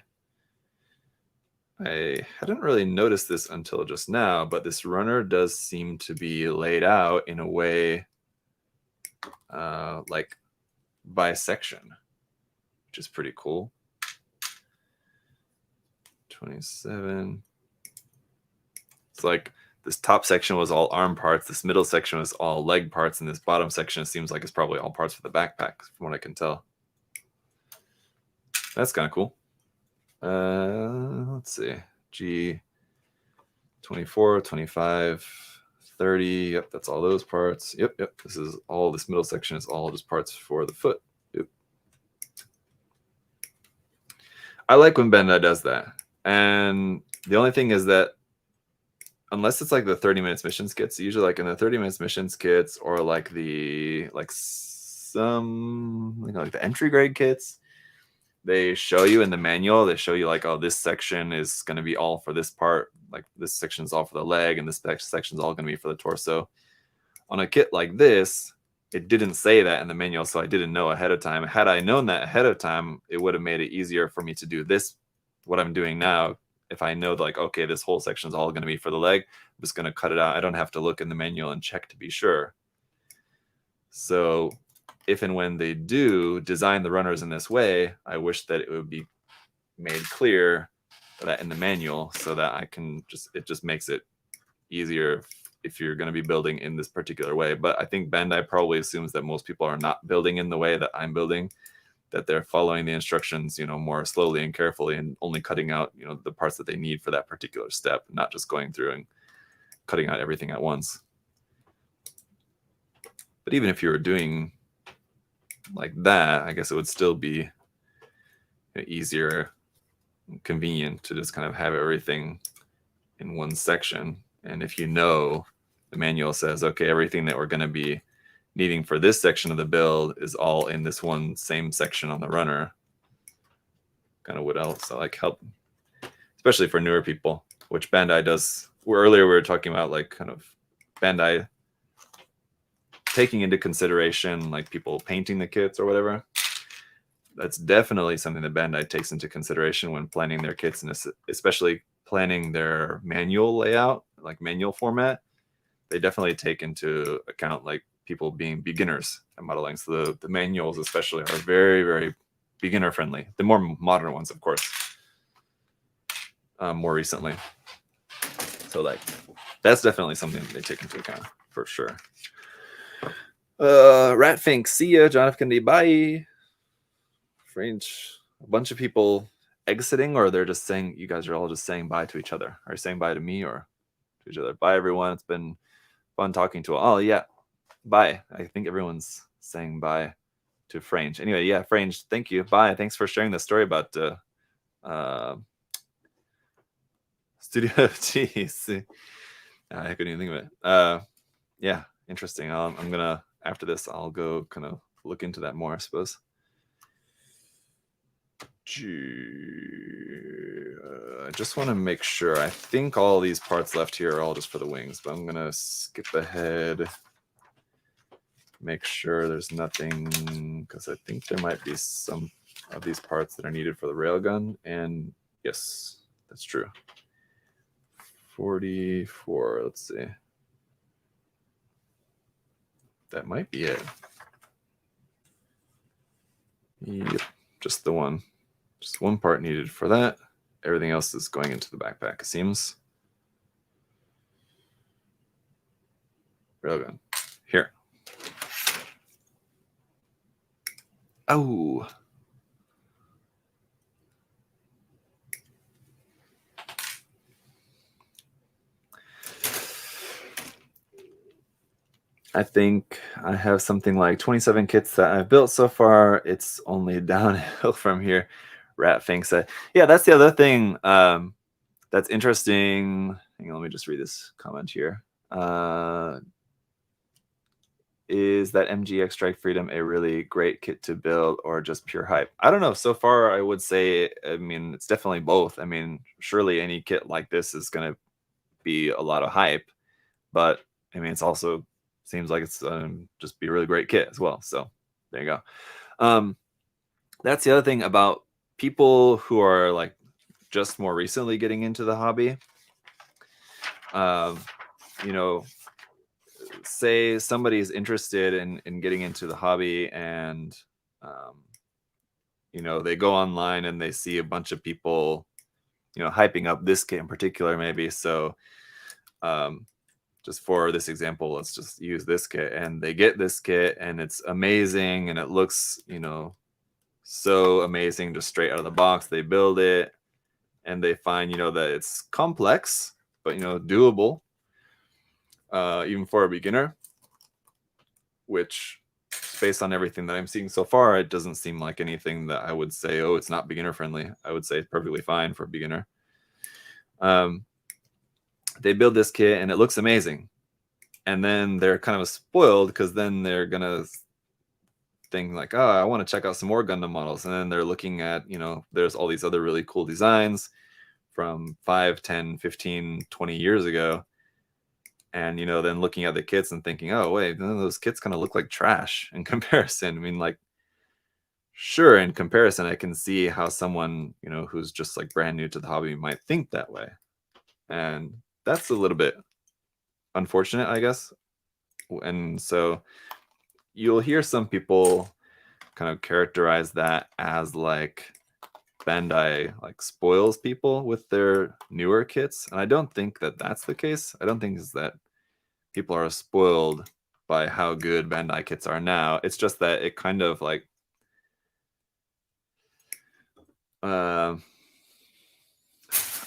I hadn't really noticed this until just now, but this runner does seem to be laid out in a way like by section, which is pretty cool. 27. It's like this top section was all arm parts, this middle section was all leg parts, and this bottom section seems like it's probably all parts for the backpack, from what I can tell. That's kind of cool. Let's see. G 24, 25, 30. Yep, that's all those parts. Yep. This is all, this middle section is all just parts for the foot. Yep. I like when Bandai does that. And the only thing is that unless it's like the 30 minutes missions kits, usually like in the 30 minutes missions kits, or like the some like the entry grade kits, they show you in the manual, they show you like, oh, this section is going to be all for this part, like this section is all for the leg, and this section is all going to be for the torso. On a kit like this, it didn't say that in the manual, so I didn't know ahead of time. Had I known that ahead of time, it would have made it easier for me to do this, what I'm doing now. If I know like, okay, this whole section is all going to be for the leg, I'm just going to cut it out. I don't have to look in the manual and check to be sure. So if and when they do design the runners in this way, I wish that it would be made clear that in the manual, so that I can it just makes it easier if you're going to be building in this particular way. But I think Bandai probably assumes that most people are not building in the way that I'm building, that they're following the instructions, more slowly and carefully, and only cutting out, the parts that they need for that particular step, not just going through and cutting out everything at once. But even if you were doing like that, I guess it would still be easier and convenient to just kind of have everything in one section. And if the manual says, okay, everything that we're going to be needing for this section of the build is all in this one same section on the runner, kind of would also like help, especially for newer people, which Bandai does. Earlier we were talking about like kind of Bandai taking into consideration like people painting the kits or whatever. That's definitely something that Bandai takes into consideration when planning their kits, and especially planning their manual layout, like manual format. They definitely take into account like people being beginners at modeling. So the manuals especially are very beginner friendly. The more modern ones, of course, more recently. So like that's definitely something that they take into account for sure. Ratfink, see ya. John F. Kennedy, bye. Strange. A bunch of people exiting, or they're just saying, you guys are all just saying bye to each other. Are you saying bye to me or to each other? Bye, everyone. It's been fun talking to all. Oh, yeah. Bye. I think everyone's saying bye to Frange. Anyway, yeah, Frange, thank you. Bye. Thanks for sharing the story about Studio FT. I couldn't even think of it. Yeah, interesting. I'm gonna, after this, I'll go kind of look into that more, I suppose. I just want to make sure. I think all these parts left here are all just for the wings, but I'm going to skip ahead. Make sure there's nothing, because I think there might be some of these parts that are needed for the railgun. And yes, that's true. 44, let's see. That might be it. Yep, just the one. Just one part needed for that. Everything else is going into the backpack, it seems. Railgun. Here. Oh. I think I have something like 27 kits that I've built so far. It's only downhill from here. Ratfink said, yeah, that's the other thing that's interesting. Hang on, let me just read this comment here. Is that MGEX Strike Freedom a really great kit to build or just pure hype? I don't know. So far, I would say, I mean, it's definitely both. I mean, surely any kit like this is going to be a lot of hype, but I mean, it's also seems like it's just be a really great kit as well. So there you go. That's the other thing about people who are like just more recently getting into the hobby. You know, say somebody's interested in getting into the hobby and you know, they go online and they see a bunch of people, you know, hyping up this kit in particular, maybe. So just for this example, let's just use this kit, and they get this kit and it's amazing and it looks, you know, so amazing just straight out of the box. They build it and they find, you know, that it's complex, but, you know, doable, even for a beginner, which based on everything that I'm seeing so far, it doesn't seem like anything that I would say, oh, it's not beginner friendly. I would say it's perfectly fine for a beginner. They build this kit and it looks amazing. And then they're kind of spoiled because then they're going to think like, oh, I want to check out some more Gundam models. And then they're looking at, you know, there's all these other really cool designs from 5, 10, 15, 20 years ago. And, you know, then looking at the kits and thinking, oh, wait, those kits kind of look like trash in comparison. I mean, like, sure, in comparison, I can see how someone, you know, who's just like brand new to the hobby might think that way. And that's a little bit unfortunate, I guess. And so you'll hear some people kind of characterize that as like Bandai like spoils people with their newer kits. And I don't think that that's the case. I don't think it's that people are spoiled by how good Bandai kits are now. It's just that it kind of like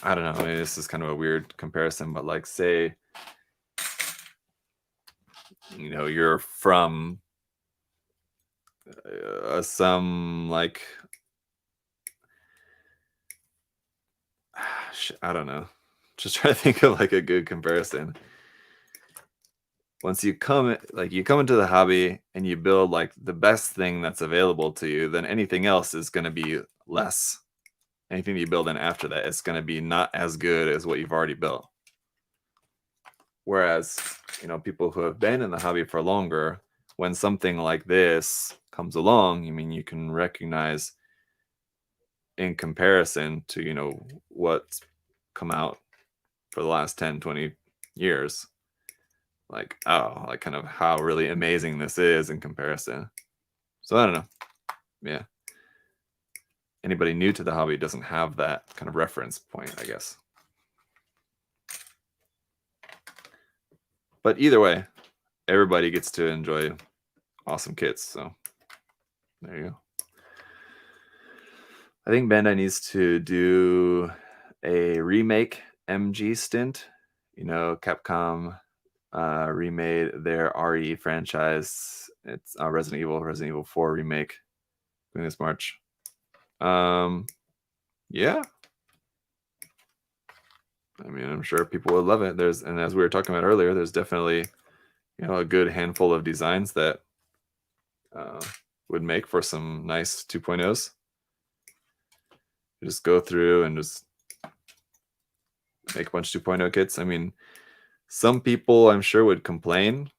I don't know. Maybe this is kind of a weird comparison, but like say, you know, you're from some like, I don't know. Just try to think of like a good comparison. Once you come into the hobby and you build like the best thing that's available to you, then anything else is going to be less. Anything you build in after that, it's going to be not as good as what you've already built. Whereas, you know, people who have been in the hobby for longer, when something like this comes along, I mean, you can recognize in comparison to, you know, what's come out for the last 10, 20 years, like, oh, like kind of how really amazing this is in comparison. So I don't know. Yeah. Anybody new to the hobby doesn't have that kind of reference point, I guess. But either way, everybody gets to enjoy awesome kits. So there you go. I think Bandai needs to do a remake MG stint. You know, Capcom remade their RE franchise. It's Resident Evil 4 remake doing this March. Yeah. I mean, I'm sure people would love it. And as we were talking about earlier, there's definitely, you know, a good handful of designs that would make for some nice 2.0s. You just go through and just make a bunch of 2.0 kits. I mean, some people I'm sure would complain,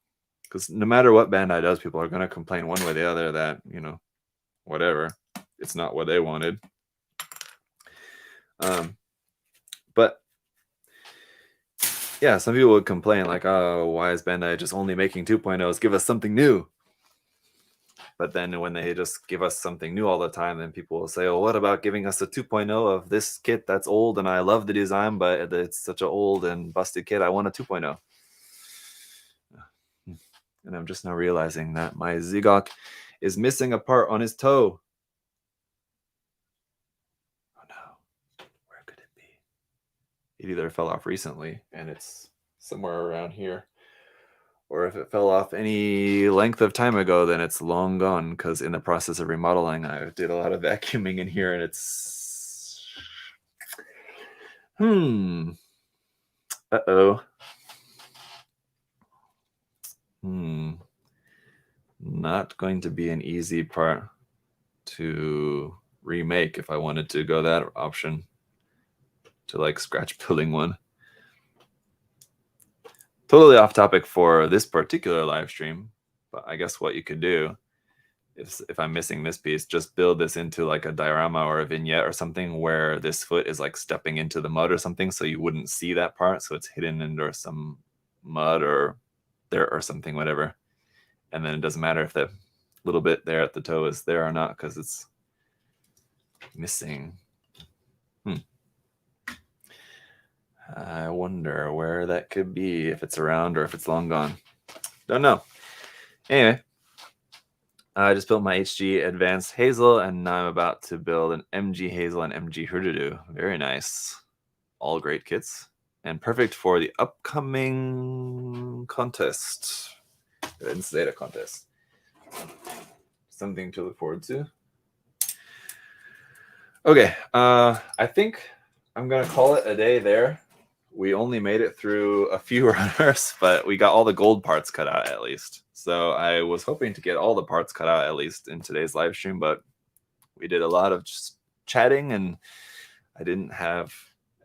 because no matter what Bandai does, people are going to complain one way or the other that, you know, whatever, it's not what they wanted. But yeah, some people would complain like, oh, why is Bandai just only making 2.0s? Give us something new. But then when they just give us something new all the time, then people will say, oh, what about giving us a 2.0 of this kit that's old and I love the design, but it's such an old and busted kit. I want a 2.0. And I'm just now realizing that my Zigok is missing a part on his toe. Oh no, where could it be? It either fell off recently and it's somewhere around here, or if it fell off any length of time ago, then it's long gone, because in the process of remodeling, I did a lot of vacuuming in here and it's... Uh-oh. Not going to be an easy part to remake if I wanted to go that option, to like scratch building one. Totally off topic for this particular live stream, but I guess what you could do if I'm missing this piece, just build this into like a diorama or a vignette or something where this foot is like stepping into the mud or something, so you wouldn't see that part, so it's hidden under some mud or dirt or something, whatever. And then it doesn't matter if that little bit there at the toe is there or not, because it's missing. I wonder where that could be, if it's around or if it's long gone. Don't know. Anyway, I just built my HG Advanced Hazel, and now I'm about to build an MG Hazel and MG Hurdudu. Very nice. All great kits. And perfect for the upcoming contest. The Zeta contest. Something to look forward to. Okay, I think I'm going to call it a day there. We only made it through a few runners, but we got all the gold parts cut out at least. So I was hoping to get all the parts cut out at least in today's live stream, but we did a lot of just chatting and I didn't have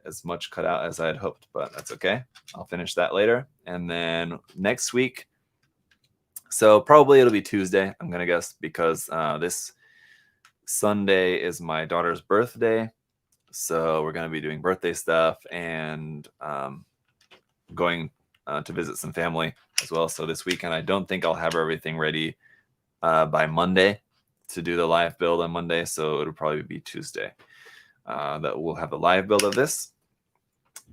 as much cut out as I had hoped, but that's okay. I'll finish that later. And then next week, so probably it'll be Tuesday, I'm going to guess, because this Sunday is my daughter's birthday. So we're going to be doing birthday stuff and going to visit some family as well. So this weekend, I don't think I'll have everything ready by Monday to do the live build on Monday. So it'll probably be Tuesday that we'll have a live build of this.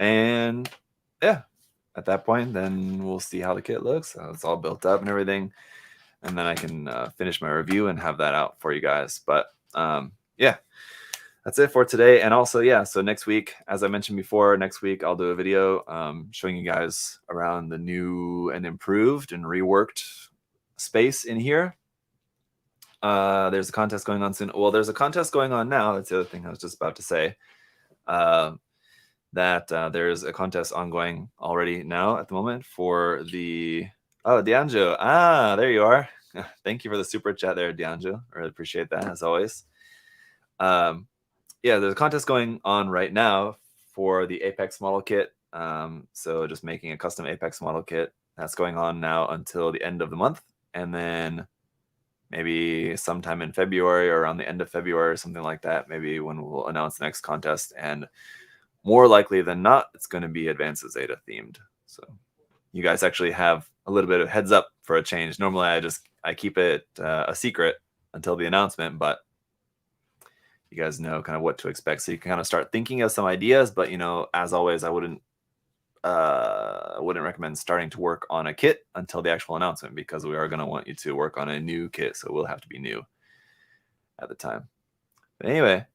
And yeah, at that point, then we'll see how the kit looks. It's all built up and everything. And then I can finish my review and have that out for you guys. But yeah. That's it for today. And also, yeah, so next week, as I mentioned before, next week I'll do a video showing you guys around the new and improved and reworked space in here. There's a contest going on soon. Well, there's a contest going on now. That's the other thing I was just about to say. That there's a contest ongoing already now at the moment for the... Oh, Dianjo. Ah, there you are. Thank you for the super chat there, Dianjo. I really appreciate that, as always. Yeah, there's a contest going on right now for the Apex model kit. So just making a custom Apex model kit. That's going on now until the end of the month. And then maybe sometime in February or around the end of February or something like that, maybe when we'll announce the next contest. And more likely than not, it's going to be Advanced Zeta themed. So you guys actually have a little bit of heads up for a change. Normally I keep it a secret until the announcement, but you guys know kind of what to expect, so you can kind of start thinking of some ideas. But, you know, as always, I wouldn't recommend starting to work on a kit until the actual announcement, because we are going to want you to work on a new kit, so it will have to be new at the time. But anyway,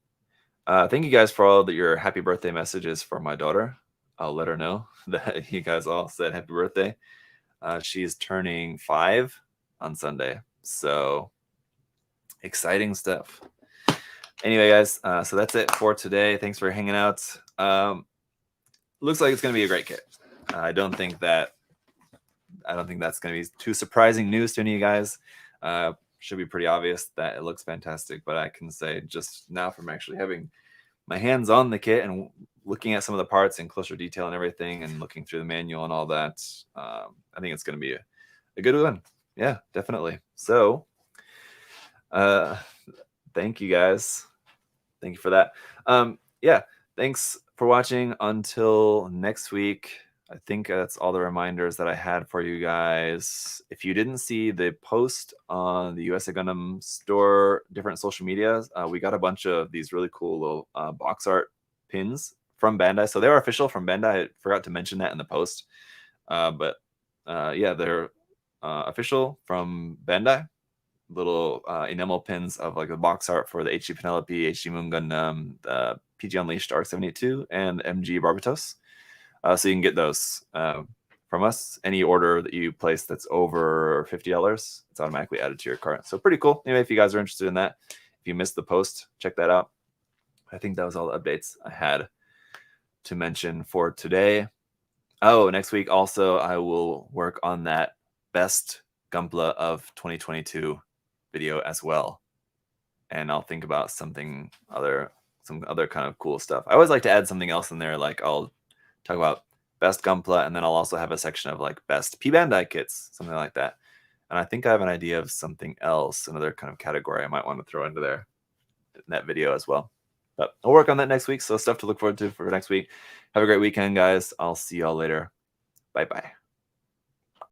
thank you guys for all your happy birthday messages for my daughter. I'll let her know that you guys all said happy birthday. She's turning 5 on Sunday, so exciting stuff. Anyway, guys, so that's it for today. Thanks for hanging out. Looks like it's going to be a great kit. I don't think that's going to be too surprising news to any of you guys. Should be pretty obvious that it looks fantastic, but I can say just now from actually having my hands on the kit and looking at some of the parts in closer detail and everything, and looking through the manual and all that, I think it's going to be a good one. Yeah, definitely. So, thank you guys. Thank you for that. Yeah, thanks for watching. Until next week. I think that's all the reminders that I had for you guys. If you didn't see the post on the USA Gundam Store, different social medias, we got a bunch of these really cool little box art pins from Bandai. So they're official from Bandai. I forgot to mention that in the post. But yeah, they're official from Bandai. Little enamel pins of like the box art for the HD Penelope, HD Moon Gundam, the PG Unleashed Arc 72, and MG Barbatos. So you can get those from us. Any order that you place that's over $50, it's automatically added to your cart. So pretty cool. Anyway, if you guys are interested in that, if you missed the post, check that out. I think that was all the updates I had to mention for today. Oh, next week also I will work on that best Gunpla of 2022 video as well. And I'll think about some other kind of cool stuff. I always like to add something else in there, like I'll talk about best Gunpla, and then I'll also have a section of like best P Bandai kits, something like that. And I think I have an idea of something else, another kind of category I might want to throw into there in that video as well. But I'll work on that next week. So stuff to look forward to for next week. Have a great weekend, guys. I'll see y'all later. Bye-bye.